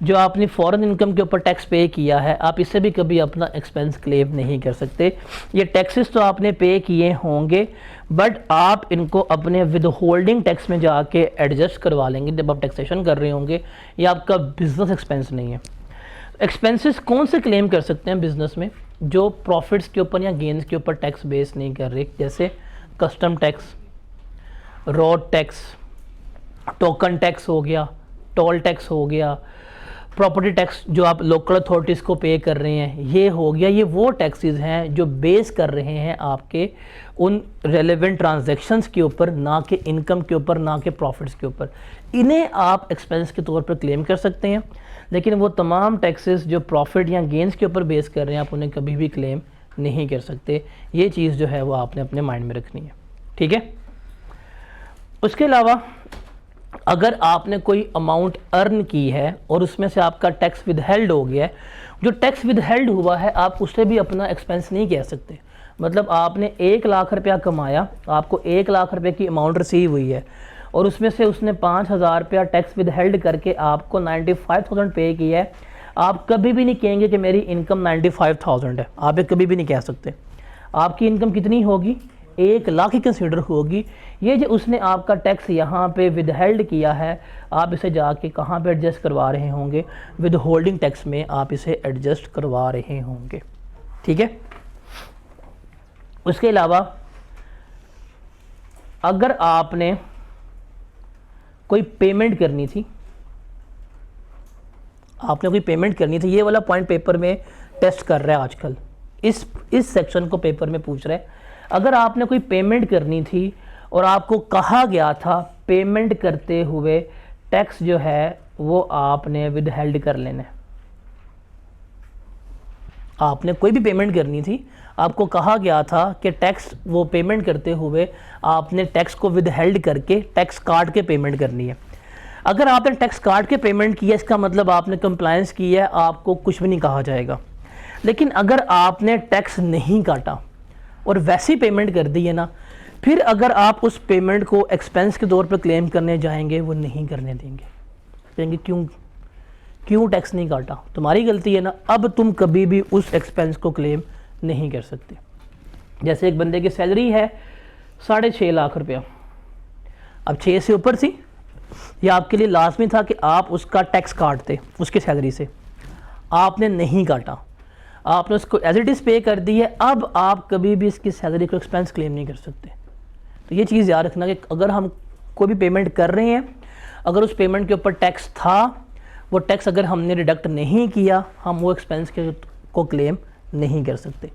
जो आपने फॉरेन इनकम के ऊपर टैक्स पे किया है, आप इससे भी कभी अपना एक्सपेंस क्लेम नहीं कर सकते। ये टैक्सेस तो आपने पे किए होंगे, बट आप इनको अपने विद होल्डिंग टैक्स में जाके एडजस्ट करवा लेंगे जब आप टैक्सेशन कर रहे होंगे। ये आपका बिजनेस एक्सपेंस नहीं है। एक्सपेंसेस कौन से क्लेम कर सकते हैं बिजनेस में? जो प्रॉफिट्स के ऊपर या गेन्स के ऊपर टैक्स बेस नहीं कर रहे, जैसे custom tax, road tax, token tax हो गया, टोल टैक्स हो गया, प्रॉपर्टी टैक्स जो आप लोकल अथॉरिटीज़ को पे कर रहे हैं, ये हो गया। ये वो टैक्सेस हैं जो बेस कर रहे हैं आपके उन रेलेवेंट ट्रांजैक्शंस के ऊपर, ना कि इनकम के ऊपर, ना कि प्रॉफिट्स के ऊपर। इन्हें आप एक्सपेंस के तौर पर क्लेम कर सकते हैं, लेकिन वो तमाम टैक्सेस जो प्रॉफिट या गेंस के ऊपर बेस कर रहे हैं, आप उन्हें कभी भी क्लेम नहीं कर सकते। ये चीज़ जो है वो आपने अपने माइंड में रखनी है, ठीक है। उसके अलावा अगर आपने कोई अमाउंट अर्न की है और उसमें से आपका टैक्स विदहेल्ड हो गया है, जो टैक्स विदहेल्ड हुआ है आप उससे भी अपना एक्सपेंस नहीं कह सकते। मतलब आपने 1 लाख रुपया कमाया, आपको 1 लाख रुपये की अमाउंट रिसीव हुई है और उसमें से उसने 5,000 रुपया टैक्स विदहेल्ड करके आपको 95,000 पे किया है, आप कभी भी नहीं कहेंगे कि मेरी इनकम 95,000 है। आप ये कभी भी नहीं कह सकते। आपकी इनकम कितनी होगी? 1 लाख ही कंसिडर होगी। ये जो उसने आपका टैक्स यहाँ पे विदहेल्ड किया है, आप इसे जाके कहाँ पे एडजस्ट करवा रहे होंगे? विद होल्डिंग टैक्स में आप इसे एडजस्ट करवा रहे होंगे, ठीक है। उसके अलावा अगर आपने कोई पेमेंट करनी थी, ये वाला पॉइंट पेपर में टेस्ट कर रहा है आजकल, इस सेक्शन को पेपर में पूछ रहा है। अगर आपने कोई पेमेंट करनी थी और आपको कहा गया था पेमेंट करते हुए टैक्स जो है वो आपने विदहेल्ड कर लेना है। आपने कोई भी पेमेंट करनी थी, आपको कहा गया था कि टैक्स वो पेमेंट करते हुए आपने टैक्स को विदहेल्ड करके टैक्स काट के पेमेंट करनी है। अगर आपने टैक्स काट के पेमेंट किया, इसका मतलब आपने कंप्लायंस की है, आपको कुछ भी नहीं कहा जाएगा। लेकिन अगर आपने टैक्स नहीं काटा और वैसी पेमेंट कर दी है ना, फिर अगर आप उस पेमेंट को एक्सपेंस के तौर पर क्लेम करने जाएंगे, वो नहीं करने देंगे। कहेंगे क्यों टैक्स नहीं काटा? तुम्हारी गलती है ना, अब तुम कभी भी उस एक्सपेंस को क्लेम नहीं कर सकते। जैसे एक बंदे की सैलरी है 6.5 लाख रुपया, अब 6 से ऊपर थी, या आपके लिए लाजमी था कि आप उसका टैक्स काटते उसकी सैलरी से, आपने नहीं काटा, आपने उसको एज इट इज़ पे कर दी है। अब आप कभी भी इसकी सैलरी को एक्सपेंस क्लेम नहीं कर सकते। तो ये चीज़ याद रखना कि अगर हम कोई भी पेमेंट कर रहे हैं, अगर उस पेमेंट के ऊपर टैक्स था, वो टैक्स अगर हमने डिडक्ट नहीं किया, हम वो एक्सपेंस को क्लेम नहीं कर सकते।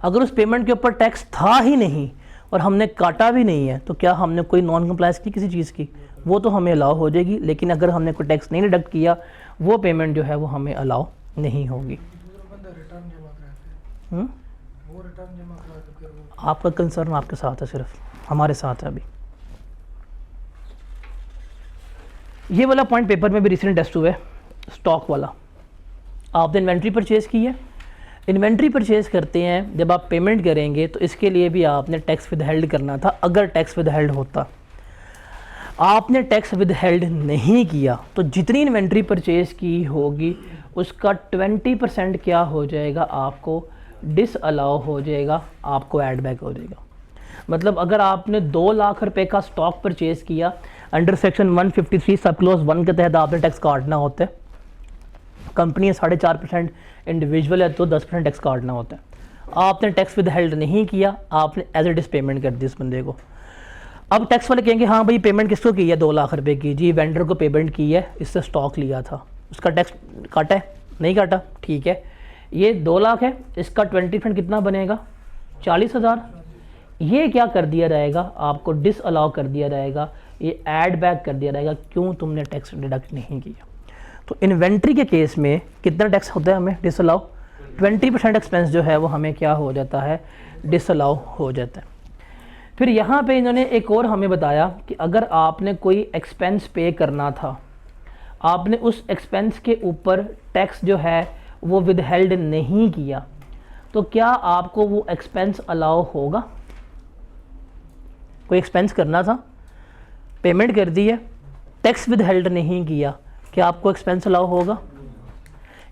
अगर उस पेमेंट के ऊपर टैक्स था ही नहीं और हमने काटा भी नहीं है, तो क्या हमने कोई नॉन कंप्लायंस की किसी चीज़ की? वो तो हमें अलाउ हो जाएगी। लेकिन अगर हमने कोई टैक्स नहीं डिडक्ट किया, वो पेमेंट जो है वो हमें अलाउ नहीं होगी। आपका कंसर्न आपके साथ है, सिर्फ हमारे साथ है अभी। ये वाला पॉइंट पेपर में भी रिसेंट टेस्ट हुआ है, स्टॉक वाला। आपने इन्वेंट्री परचेज की है, इन्वेंट्री परचेज करते हैं, जब आप पेमेंट करेंगे तो इसके लिए भी आपने टैक्स विदहेल्ड करना था। अगर टैक्स विदहेल्ड होता, आपने टैक्स विदहेल्ड नहीं किया, तो जितनी इन्वेंट्री परचेज की होगी उसका 20% क्या हो जाएगा? आपको डिसअलाउ हो जाएगा, आपको ऐड बैक हो जाएगा। मतलब अगर आपने 2 लाख रुपए का स्टॉक परचेज किया, अंडर सेक्शन 153 सब क्लोज 1 के तहत आपने टैक्स काटना होता है। कंपनी है 4.5%, इंडिविजुअल है तो 10% टैक्स काटना होता है। आपने टैक्स विदहेल्ड नहीं किया, आपने एज इट इज़ पेमेंट कर दी इस बंदे को। अब टैक्स वाले कहेंगे हाँ भाई पेमेंट किसको की है? 2 लाख रुपए की। जी वेंडर को पेमेंट की है, इससे स्टॉक लिया था, उसका टैक्स काटा है? नहीं काटा, ठीक है। ये 2 लाख है, इसका 20% कितना बनेगा? 40,000। ये क्या कर दिया जाएगा? आपको डिसअलाउ कर दिया जाएगा, ये ऐड बैक कर दिया जाएगा। क्यों? तुमने टैक्स डिडक्ट नहीं किया। तो इन्वेंट्री के केस में कितना टैक्स होता है हमें डिसअलाउ? 20% एक्सपेंस जो है वो हमें क्या हो जाता है? डिसअलाउ हो जाता है। फिर यहाँ पे इन्होंने एक और हमें बताया कि अगर आपने कोई एक्सपेंस पे करना था, आपने उस एक्सपेंस के ऊपर टैक्स जो है वो विदहेल्ड नहीं किया, तो क्या आपको वो एक्सपेंस अलाउ होगा? कोई एक्सपेंस करना था, पेमेंट कर दी है, टैक्स विदहेल्ड नहीं किया, क्या आपको एक्सपेंस अलाउ होगा?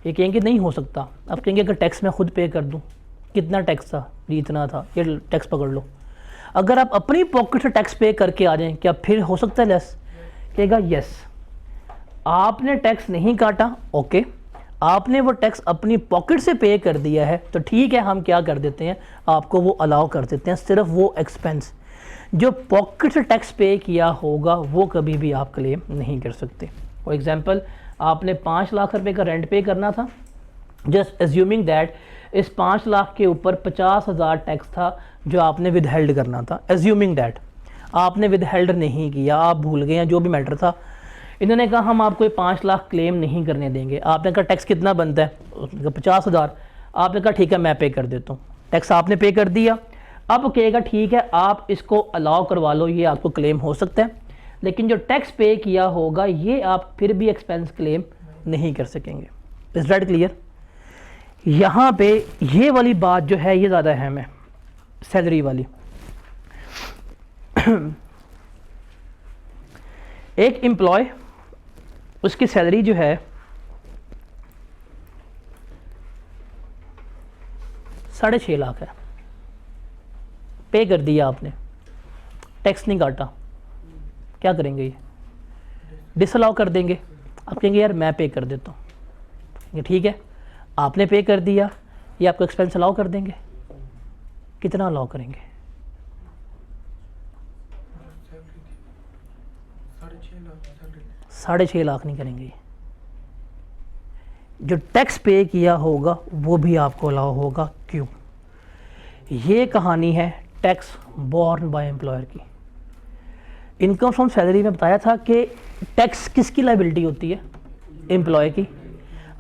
ये कहेंगे नहीं हो सकता। आप कहेंगे अगर टैक्स मैं खुद पे कर दूँ, कितना टैक्स था जी, इतना था, ये टैक्स पकड़ लो। अगर आप अपनी पॉकेट से टैक्स पे करके आ जाएं, क्या फिर हो सकता है लेस? कहेगा यस। आपने टैक्स नहीं काटा, ओके, आपने वो टैक्स अपनी पॉकेट से पे कर दिया है, तो ठीक है, हम क्या कर देते हैं, आपको वो अलाउ कर देते हैं। सिर्फ वो एक्सपेंस जो पॉकेट से टैक्स पे किया होगा वो कभी भी आप क्लेम नहीं कर सकते। फॉर एग्जांपल, आपने 5 लाख रुपए का रेंट पे करना था, जस्ट एज्यूमिंग दैट इस 5 लाख के ऊपर 50,000 टैक्स था जो आपने विदहेल्ड करना था। एज्यूमिंग दैट आपने विदहेल्ड नहीं किया, आप भूल गए हैं, जो भी मैटर था, इन्होंने कहा हम आपको 5 लाख क्लेम नहीं करने देंगे। आपने कहा टैक्स कितना बनता है? 50,000। आपने कहा ठीक है मैं पे कर देता हूँ, टैक्स आपने पे कर दिया। अब कहेगा ठीक है आप इसको अलाउ करवा लो, ये आपको क्लेम हो सकता है, लेकिन जो टैक्स पे किया होगा ये आप फिर भी एक्सपेंस क्लेम नहीं कर सकेंगे। Is that clear? यहाँ पे ये वाली बात जो है ये ज़्यादा अहम है, सैलरी वाली। एक एम्प्लॉय, उसकी सैलरी जो है 6.5 लाख है, पे कर दिया आपने, टैक्स नहीं काटा, क्या करेंगे? ये डिसअलाउ कर देंगे। आप कहेंगे यार मैं पे कर देता हूँ, ये ठीक है, आपने पे कर दिया, ये आपको एक्सपेंस अलाउ कर देंगे। कितना अलाउ करेंगे? 6.5 लाख नहीं करेंगे। जो टैक्स पे किया होगा वो भी आपको अलाउ होगा। क्यों? ये कहानी है टैक्स बोर्न बाय एम्प्लॉयर की। इनकम फ्रॉम सैलरी में बताया था कि टैक्स किसकी लायबिलिटी होती है? एम्प्लॉय की।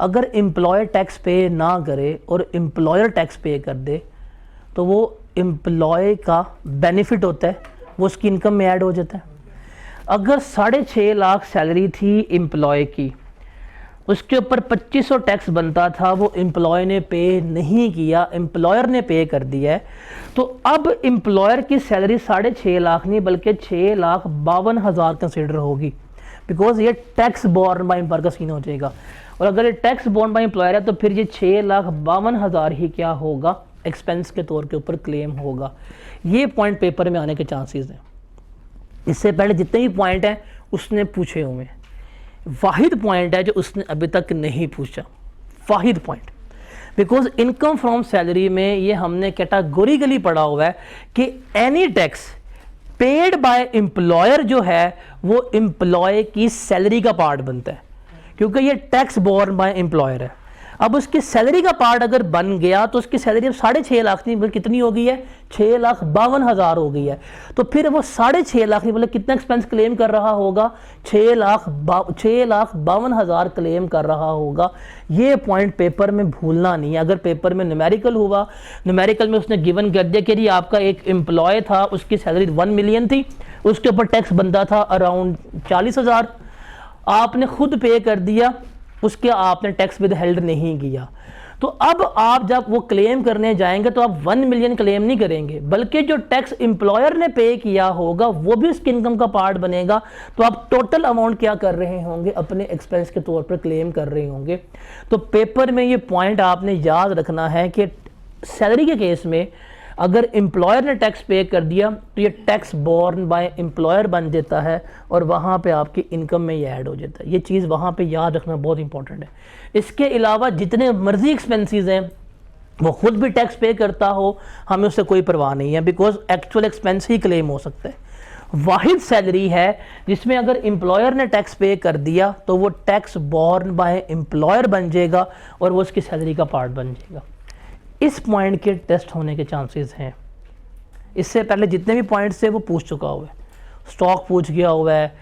अगर एम्प्लॉय टैक्स पे ना करे और एम्प्लॉयर टैक्स पे कर दे तो वो एम्प्लॉय का बेनिफिट होता है, वो उसकी इनकम में ऐड हो जाता है। अगर 6.5 लाख सैलरी थी एम्प्लॉय की, उसके ऊपर 2500 टैक्स बनता था, वो एम्प्लॉय ने पे नहीं किया, एम्प्लॉयर ने पे कर दिया है, तो अब एम्प्लॉयर की सैलरी 6.5 लाख नहीं बल्कि 6,52,000 कंसिडर होगी, बिकॉज ये टैक्स बोर्न बाय एम्प्लॉयर का सीन हो जाएगा। और अगर ये टैक्स बोर्न बाय एम्प्लॉयर है तो फिर ये 6,52,000 ही क्या होगा, एक्सपेंस के तौर के ऊपर क्लेम होगा। ये पॉइंट पेपर में आने के चांसेस हैं। इससे पहले जितने भी पॉइंट हैं उसने पूछे हुए हैं, वाहिद पॉइंट है जो उसने अभी तक नहीं पूछा, वाहिद point. Because income from salary में ये हमने कैटेगोरिकली पढ़ा हुआ है कि any tax paid by employer जो है वो एम्प्लॉय की सैलरी का पार्ट बनता है, क्योंकि ये टैक्स बोर्न बाय एम्प्लॉयर है। अब उसकी सैलरी का पार्ट अगर बन गया तो उसकी सैलरी अब 6.5 लाख नहीं बल्कि कितनी हो गई है, 6,52,000 हो गई है। तो फिर वो 6.5 लाख नहीं मतलब कितना एक्सपेंस क्लेम कर रहा होगा, 6,52,000 क्लेम कर रहा होगा। ये पॉइंट पेपर में भूलना नहीं है। अगर पेपर में न्यूमेरिकल हुआ, न्यूमेरिकल में उसने गिवन कर दिया कि आपका एक एम्प्लॉय था, उसकी सैलरी 1 मिलियन थी, उसके ऊपर टैक्स बनता था अराउंड 40,000, आपने खुद पे कर दिया, उसके आपने टैक्स विद हेल्ड नहीं किया। तो अब आप जब वो क्लेम करने जाएंगे तो आप 1 मिलियन क्लेम नहीं करेंगे, बल्कि जो टैक्स एम्प्लॉयर ने पे किया होगा वो भी उसकी इनकम का पार्ट बनेगा। तो आप टोटल अमाउंट क्या कर रहे होंगे, अपने एक्सपेंस के तौर पर क्लेम कर रहे होंगे। तो पेपर में ये पॉइंट आपने याद रखना है कि सैलरी के केस में अगर एम्प्लॉयर ने टैक्स पे कर दिया तो ये टैक्स बोर्न बाय एम्प्लॉयर बन जाता है और वहाँ पे आपकी इनकम में ये ऐड हो जाता है। ये चीज़ वहाँ पे याद रखना बहुत इंपॉर्टेंट है। इसके अलावा जितने मर्जी एक्सपेंसेस हैं वो खुद भी टैक्स पे करता हो, हमें उससे कोई परवाह नहीं है, because actual expense he claim हो सकता है। वाहिद सैलरी है जिसमें अगर एम्प्लॉयर ने टैक्स पे कर दिया तो वो टैक्स बोर्न बाय एम्प्लॉयर बन जाएगा और वो उसकी सैलरी का पार्ट बन जाएगा। इस पॉइंट के टेस्ट होने के चांसेस हैं। इससे पहले जितने भी पॉइंट्स थे वो पूछ चुका हुआ है, स्टॉक पूछ गया हुआ है,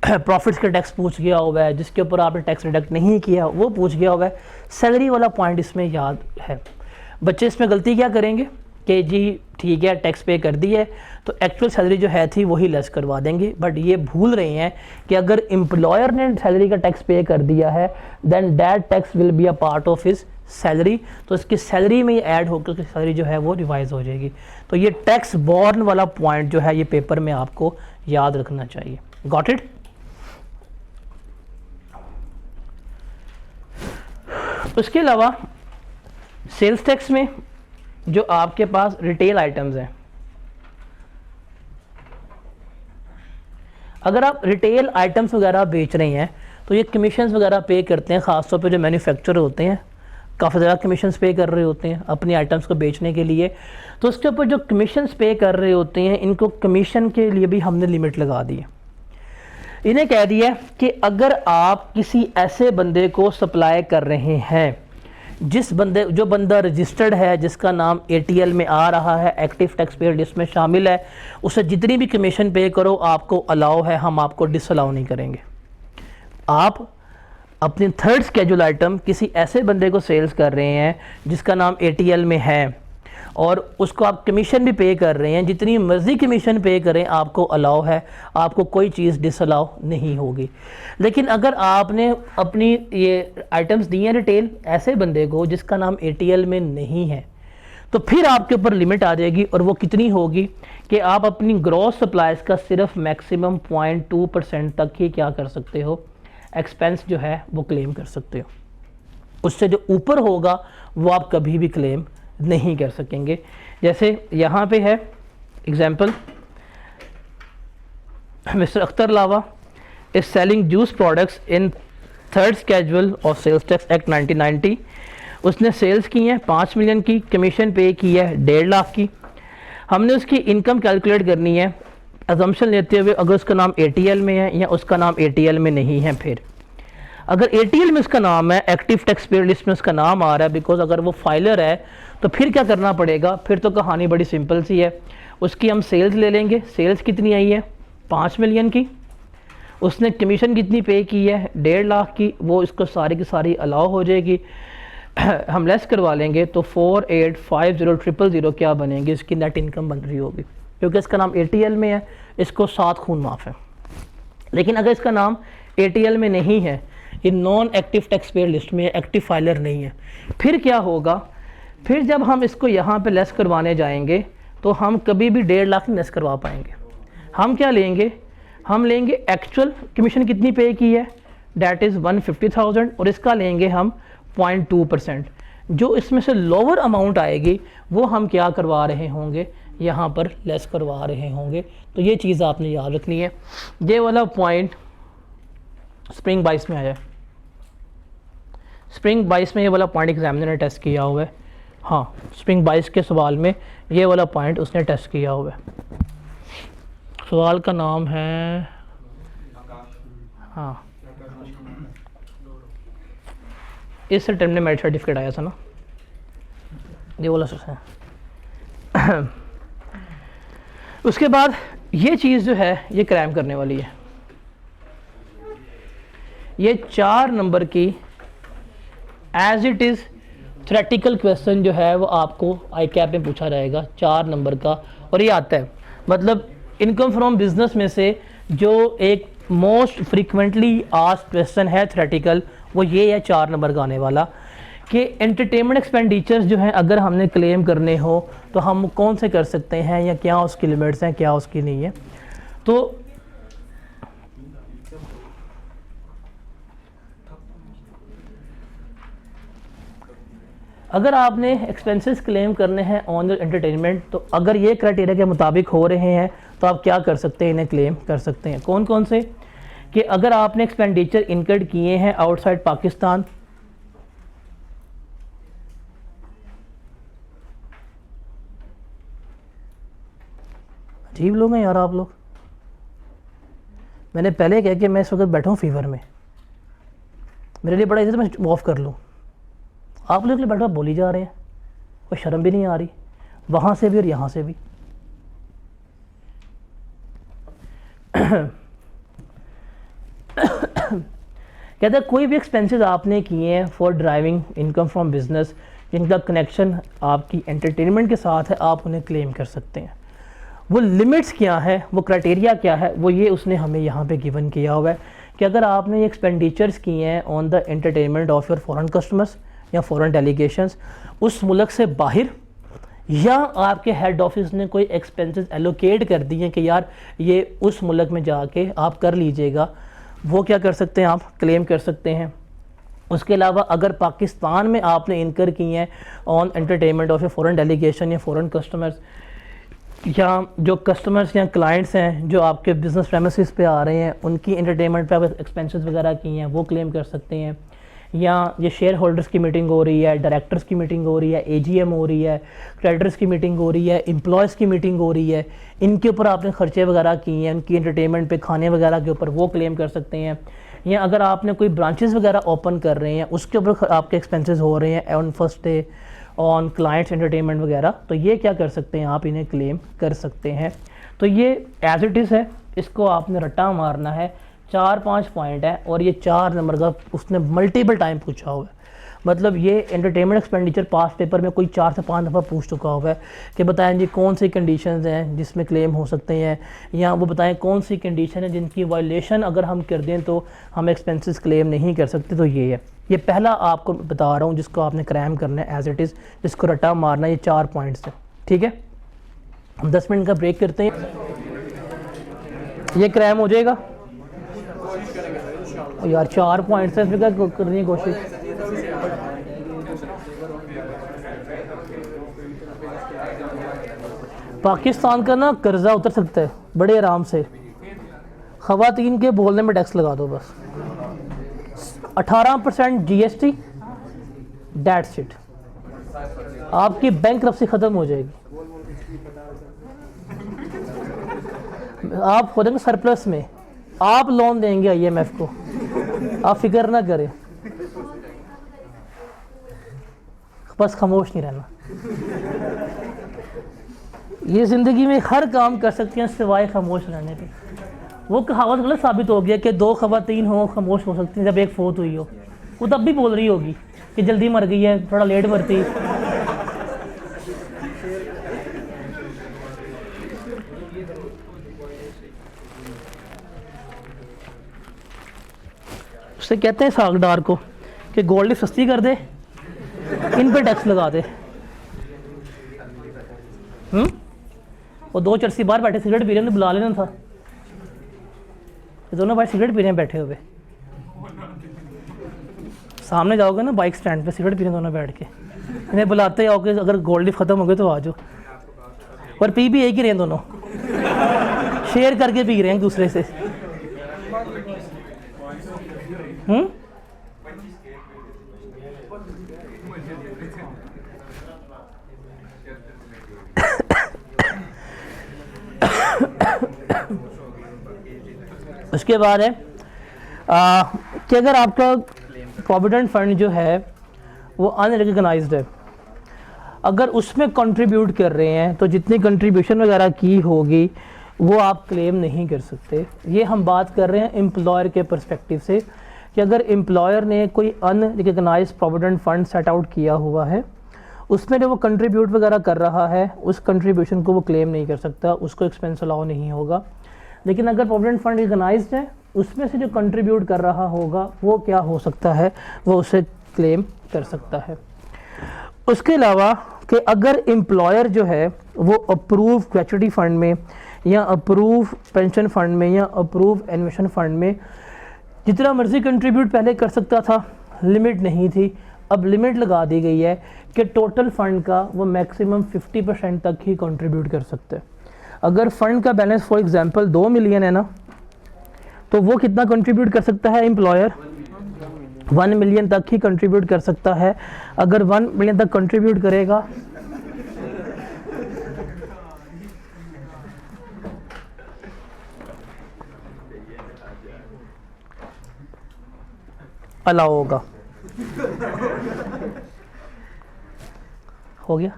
प्रॉफिट्स का टैक्स पूछ गया हुआ है, जिसके ऊपर आपने टैक्स डिडक्ट नहीं किया वो पूछ गया हुआ है। सैलरी वाला पॉइंट इसमें याद है। बच्चे इसमें गलती क्या करेंगे कि जी ठीक है टैक्स पे कर दी है तो एक्चुअल सैलरी जो है थी वही लेस करवा देंगे, बट ये भूल रहे हैं कि अगर एम्प्लॉयर ने सैलरी का टैक्स पे कर दिया है then that tax will be a part of his salary, तो इसकी सैलरी में ऐड होकर उसकी सैलरी जो है वो रिवाइज हो जाएगी। तो ये टैक्स बोर्न वाला पॉइंट जो है ये पेपर में आपको याद रखना चाहिए। Got it? उसके अलावा सेल्स टैक्स में जो आपके पास रिटेल आइटम्स हैं, अगर आप रिटेल आइटम्स वगैरह बेच रहे हैं तो ये कमीशंस वगैरह पे करते हैं, ख़ासतौर पे जो मैन्युफैक्चरर होते हैं काफ़ी ज़्यादा कमीशंस पे कर रहे होते हैं अपनी आइटम्स को बेचने के लिए। तो उसके ऊपर जो कमीशंस पे कर रहे होते हैं, इनको कमीशन के लिए भी हमने लिमिट लगा दी है। इन्हें कह दिया कि अगर आप किसी ऐसे बंदे को सप्लाई कर रहे हैं जो बंदा रजिस्टर्ड है, जिसका नाम ATL में आ रहा है, एक्टिव टैक्स पेयर लिस्ट में शामिल है, उसे जितनी भी कमीशन पे करो आपको अलाउ है, हम आपको डिसअलाउ नहीं करेंगे। आप अपनी थर्ड स्केड्यूल आइटम किसी ऐसे बंदे को सेल्स कर रहे हैं जिसका नाम ATL में है और उसको आप कमीशन भी पे कर रहे हैं, जितनी मर्जी कमीशन पे करें आपको अलाउ है, आपको कोई चीज़ डिसअलाउ नहीं होगी। लेकिन अगर आपने अपनी ये आइटम्स दी हैं रिटेल ऐसे बंदे को जिसका नाम ATL में नहीं है, तो फिर आपके ऊपर लिमिट आ जाएगी और वो कितनी होगी कि आप अपनी ग्रॉस सप्लाईज का सिर्फ मैक्सिमम 0.2% तक ही क्या कर सकते हो, एक्सपेंस जो है वो क्लेम कर सकते हो। उससे जो ऊपर होगा वो आप कभी भी क्लेम नहीं कर सकेंगे। जैसे यहाँ पे है example, mister Akhtar Lava is selling juice products in third schedule of sales tax act 1990। उसने सेल्स की हैं 5 मिलियन की, कमीशन पे की है 1.5 लाख की। हमने उसकी इनकम कैलकुलेट करनी है अजम्पशन लेते हुए अगर उसका नाम ATL में है या उसका नाम ATL में नहीं है। फिर अगर ATL में उसका नाम है, एक्टिव टैक्स पेयर लिस्ट में उसका नाम आ रहा है, बिकॉज अगर वो फाइलर है तो फिर क्या करना पड़ेगा, फिर तो कहानी बड़ी सिंपल सी है। उसकी हम सेल्स ले लेंगे, सेल्स कितनी आई है 5 मिलियन की, उसने कमीशन कितनी पे की है 1.5 लाख की, वो इसको सारी की सारी अलाउ हो जाएगी। हम लेस करवा लेंगे तो 4850,000 क्या बनेंगे, इसकी नेट इनकम बन रही होगी, क्योंकि इसका नाम ATL में है, इसको 7 खून माफ़ है। लेकिन अगर इसका नाम ATL में नहीं है, ये non active tax payer list में है, एक्टिव फाइलर नहीं है, फिर क्या होगा, फिर जब हम इसको यहाँ पे लेस करवाने जाएंगे तो हम कभी भी 1.5 लाख लेस करवा पाएंगे। हम क्या लेंगे, हम लेंगे एक्चुअल कमीशन कितनी पे की है, डैट इज़ 150,000, और इसका लेंगे हम 0.2%। जो इसमें से लोअर अमाउंट आएगी वो हम क्या करवा रहे होंगे, यहाँ पर लेस करवा रहे होंगे। तो ये चीज़ आपने याद रखनी है। ये वाला पॉइंट स्प्रिंग 22 में आया, स्प्रिंग 22 में ये वाला पॉइंट एग्जामिनर ने टेस्ट किया हुआ है। हाँ, स्प्रिंग 22 के सवाल में ये वाला पॉइंट उसने टेस्ट किया हुआ है। सवाल का नाम है, हाँ, इस टर्म में मेरिट सर्टिफिकेट आया था ना, ये वाला है। उसके बाद ये चीज़ जो है ये क्रैम करने वाली है। ये 4 नंबर की as it is theoretical question जो है वो आपको ICAP में पूछा जाएगा 4 नंबर का, और ये आता है मतलब इनकम फ्रॉम बिजनेस में से जो एक मोस्ट फ्रीक्वेंटली आस्क्ड क्वेश्चन है थ्योरेटिकल, वो ये है 4 नंबर का आने वाला कि एंटरटेनमेंट एक्सपेंडिचर्स जो हैं अगर हमने क्लेम करने हो तो हम कौन से कर सकते हैं, या क्या उसकी लिमिट्स हैं, क्या उसकी नहीं है। तो अगर आपने एक्सपेंसेस क्लेम करने हैं ऑन द एंटरटेनमेंट, तो अगर ये क्राइटेरिया के मुताबिक हो रहे हैं तो आप क्या कर सकते हैं, इन्हें क्लेम कर सकते हैं। कौन कौन से, कि अगर आपने एक्सपेंडिचर इनकर्ड किए हैं आउटसाइड पाकिस्तान, अजीब लोग हैं यार आप लोग। मैंने पहले कहा कि मैं इस वक्त बैठा हूँ फीवर में, मेरे लिए बड़ा इज़ी, मैं ऑफ कर लूँ। आप लोग के लिए बैठा बोली जा रहे हैं, कोई शर्म भी नहीं आ रही, वहाँ से भी और यहाँ से भी। कहते हैं कोई भी एक्सपेंसेस आपने किए हैं for driving income from business जिनका कनेक्शन आपकी एंटरटेनमेंट के साथ है, आप उन्हें क्लेम कर सकते हैं। वो लिमिट्स क्या है, वो क्राइटेरिया क्या है, वो ये उसने हमें यहाँ पे गिवन किया हुआ है कि अगर आपने ये एक्सपेंडिचर्स किए हैं on the entertainment of your foreign customers या फॉरेन डेलीगेशंस उस मुल्क से बाहर, या आपके हेड ऑफिस ने कोई एक्सपेंसेस एलोकेट कर दिए कि यार ये उस मुल्क में जाके आप कर लीजिएगा, वो क्या कर सकते हैं, आप क्लेम कर सकते हैं। उसके अलावा अगर पाकिस्तान में आपने इनकर की हैं on entertainment of a foreign delegation या फॉरेन कस्टमर्स, या जो कस्टमर्स या क्लाइंट्स हैं जो आपके बिज़नेस प्रेमिसेस पे आ रहे हैं, उनकी एंटरटेनमेंट पे आप एक्सपेंसेस वगैरह की हैं वो क्लेम कर सकते हैं। या ये शेयर होल्डर्स की मीटिंग हो रही है, डायरेक्टर्स की मीटिंग हो रही है, एजीएम हो रही है, क्रेडिटर्स की मीटिंग हो रही है, एम्प्लॉयज़ की मीटिंग हो रही है, इनके ऊपर आपने खर्चे वगैरह किए हैं, उनकी एंटरटेनमेंट पे खाने वगैरह के ऊपर वो क्लेम कर सकते हैं। या अगर आपने कोई ब्रांचेस वगैरह ओपन कर रहे हैं उसके ऊपर आपके एक्सपेंसेस हो रहे हैं on first day, on clients entertainment वगैरह, तो ये क्या कर सकते हैं, आप इन्हें क्लेम कर सकते हैं। तो ये एज इट इज़ है, इसको आपने रट्टा मारना है। 4-5 पॉइंट है और ये 4 नंबर का उसने मल्टीपल टाइम पूछा हुआ है। मतलब ये एंटरटेनमेंट एक्सपेंडिचर पास पेपर में कोई 4 से 5 दफ़ा पूछ चुका हुआ है कि बताएं जी कौन सी कंडीशंस हैं जिसमें क्लेम हो सकते हैं, या वो बताएं कौन सी कंडीशन है जिनकी वायलेशन अगर हम कर दें तो हम एक्सपेंसेस क्लेम नहीं कर सकते। तो ये है, ये पहला आपको बता रहा हूँ जिसको आपने क्रैम करना है एज इट इज़, जिसको रटा मारना है। ये 4 पॉइंट्स हैं, ठीक है। हम 10 मिनट का ब्रेक करते हैं, ये क्रैम हो जाएगा। यार 4 पॉइंट्स हैं, इसमें क्या करनी है कोशिश। पाकिस्तान का ना कर्जा उतर सकता है बड़े आराम से, ख़वातीन के बोलने में टैक्स लगा दो बस, 18% GST, दैट्स इट, आपकी बैंकरप्सी ख़त्म हो जाएगी, आप हो जाएंगे सरप्लस में, आप लोन देंगे IMF को, आप फिक्र ना करें, बस खामोश नहीं रहना। ये ज़िंदगी में हर काम कर सकते हैं सिवाय खामोश रहने पे। वो कहावत गलत साबित हो गया कि 2 ख़वातीन हो खामोश हो सकती हैं जब एक फोत हुई हो। वो तब भी बोल रही होगी कि जल्दी मर गई है, थोड़ा लेट मरती। उससे कहते हैं सागदार को कि गोल्ड सस्ती कर दे, इन पे टैक्स लगा दे। वो 2 चरसी बाहर बैठे सिगरेट पी रहे हैं, बुला लेना था। ये दोनों भाई सिगरेट पी रहे हैं बैठे हुए, सामने जाओगे ना बाइक स्टैंड पे, सिगरेट पी रहे हैं दोनों बैठ के, इन्हें बुलाते आओगे अगर गोल्ड ख़त्म हो गए तो आ जाओ। और पी भी एक ही रहे हैं दोनों, शेयर करके पी रहे हैं एक दूसरे से। उसके बाद है कि अगर आपका प्रोविडेंट फंड जो है वो अनरिकग्नाइज्ड है, अगर उसमें कंट्रीब्यूट कर रहे हैं तो जितनी कंट्रीब्यूशन वगैरह की होगी वो आप क्लेम नहीं कर सकते। ये हम बात कर रहे हैं एम्प्लॉयर के पर्सपेक्टिव से कि अगर एम्प्लॉयर ने कोई unrecognised provident fund set out किया हुआ है, उसमें जो वो कंट्रीब्यूट वगैरह कर रहा है उस कंट्रीब्यूशन को वो क्लेम नहीं कर सकता, उसको एक्सपेंस अलाउ नहीं होगा। लेकिन अगर प्रोविडेंट फंड रिकग्नाइज्ड है, उसमें से जो कंट्रीब्यूट कर रहा होगा वो क्या हो सकता है, वो उसे क्लेम कर सकता है। उसके अलावा कि अगर एम्प्लॉयर जो है वो अप्रूव ग्रेच्युटी फंड में या अप्रूव पेंशन फंड में या अप्रूव इन्वेस्टमेंट फंड में जितना मर्जी कंट्रीब्यूट पहले कर सकता था, लिमिट नहीं थी, अब लिमिट लगा दी गई है कि टोटल फंड का वो मैक्सिमम 50% तक ही कंट्रीब्यूट कर सकते हैं। अगर फंड का बैलेंस फॉर एग्जांपल 2 मिलियन है ना, तो वो कितना कंट्रीब्यूट कर सकता है एम्प्लॉयर, 1 मिलियन तक ही कंट्रीब्यूट कर सकता है। अगर 1 मिलियन तक कंट्रीब्यूट करेगा अलाउ होगा। हो गया,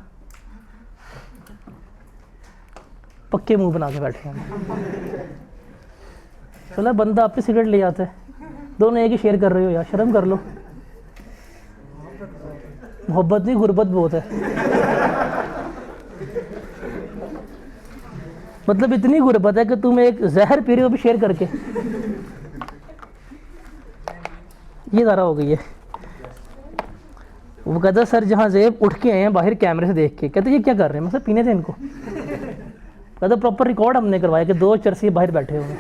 पक्के मुंह बना के बैठे हैं। चलो बंदा आप ही सिगरेट ले जाता है, दोनों एक ही शेयर कर रहे हो यार, शर्म कर लो। मोहब्बत नहीं गुर्बत बहुत है। मतलब इतनी गुर्बत है कि तुम एक जहर पी रहे हो भी शेयर करके, ये ज़रा हो गई है। वो कहता सर जहाँ जेब उठ के आए हैं बाहर कैमरे से देख के, कहते ये क्या कर रहे हैं, मतलब पीने थे इनको। कहता प्रॉपर रिकॉर्ड हमने करवाया कि 2 चरसी बाहर बैठे हुए।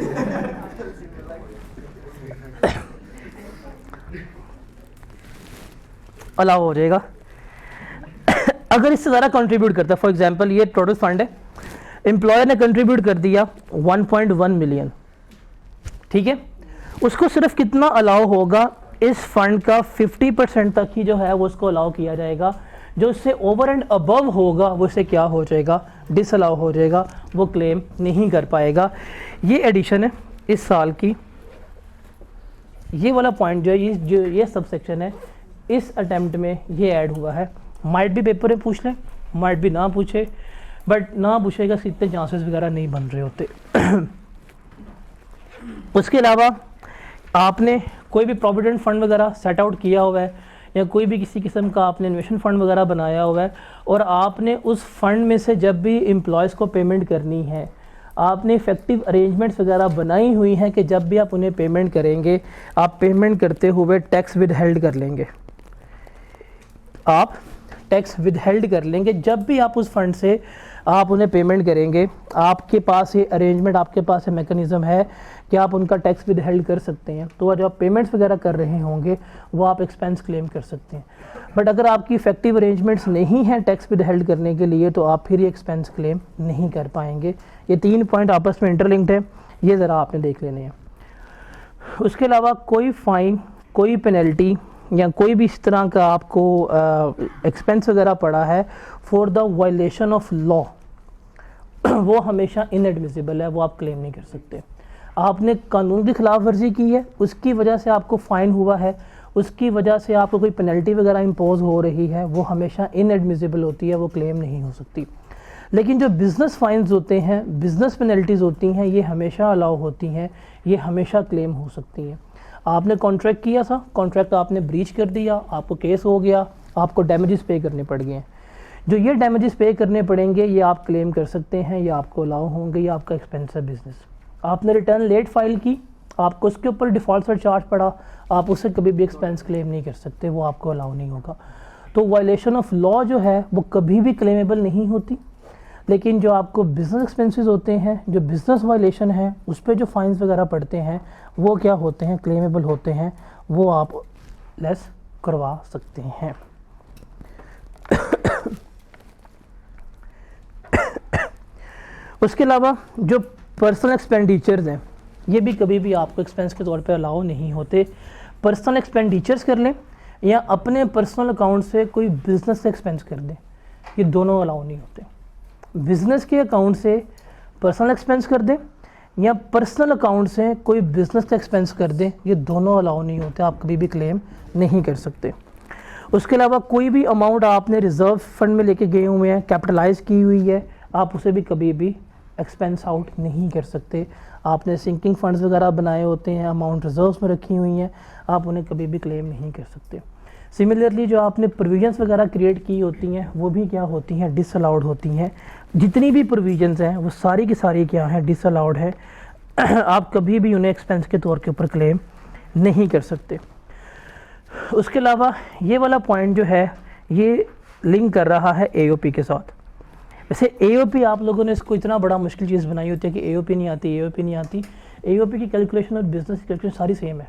अलाउ हो जाएगा। अगर इससे ज़्यादा कंट्रीब्यूट करता है, फॉर एग्जांपल ये टोटल फंड है, एम्प्लॉयर ने कंट्रीब्यूट कर दिया 1.1 मिलियन, ठीक है, उसको सिर्फ कितना अलाउ होगा, इस फंड का 50% तक ही जो है वो उसको अलाउ किया जाएगा। जो इससे ओवर एंड अबव होगा वो इससे क्या हो जाएगा, डिसअलाउ हो जाएगा, वो क्लेम नहीं कर पाएगा। ये एडिशन है इस साल की, ये वाला पॉइंट जो है, ये सब सेक्शन है, इस अटेम्प्ट में ये ऐड हुआ है। माइट भी पेपर में पूछ लें, माइट भी ना पूछे, बट ना पूछेगा इतने चांसेस वगैरह नहीं बन रहे होते। उसके अलावा आपने कोई भी प्रोविडेंट फंड वगैरह सेट आउट किया हुआ है, या कोई भी किसी किस्म का आपने इन्वेस्टमेंट फंड वगैरह बनाया हुआ है, और आपने उस फंड में से जब भी एम्प्लॉयज़ को पेमेंट करनी है, आपने इफेक्टिव अरेंजमेंट्स वगैरह बनाई हुई हैं कि जब भी आप उन्हें पेमेंट करेंगे, आप पेमेंट करते हुए टैक्स विद हेल्ड कर लेंगे, आप टैक्स विद हेल्ड कर लेंगे। जब भी आप उस फंड से आप उन्हें पेमेंट करेंगे, आपके पास ये अरेंजमेंट, आपके पास ये मैकेनिज़्म है कि आप उनका टैक्स विद हेल्ड कर सकते हैं। तो जब आप पेमेंट्स वगैरह कर रहे होंगे वो आप एक्सपेंस क्लेम कर सकते हैं। बट अगर आपकी इफेक्टिव अरेंजमेंट्स नहीं हैं टैक्स विद हेल्ड करने के लिए, तो आप फिर ये एक्सपेंस क्लेम नहीं कर पाएंगे। ये 3 पॉइंट आपस में इंटरलिंक्ड है, ये ज़रा आपने देख लेने हैं। उसके अलावा कोई फ़ाइन, कोई पेनल्टी या कोई भी इस तरह का आपको एक्सपेंस वगैरह पड़ा है for the violation of law, वो हमेशा इनएडमिसिबल है, वो आप क्लेम नहीं कर सकते। आपने कानून की खिलाफ वर्जी की है, उसकी वजह से आपको फ़ाइन हुआ है, उसकी वजह से आपको कोई पेनल्टी वगैरह इम्पोज हो रही है, वो हमेशा इनएडमिसिबल होती है, वो क्लेम नहीं हो सकती। लेकिन जो बिज़नेस फ़ाइन्स होते हैं, बिज़नेस पेनल्टीज़ होती हैं, ये हमेशा अलाउ होती हैं, ये हमेशा क्लेम हो सकती हैं। आपने कॉन्ट्रैक्ट किया था, कॉन्ट्रैक्ट आपने ब्रीच कर दिया, आपको केस हो गया, आपको डैमेजेस पे करने पड़ गए हैं। जो ये डैमेजेस पे करने पड़ेंगे ये आप क्लेम कर सकते हैं, ये आपको अलाउ होंगे, ये आपका एक्सपेंस है बिजनेस। आपने रिटर्न लेट फाइल की, आपको उसके ऊपर डिफ़ॉल्ट पर चार्ज पड़ा, आप उससे कभी भी एक्सपेंस क्लेम नहीं कर सकते, वो आपको अलाउ नहीं होगा। तो वायलेशन ऑफ लॉ जो है वो कभी भी क्लेमेबल नहीं होती। लेकिन जो आपको बिज़नेस एक्सपेंसेस होते हैं, जो बिज़नेस वायलेशन है, उस पर जो फाइन्स वगैरह पड़ते हैं, वो क्या होते हैं, क्लेमेबल होते हैं, वो आप लेस करवा सकते हैं। उसके अलावा जो पर्सनल एक्सपेंडिचर्स हैं, ये भी कभी भी आपको एक्सपेंस के तौर पे अलाउ नहीं होते। पर्सनल एक्सपेंडिचर्स कर लें या अपने पर्सनल अकाउंट से कोई बिज़नेस से एक्सपेंस कर दें, ये दोनों अलाउ नहीं होते। बिज़नेस के अकाउंट से पर्सनल एक्सपेंस कर दें या पर्सनल अकाउंट से कोई बिज़नेस एक्सपेंस कर दें, ये दोनों अलाउ नहीं होते, आप कभी भी क्लेम नहीं कर सकते। उसके अलावा कोई भी अमाउंट आपने रिज़र्व फंड में लेके गए हुए हैं, कैपिटलाइज की हुई है, आप उसे भी कभी भी एक्सपेंस आउट नहीं कर सकते। आपने सिंकिंग फंड्स वगैरह बनाए होते हैं, अमाउंट रिजर्व्स में रखी हुई हैं, आप उन्हें कभी भी क्लेम नहीं कर सकते। सिमिलरली जो आपने प्रोविजंस वगैरह क्रिएट की होती हैं, वो भी क्या होती हैं, डिसअलाउड होती हैं। जितनी भी प्रोविजंस हैं वो सारी की सारी क्या हैं, डिसअलाउड है। आप कभी भी उन्हें एक्सपेंस के तौर के ऊपर क्लेम नहीं कर सकते। उसके अलावा ये वाला पॉइंट जो है ये लिंक कर रहा है एओपी के साथ। वैसे एओपी आप लोगों ने इसको इतना बड़ा मुश्किल चीज़ बनाई होती है कि एओपी नहीं आती, एओपी नहीं आती। एओपी की कैलकुलेशन और बिजनेस की कैलकुलेशन सारी सेम है,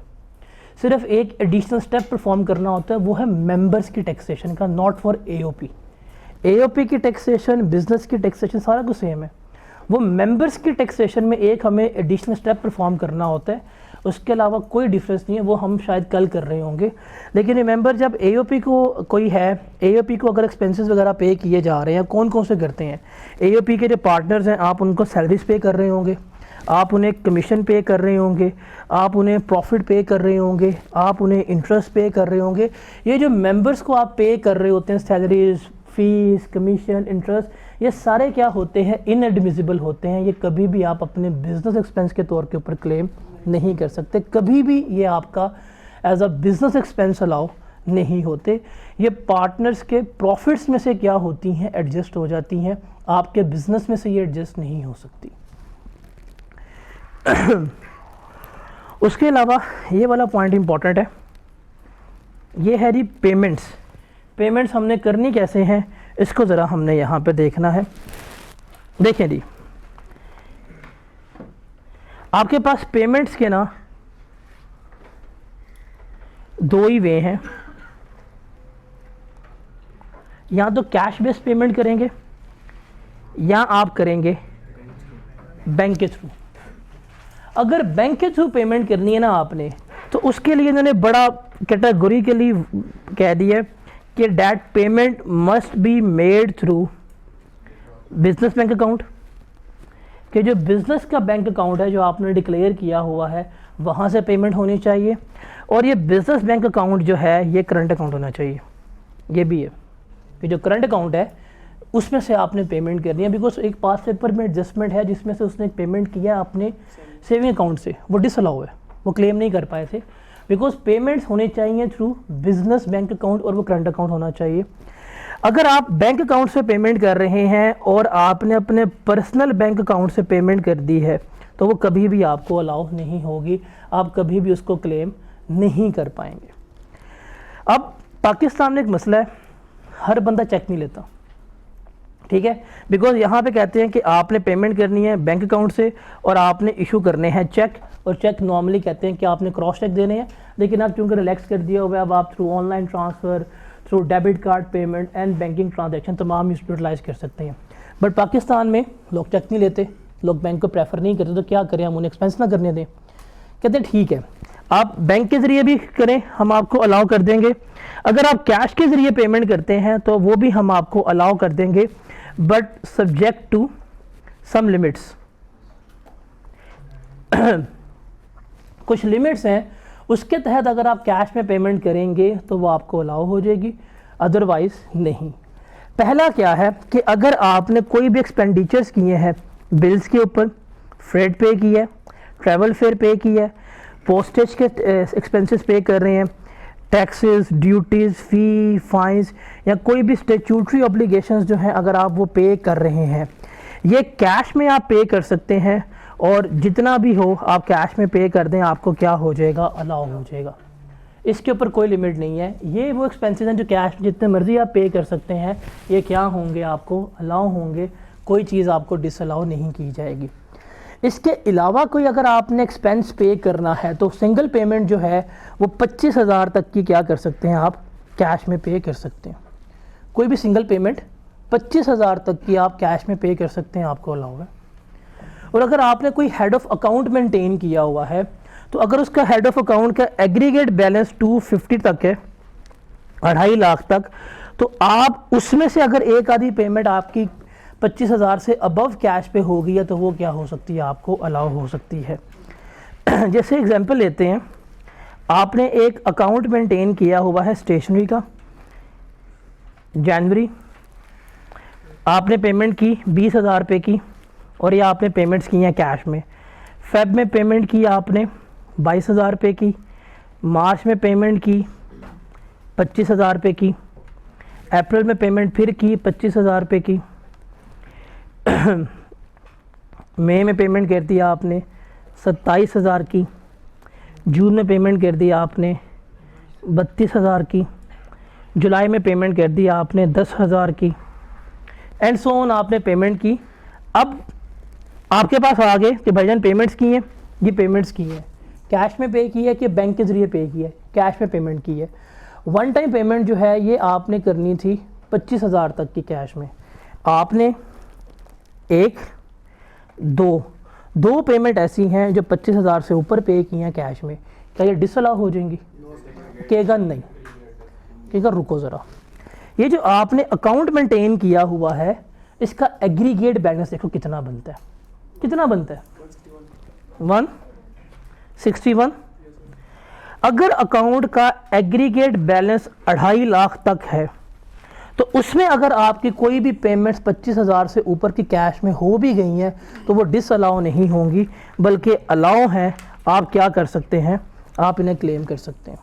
सिर्फ एक एडिशनल स्टेप परफॉर्म करना होता है, वो है मेंबर्स की टैक्सेशन का, नॉट फॉर एओपी। एओपी की टैक्सेशन, बिजनेस की टैक्सेशन सारा कुछ सेम है। वो मेंबर्स की टैक्सेशन में एक हमें एडिशनल स्टेप परफॉर्म करना होता है, उसके अलावा कोई डिफरेंस नहीं है। वो हम शायद कल कर रहे होंगे। लेकिन रिमेंबर, जब एओपी को कोई है, एओपी को अगर एक्सपेंसेस वगैरह पे किए जा रहे हैं, कौन कौन से करते हैं, एओपी के जो पार्टनर्स हैं, आप उनको सैलरीज पे कर रहे होंगे, आप उन्हें कमीशन पे कर रहे होंगे, आप उन्हें प्रॉफिट पे कर रहे होंगे, आप उन्हें इंटरेस्ट पे कर रहे होंगे। ये जो मेंबर्स को आप पे कर रहे होते हैं, सैलरीज, फीस, कमीशन, इंटरेस्ट, ये सारे क्या होते हैं, इनएडमिसिबल होते हैं। ये कभी भी आप अपने बिजनेस एक्सपेंस के तौर के ऊपर क्लेम नहीं कर सकते, कभी भी ये आपका as a business expense allow नहीं होते। ये पार्टनर्स के प्रॉफिट्स में से क्या होती हैं, एडजस्ट हो जाती हैं, आपके बिजनेस में से ये एडजस्ट नहीं हो सकती। उसके अलावा ये वाला पॉइंट इंपॉर्टेंट है, ये है जी पेमेंट्स। पेमेंट्स हमने करनी कैसे हैं, इसको ज़रा हमने यहाँ पे देखना है। देखें जी, आपके पास पेमेंट्स के ना दो ही वे हैं। या तो कैश बेस्ड पेमेंट करेंगे या आप करेंगे बैंक के थ्रू। अगर बैंक के थ्रू पेमेंट करनी है ना आपने, तो उसके लिए इन्होंने बड़ा कैटेगरी के लिए कह दिया कि debt payment must be made through business bank account, कि जो बिजनेस का बैंक अकाउंट है जो आपने डिक्लेयर किया हुआ है वहाँ से पेमेंट होनी चाहिए। और ये बिजनेस बैंक अकाउंट जो है ये करंट अकाउंट होना चाहिए। ये भी है कि जो करंट अकाउंट है उसमें से आपने पेमेंट करनी है, बिकॉज एक पास पेपर में एडजस्टमेंट है जिसमें से उसने पेमेंट किया अपने सेविंग अकाउंट से, वो डिसअलाउ है, वो क्लेम नहीं कर पाए थे, बिकॉज पेमेंट्स होने चाहिए थ्रू बिजनेस बैंक अकाउंट और वो करंट अकाउंट होना चाहिए। अगर आप बैंक अकाउंट से पेमेंट कर रहे हैं और आपने अपने पर्सनल बैंक अकाउंट से पेमेंट कर दी है तो वो कभी भी आपको अलाउ नहीं होगी, आप कभी भी उसको क्लेम नहीं कर पाएंगे। अब पाकिस्तान में एक मसला है, हर बंदा चेक नहीं लेता, ठीक है, बिकॉज यहाँ पे कहते हैं कि आपने पेमेंट करनी है बैंक अकाउंट से और आपने इशू करने हैं चेक, और चेक नॉर्मली कहते हैं कि आपने क्रॉस चेक देने हैं, लेकिन अब चूँकि रिलैक्स कर दिया हुआ है, अब आप through online transfer, through debit card payment and banking transaction तमाम यूटिलाइज़ कर सकते हैं। बट पाकिस्तान में लोग चेक नहीं लेते, लोग बैंक को प्रेफर नहीं करते, तो क्या करें, हम उन्हें एक्सपेंस ना करने दें। कहते हैं ठीक है आप बैंक के ज़रिए भी करें, हम आपको अलाउ कर देंगे, अगर आप कैश के ज़रिए पेमेंट करते हैं तो वो भी हम आपको अलाउ कर देंगे, but subject to some limits. कुछ लिमिट्स हैं, उसके तहत अगर आप कैश में पेमेंट करेंगे तो वो आपको अलाउ हो जाएगी, अदरवाइज नहीं। पहला क्या है कि अगर आपने कोई भी एक्सपेंडिचर्स किए हैं, बिल्स के ऊपर, फ्रेट पे किया है, ट्रैवल फेयर पे किया है, पोस्टेज के एक्सपेंसेस पे कर रहे हैं, टैक्सेस, ड्यूटीज़, फ़ी, फाइन्स या कोई भी स्टैट्यूटरी ऑब्लिगेशंस जो हैं अगर आप वो पे कर रहे हैं, ये कैश में आप पे कर सकते हैं, और जितना भी हो आप कैश में पे कर दें, आपको क्या हो जाएगा, अलाउ हो जाएगा। इसके ऊपर कोई लिमिट नहीं है। ये वो एक्सपेंसेस हैं जो कैश जितने मर्जी आप पे कर सकते हैं, ये क्या होंगे, आपको अलाउ होंगे, कोई चीज़ आपको डिसअलाउ नहीं की जाएगी। इसके अलावा कोई अगर आपने एक्सपेंस पे करना है तो सिंगल पेमेंट जो है वो 25,000 तक की क्या कर सकते हैं, आप कैश में पे कर सकते हैं। कोई भी सिंगल पेमेंट 25,000 तक की आप कैश में पे कर सकते हैं, आपको अलाउ है। और अगर आपने कोई हेड ऑफ अकाउंट मेंटेन किया हुआ है तो अगर उसका हेड ऑफ अकाउंट का एग्रीगेट बैलेंस 250 तक है, 2.5 लाख तक, तो आप उसमें से अगर एक आधी पेमेंट आपकी 25,000 से अबव कैश पे होगी है तो वो क्या हो सकती है, आपको अलाउ हो सकती है। जैसे एग्जांपल लेते हैं, आपने एक अकाउंट मेंटेन किया हुआ है स्टेशनरी का, जनवरी आपने पेमेंट की 20,000 रुपये की, और ये आपने पेमेंट्स की हैं कैश में। फेब में पेमेंट की आपने 22,000 रुपये की, मार्च में पेमेंट की 25,000 रुपये की, अप्रैल में पेमेंट फिर की 25,000 रुपये की, मई में पेमेंट कर दिया आपने 27,000 की, जून में पेमेंट कर दिया आपने 32,000 की, जुलाई में पेमेंट कर दिया आपने 10,000 की, एंड सो ऑन आपने पेमेंट की। अब आपके पास आ गए कि भाईजान पेमेंट्स की हैं, ये पेमेंट्स की हैं, कैश में पे की है कि बैंक के ज़रिए पे की है, कैश में पेमेंट की है। वन टाइम पेमेंट जो है ये आपने करनी थी 25,000 तक की कैश में, आपने दो पेमेंट ऐसी हैं जो 25,000 से ऊपर पे की हैं कैश में, क्या ये डिसअलाउ हो जाएंगी? कहेगा नहीं, कहेगा रुको ज़रा, ये जो आपने अकाउंट मेंटेन किया हुआ है इसका एग्रीगेट बैलेंस देखो कितना बनता है, कितना बनता है 161। अगर अकाउंट का एग्रीगेट बैलेंस 2.5 लाख तक है तो उसमें अगर आपकी कोई भी पेमेंट्स 25,000 से ऊपर की कैश में हो भी गई हैं तो वो डिसअलाउ नहीं होंगी, बल्कि अलाउ हैं। आप क्या कर सकते हैं, आप इन्हें क्लेम कर सकते हैं।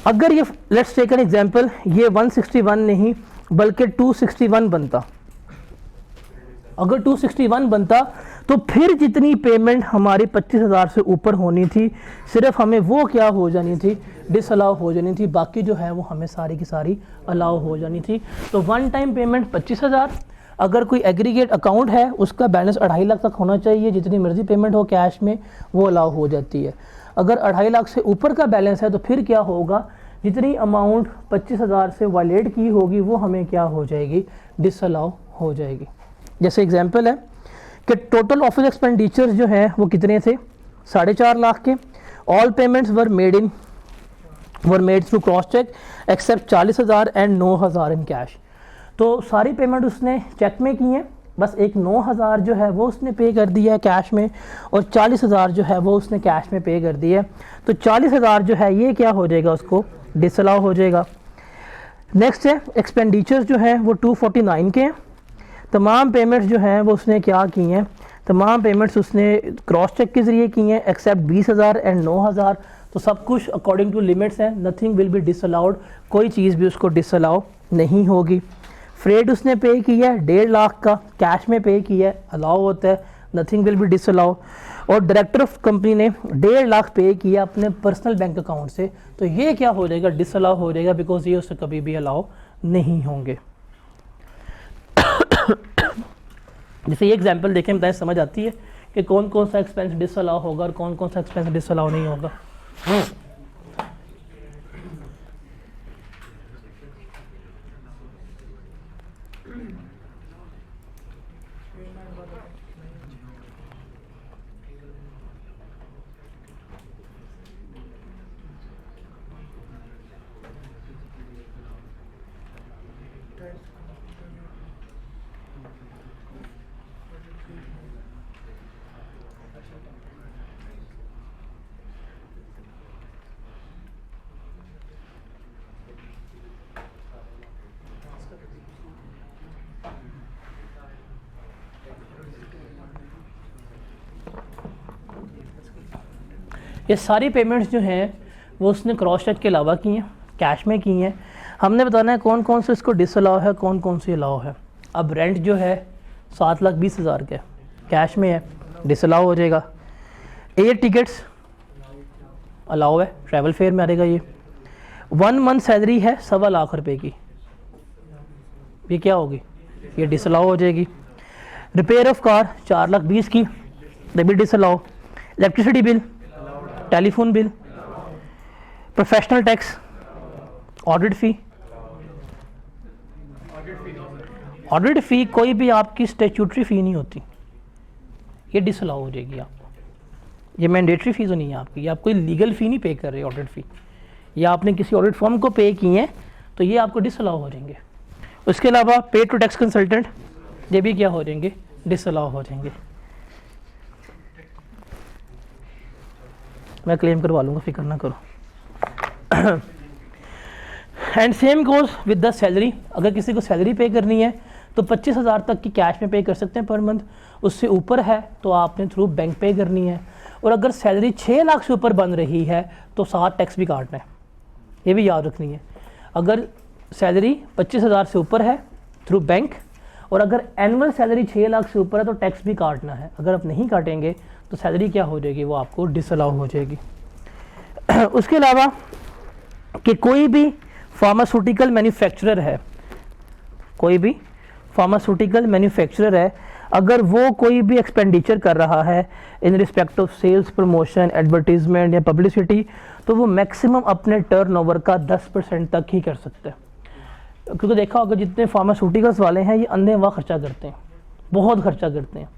अगर ये लेट्स टेक एन एग्जांपल, ये 161 नहीं बल्कि 261 बनता, अगर 261 बनता तो फिर जितनी पेमेंट हमारी 25,000 से ऊपर होनी थी सिर्फ हमें वो क्या हो जानी थी, डिसअलाउ हो जानी थी, बाकी जो है वो हमें सारी की सारी अलाउ हो जानी थी। तो वन टाइम पेमेंट 25,000, अगर कोई एग्रीगेट अकाउंट है उसका बैलेंस 2.5 लाख तक होना चाहिए, जितनी मर्जी पेमेंट हो कैश में वो अलाउ हो जाती है। अगर 2.5 लाख से ऊपर का बैलेंस है तो फिर क्या होगा, जितनी अमाउंट 25,000 से वायलेट की होगी वो हमें क्या हो जाएगी, डिसअलाउ हो जाएगी। जैसे एग्जांपल है कि टोटल ऑफिस एक्सपेंडिचर्स जो हैं वो कितने थे, 4.5 लाख के। All payments were made through cross cheque except 40,000 and 9,000 in cash. तो सारी पेमेंट उसने चेक में की हैं, बस एक 9,000 जो है वो उसने पे कर दिया है कैश में, और 40,000 जो है वो उसने कैश में पे कर दिया है। तो 40,000 जो है ये क्या हो जाएगा, उसको डिसअलाउ हो जाएगा। नेक्स्ट है एक्सपेंडिचर्स जो है वो 249 के हैं। तमाम पेमेंट्स जो हैं वो उसने क्या की हैं, तमाम पेमेंट्स उसने क्रॉस चेक के ज़रिए की हैं एक्सेप्ट 20,000 एंड 9,000। तो सब कुछ अकॉर्डिंग टू लिमिट्स हैं, नथिंग विल बी डिसअलाउड, कोई चीज़ भी उसको डिसअलाउ नहीं होगी। फ्रेड उसने पे किया है 1.5 लाख का, कैश में पे किया है, अलाउ होता है, नथिंग विल बी डिसअलाउ। और डायरेक्टर ऑफ कंपनी ने 1.5 लाख पे किया अपने पर्सनल बैंक अकाउंट से, तो ये क्या हो जाएगा, डिसअलाउ हो जाएगा, बिकॉज ये उससे कभी भी अलाउ नहीं होंगे। जैसे ये एग्जांपल देखें, बताएं समझ आती है कि कौन कौन सा एक्सपेंस डिसअलाउ होगा और कौन कौन सा एक्सपेंस डिसअलाउ नहीं होगा। ये सारी पेमेंट्स जो हैं वो उसने क्रॉस चेक के अलावा की हैं, कैश में की हैं। हमने बताना है कौन कौन से इसको डिसअलाउ है, कौन कौन सी अलाउ है। अब रेंट जो है 7,20,000 के कैश में है, डिसअलाउ हो जाएगा। एयर टिकट्स अलाउ है, ट्रैवल फेयर में आ जाएगा ये। 1 मंथ सैलरी है 1.25 लाख रुपए की, ये क्या होगी, ये डिसअलाउ हो जाएगी। रिपेयर ऑफ कार 4,20,000 की, ये भी disallow. Electricity bill, telephone bill, professional tax, audit fee कोई भी आपकी स्टैट्यूटरी फ़ी नहीं होती, ये डिसअलाउ हो जाएगी आपको। ये मैंडेटरी फ़ीस नहीं है आपकी, ये आप कोई लीगल फ़ी नहीं पे कर रहे, ऑडिट फ़ी, या आपने किसी ऑडिट फॉर्म को पे किए हैं तो ये आपको डिसअलाउ हो जाएंगे। उसके अलावा पे टू टैक्स कंसल्टेंट, ये भी क्या हो जाएंगे, डिसअलाउ हो जाएंगे। मैं क्लेम करवा लूँगा, फिक्र ना करो। And same goes with the salary, अगर किसी को सैलरी पे करनी है तो 25,000 तक की कैश में पे कर सकते हैं पर मंथ, उससे ऊपर है तो आपने थ्रू बैंक पे करनी है। और अगर सैलरी 6 लाख से ऊपर बन रही है तो 7 टैक्स भी काटना है, ये भी याद रखनी है। अगर सैलरी 25,000 से ऊपर है थ्रू बैंक, और अगर एनुअल सैलरी 6 लाख से ऊपर है तो टैक्स भी काटना है। अगर आप नहीं काटेंगे तो सैलरी क्या हो जाएगी, वो आपको डिसअलाउ हो जाएगी। उसके अलावा कि कोई भी फार्मास्यूटिकल मैन्युफैक्चरर है, कोई भी फार्मास्यूटिकल मैन्युफैक्चरर है, अगर वो कोई भी एक्सपेंडिचर कर रहा है in respect of sales, promotion, advertisement या पब्लिसिटी, तो वो मैक्सिमम अपने टर्नओवर का 10% तक ही कर सकते हैं। क्योंकि देखा होगा जितने फार्मास्यूटिकल्स वाले हैं ये अंधे वाह खर्चा करते हैं, बहुत खर्चा करते हैं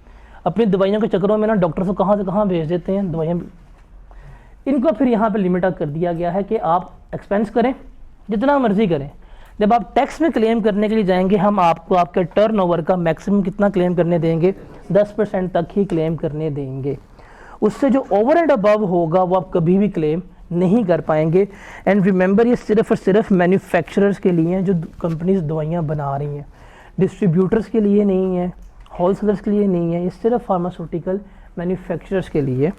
अपनी दवाइयों के चक्करों में ना, डॉक्टर को कहाँ से कहाँ भेज देते हैं दवाइयाँ। इनको फिर यहाँ पे लिमिट कर दिया गया है कि आप एक्सपेंस करें जितना मर्जी करें, जब आप टैक्स में क्लेम करने के लिए जाएंगे हम आपको आपके टर्नओवर का मैक्सिमम कितना क्लेम करने देंगे, 10% तक ही क्लेम करने देंगे। उससे जो ओवर एंड अबव होगा वो आप कभी भी क्लेम नहीं कर पाएंगे। एंड रिमेंबर ये सिर्फ और सिर्फ मैन्युफैक्चरर्स के लिए हैं जो कंपनीज दवाइयाँ बना रही हैं, डिस्ट्रीब्यूटर्स के लिए नहीं है, होलसेलर्स के लिए नहीं है, ये सिर्फ फार्मास्यूटिकल मैन्युफैक्चरर्स के लिए।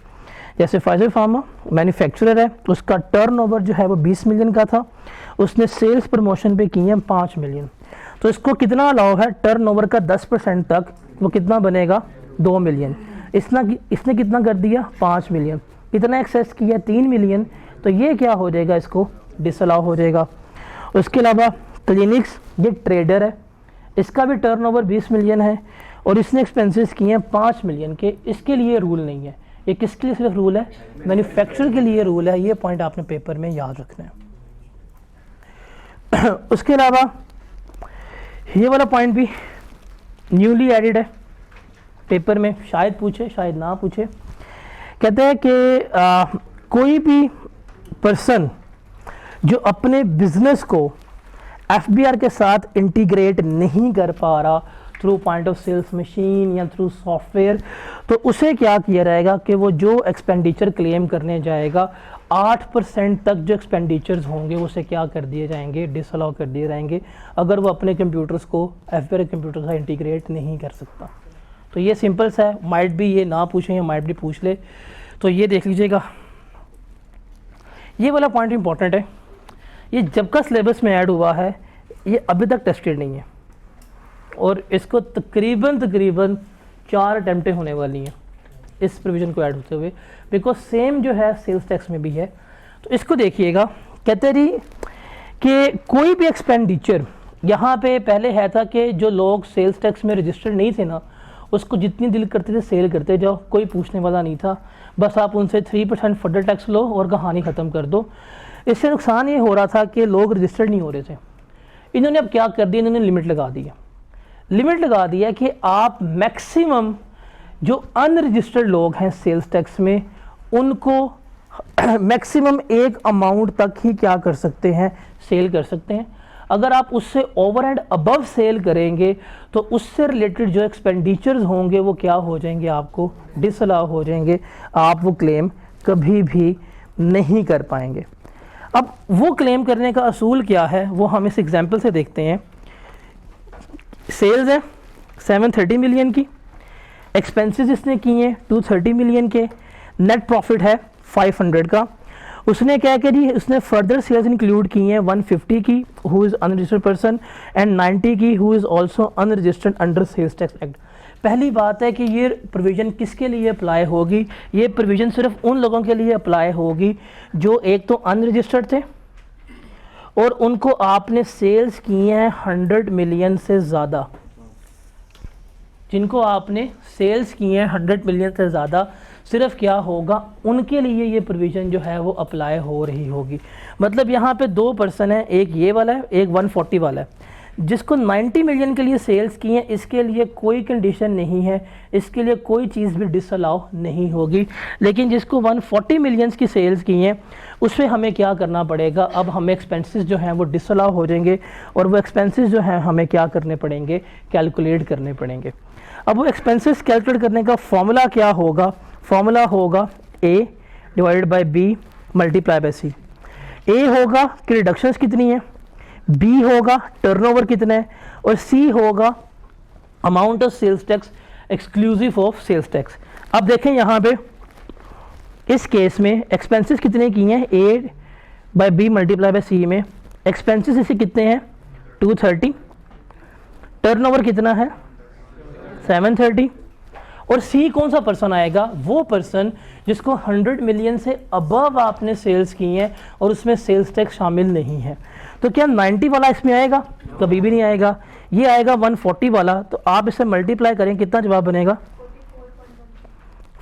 जैसे फाइजर फार्मा मैन्युफैक्चरर है, उसका टर्नओवर जो है वो 20 मिलियन का था, उसने सेल्स प्रमोशन पे किए हैं 5 मिलियन, तो इसको कितना अलाउ है, टर्नओवर का 10% तक वो कितना बनेगा, 2 मिलियन। इसने कितना कर दिया, 5 मिलियन। कितना एक्सेस किया, 3 मिलियन, तो ये क्या हो जाएगा, इसको डिसअलाउ हो जाएगा। उसके अलावा क्लिनिक्स, ये ट्रेडर है, इसका भी टर्नओवर 20 मिलियन है और इसने एक्सपेंसेस किए हैं 5 मिलियन के। इसके लिए रूल नहीं है, ये किसके लिए सिर्फ रूल है, मैन्युफैक्चरर के लिए रूल है। ये पॉइंट आपने पेपर में याद रखना है। उसके अलावा ये वाला पॉइंट भी न्यूली एडिड है पेपर में, शायद पूछे शायद ना पूछे। कहते हैं कि कोई भी पर्सन जो अपने बिजनेस को एफबीआर के साथ इंटीग्रेट नहीं कर पा रहा through point of sales machine या थ्रू सॉफ्टवेयर, तो उसे क्या किया जाएगा कि वो जो एक्सपेंडिचर क्लेम करने जाएगा 8% तक जो एक्सपेंडिचर्स होंगे उसे क्या कर दिए जाएंगे, डिसअलाउ कर दिए जाएंगे, अगर वो अपने कंप्यूटर्स को एफबीआर कंप्यूटर से इंटीग्रेट नहीं कर सकता। तो ये सिंपल सा है, माइट भी ये ना पूछें या माइट भी पूछ ले, तो ये देख लीजिएगा। ये वाला पॉइंट इंपॉर्टेंट है, ये जब का सिलेबस में ऐड हुआ है ये अभी तक टेस्टेड नहीं है और इसको तकरीबन 4 अटैम्प्टें होने वाली हैं इस प्रोविज़न को ऐड होते हुए, बिकॉज सेम जो है सेल्स टैक्स में भी है। तो इसको देखिएगा, कहते रही कि कोई भी एक्सपेंडिचर यहाँ पे पहले है था कि जो लोग सेल्स टैक्स में रजिस्टर्ड नहीं थे ना, उसको जितनी दिल करते थे सेल करते जाओ, कोई पूछने वाला नहीं था, बस आप उनसे 3% फर्दर टैक्स लो और कहानी ख़त्म कर दो। इससे नुकसान ये हो रहा था कि लोग रजिस्टर्ड नहीं हो रहे थे। इन्होंने अब क्या कर दिया, इन्होंने लिमिट लगा दिया कि आप मैक्सिमम जो अनरजिस्टर्ड लोग हैं सेल्स टैक्स में उनको मैक्सिमम एक अमाउंट तक ही क्या कर सकते हैं, सेल कर सकते हैं। अगर आप उससे ओवर एंड अबव सेल करेंगे तो उससे रिलेटेड जो एक्सपेंडिचर्स होंगे वो क्या हो जाएंगे, आपको डिसअलाउ हो जाएंगे, आप वो क्लेम कभी भी नहीं कर पाएंगे। अब वो क्लेम करने का असूल क्या है वो हम इस एग्जांपल से देखते हैं। सेल्स है 730 मिलियन की, एक्सपेंसेस इसने किए हैं 230 मिलियन के, नेट प्रॉफिट है 500 का। उसने क्या करी, उसने फर्दर सेल्स इंक्लूड की हैं 150 की who is unregistered person and 90 की who is also unregistered under sales tax act. पहली बात है कि ये प्रोविज़न किसके लिए अप्लाई होगी, ये प्रोविज़न सिर्फ उन लोगों के लिए अप्लाई होगी जो एक तो अनरजिस्टर्ड थे और उनको आपने सेल्स किए हैं 100 मिलियन से ज़्यादा, जिनको आपने सेल्स किए हैं 100 मिलियन से ज़्यादा, सिर्फ क्या होगा उनके लिए ये प्रोविज़न जो है वो अप्लाई हो रही होगी। मतलब यहाँ पे 2 पर्सन है, एक ये वाला है एक 140 वाला है। जिसको 90 मिलियन के लिए सेल्स की हैं इसके लिए कोई कंडीशन नहीं है, इसके लिए कोई चीज़ भी डिसअलाउ नहीं होगी। लेकिन जिसको 140 मिलियंस की सेल्स की हैं उस पर हमें क्या करना पड़ेगा, अब हमें एक्सपेंसेस जो हैं वो डिसअलाउ हो जाएंगे और वो एक्सपेंसेस जो हैं हमें क्या करने पड़ेंगे, कैलकुलेट करने पड़ेंगे। अब वो एक्सपेंसेस कैलकुलेट करने का फॉर्मूला क्या होगा, फॉर्मूला होगा A divided by B multiply by C। A होगा कि रिडक्शंस कितनी है, B होगा टर्नओवर कितना है और C होगा amount of sales tax exclusive of sales tax. अब देखें यहाँ पे इस केस में एक्सपेंसेस कितने की हैं, A by B multiply by C में एक्सपेंसेस इसे कितने हैं 230, टर्नओवर कितना है 730 और C कौन सा पर्सन आएगा, वो पर्सन जिसको 100 मिलियन से अबव आपने सेल्स की हैं और उसमें सेल्स टैक्स शामिल नहीं है। तो क्या 90 वाला इसमें आएगा, कभी भी नहीं आएगा, ये आएगा 140 वाला। तो आप इसे मल्टीप्लाई करें कितना जवाब बनेगा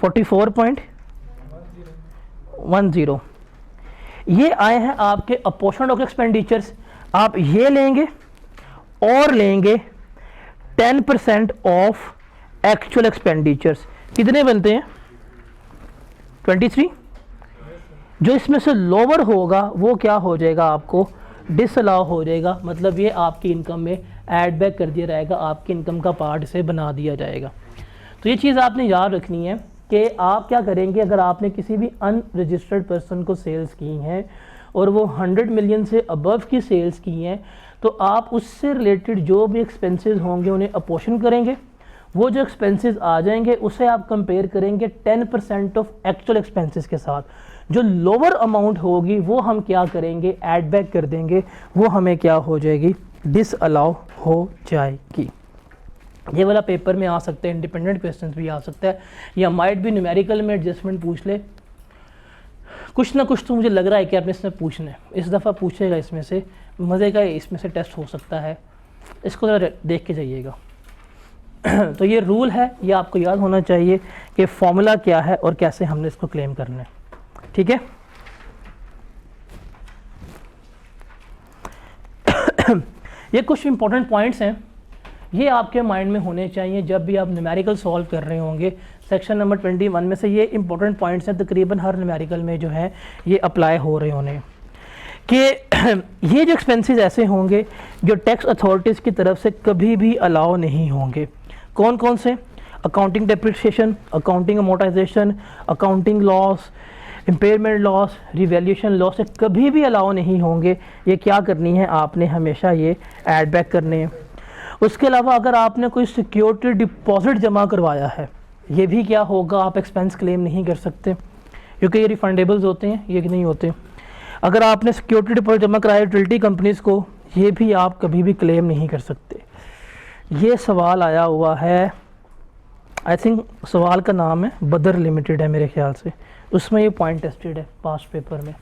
44.10। ये आए हैं आपके अपोर्शनड ऑफ एक्सपेंडिचर्स। आप ये लेंगे और लेंगे 10% ऑफ एक्चुअल एक्सपेंडिचर्स, कितने बनते हैं 23। जो इसमें से लोअर होगा वो क्या हो जाएगा, आपको डिसअलाउ हो जाएगा, मतलब ये आपकी इनकम में ऐड बैक कर दिया जाएगा, आपकी इनकम का पार्ट से बना दिया जाएगा। तो ये चीज़ आपने याद रखनी है कि आप क्या करेंगे, अगर आपने किसी भी अनरजिस्टर्ड पर्सन को सेल्स की हैं और वो 100 मिलियन से अबव की सेल्स की हैं तो आप उससे रिलेटेड जो भी एक्सपेंसेस होंगे उन्हें अपोर्शन करेंगे। वो जो एक्सपेंसेस आ जाएंगे उसे आप कंपेयर करेंगे 10% ऑफ एक्चुअल एक्सपेंसेस के साथ। जो लोअर अमाउंट होगी वो हम क्या करेंगे, ऐड बैक कर देंगे, वो हमें क्या हो जाएगी, डिसअलाउ हो जाएगी। ये वाला पेपर में आ सकते हैं, इंडिपेंडेंट क्वेश्चंस भी आ सकता है, या माइट भी न्यूमेरिकल में एडजस्टमेंट पूछ ले। कुछ ना कुछ तो मुझे लग रहा है कि आपने इसमें पूछना है, इस दफ़ा पूछेगा इसमें से, मज़े का इसमें से टेस्ट हो सकता है, इसको ज़रा देख के जाइएगा। तो ये रूल है, ये आपको याद होना चाहिए कि फॉर्मूला क्या है और कैसे हमने इसको क्लेम करना है, ठीक है। ये कुछ इंपॉर्टेंट पॉइंट्स हैं, ये आपके माइंड में होने चाहिए जब भी आप न्यूमेरिकल सॉल्व कर रहे होंगे। सेक्शन नंबर 21 में से ये इंपॉर्टेंट पॉइंट्स हैं, तकरीबन हर न्यूमेरिकल में जो है ये अप्लाई हो रहे होने कि ये जो एक्सपेंसेस ऐसे होंगे जो टैक्स अथॉरिटीज़ की तरफ से कभी भी अलाउ नहीं होंगे। कौन कौन से? Accounting depreciation, accounting amortisation, accounting loss, impairment loss, revaluation loss, कभी भी अलाउ नहीं होंगे। ये क्या करनी है आपने, हमेशा ये ऐड बैक करने हैं। उसके अलावा अगर आपने कोई सिक्योरिटी डिपॉजिट जमा करवाया है, ये भी क्या होगा, आप एक्सपेंस क्लेम नहीं कर सकते क्योंकि ये रिफंडेबल्स होते हैं, ये नहीं होते। अगर आपने सिक्योरिटी डिपॉजिट जमा कराया यूटिलिटी कंपनीज़ को, ये भी आप कभी भी क्लेम नहीं कर सकते। ये सवाल आया हुआ है, आई थिंक सवाल का नाम है बदर लिमिटेड है मेरे ख्याल से, उसमें ये पॉइंट टेस्टेड है पास्ट पेपर में।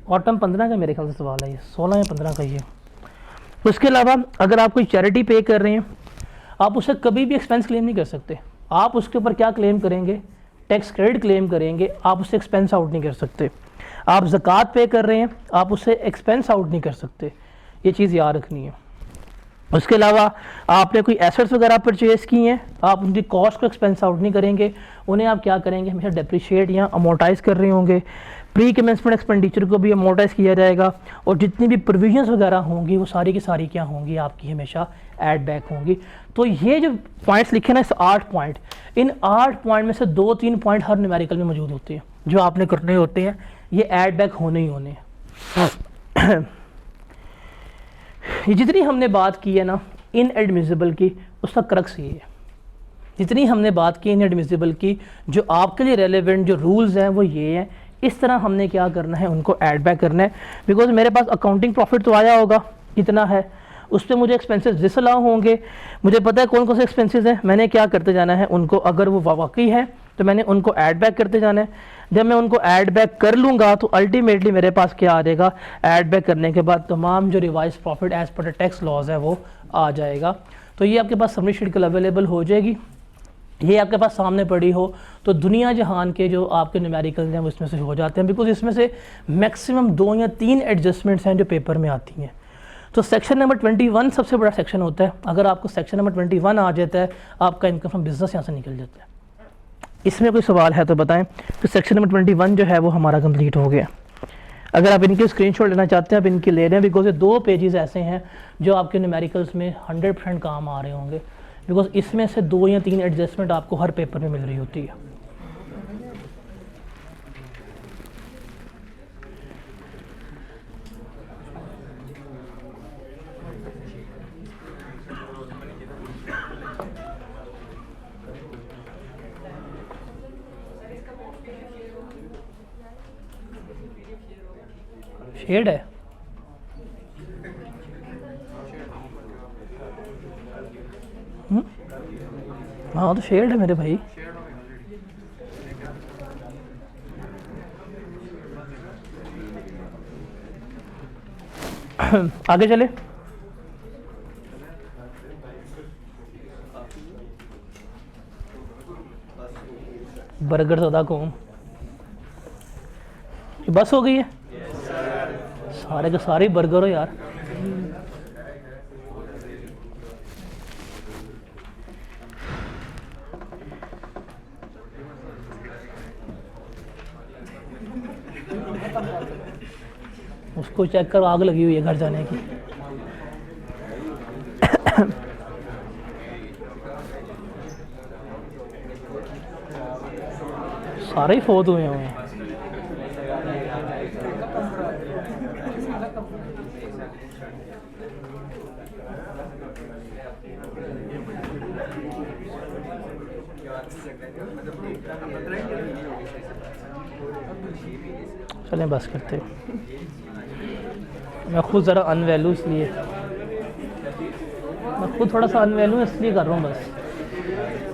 ऑटम 15 का मेरे ख्याल से सवाल है, ये 16 या 15 का ये। उसके अलावा अगर आप कोई चैरिटी पे कर रहे हैं, आप उसे कभी भी एक्सपेंस क्लेम नहीं कर सकते। आप उसके ऊपर क्या क्लेम करेंगे, टैक्स क्रेडिट क्लेम करेंगे, आप उसे एक्सपेंस आउट नहीं कर सकते। आप ज़कात पे कर रहे हैं, आप उसे एक्सपेंस आउट नहीं कर सकते, ये चीज़ याद रखनी है। उसके अलावा आपने कोई एसेट्स वगैरह परचेज़ की हैं, आप उनकी कॉस्ट को एक्सपेंस आउट नहीं करेंगे, उन्हें आप क्या करेंगे, हमेशा डेप्रिशिएट या अमोर्टाइज़ कर रहे होंगे। प्री कमेंसमेंट एक्सपेंडिचर को भी अमोर्टाइज़ किया जाएगा, और जितनी भी प्रोविजंस वगैरह होंगी वो सारी की सारी क्या होंगी, आपकी हमेशा ऐड बैक होंगी। तो ये जो पॉइंट्स लिखे ना, इस 8 पॉइंट, इन 8 पॉइंट में से 2-3 पॉइंट हर न्यूमेरिकल में मौजूद होते हैं जो आपने करने होते हैं, ये ऐड बैक होने ही होने हैं। ये जितनी हमने बात की है ना इनएडमिसिबल की, उसका क्रक्स ये है। जितनी हमने बात की इनएडमिसिबल की, जो आपके लिए रेलेवेंट जो रूल्स हैं वो ये हैं। इस तरह हमने क्या करना है, उनको ऐड बैक करना है। बिकॉज मेरे पास अकाउंटिंग प्रॉफिट तो आया होगा, इतना है, उस पर मुझे एक्सपेंसेस डिसअलाउ होंगे, मुझे पता है कौन कौन से एक्सपेंसेस हैं, मैंने क्या करते जाना है उनको, अगर वो वाकई है तो मैंने उनको ऐड बैक करते जाना है। जब मैं उनको ऐड बैक कर लूँगा तो अल्टीमेटली मेरे पास क्या आ जाएगा, ऐड बैक करने के बाद तमाम जो revise profit as per tax laws है वो आ जाएगा। तो ये आपके पास समरी शीट कल अवेलेबल हो जाएगी, ये आपके पास सामने पड़ी हो तो दुनिया जहान के जो आपके न्यूमेरिकल्स हैं वो इसमें से हो जाते हैं। बिकॉज इसमें से मैक्सिमम 2 या 3 एडजस्टमेंट्स हैं जो पेपर में आती हैं। तो सेक्शन नंबर 21 सबसे बड़ा सेक्शन होता है। अगर आपको सेक्शन नंबर 21 आ जाता है, आपका इनकम फ्रॉम बिजनेस यहाँ से निकल जाता है। इसमें कोई सवाल है तो बताएं। तो सेक्शन नंबर 21 जो है वो हमारा कंप्लीट हो गया। अगर आप इनके स्क्रीनशॉट लेना चाहते हैं आप इनकी ले लें, बिकॉज ये 2 पेजेस ऐसे हैं जो आपके न्यूमेरिकल्स में 100% काम आ रहे होंगे। बिकॉज इसमें से 2 या 3 एडजस्टमेंट आपको हर पेपर में मिल रही होती है। शेड है, हाँ तो शेड है मेरे भाई। आगे चले। बर्गर सदा कौन, बस हो गई है, सारे के सारे बर्गर हो यार। उसको चेक कर, आग लगी हुई है घर जाने की। सारे ही फोत हुए हैं। चलें बस करते। मैं खुद ज़रा अनवैल्यू इसलिए, मैं खुद थोड़ा सा अनवैल्यू इसलिए कर रहा हूँ बस।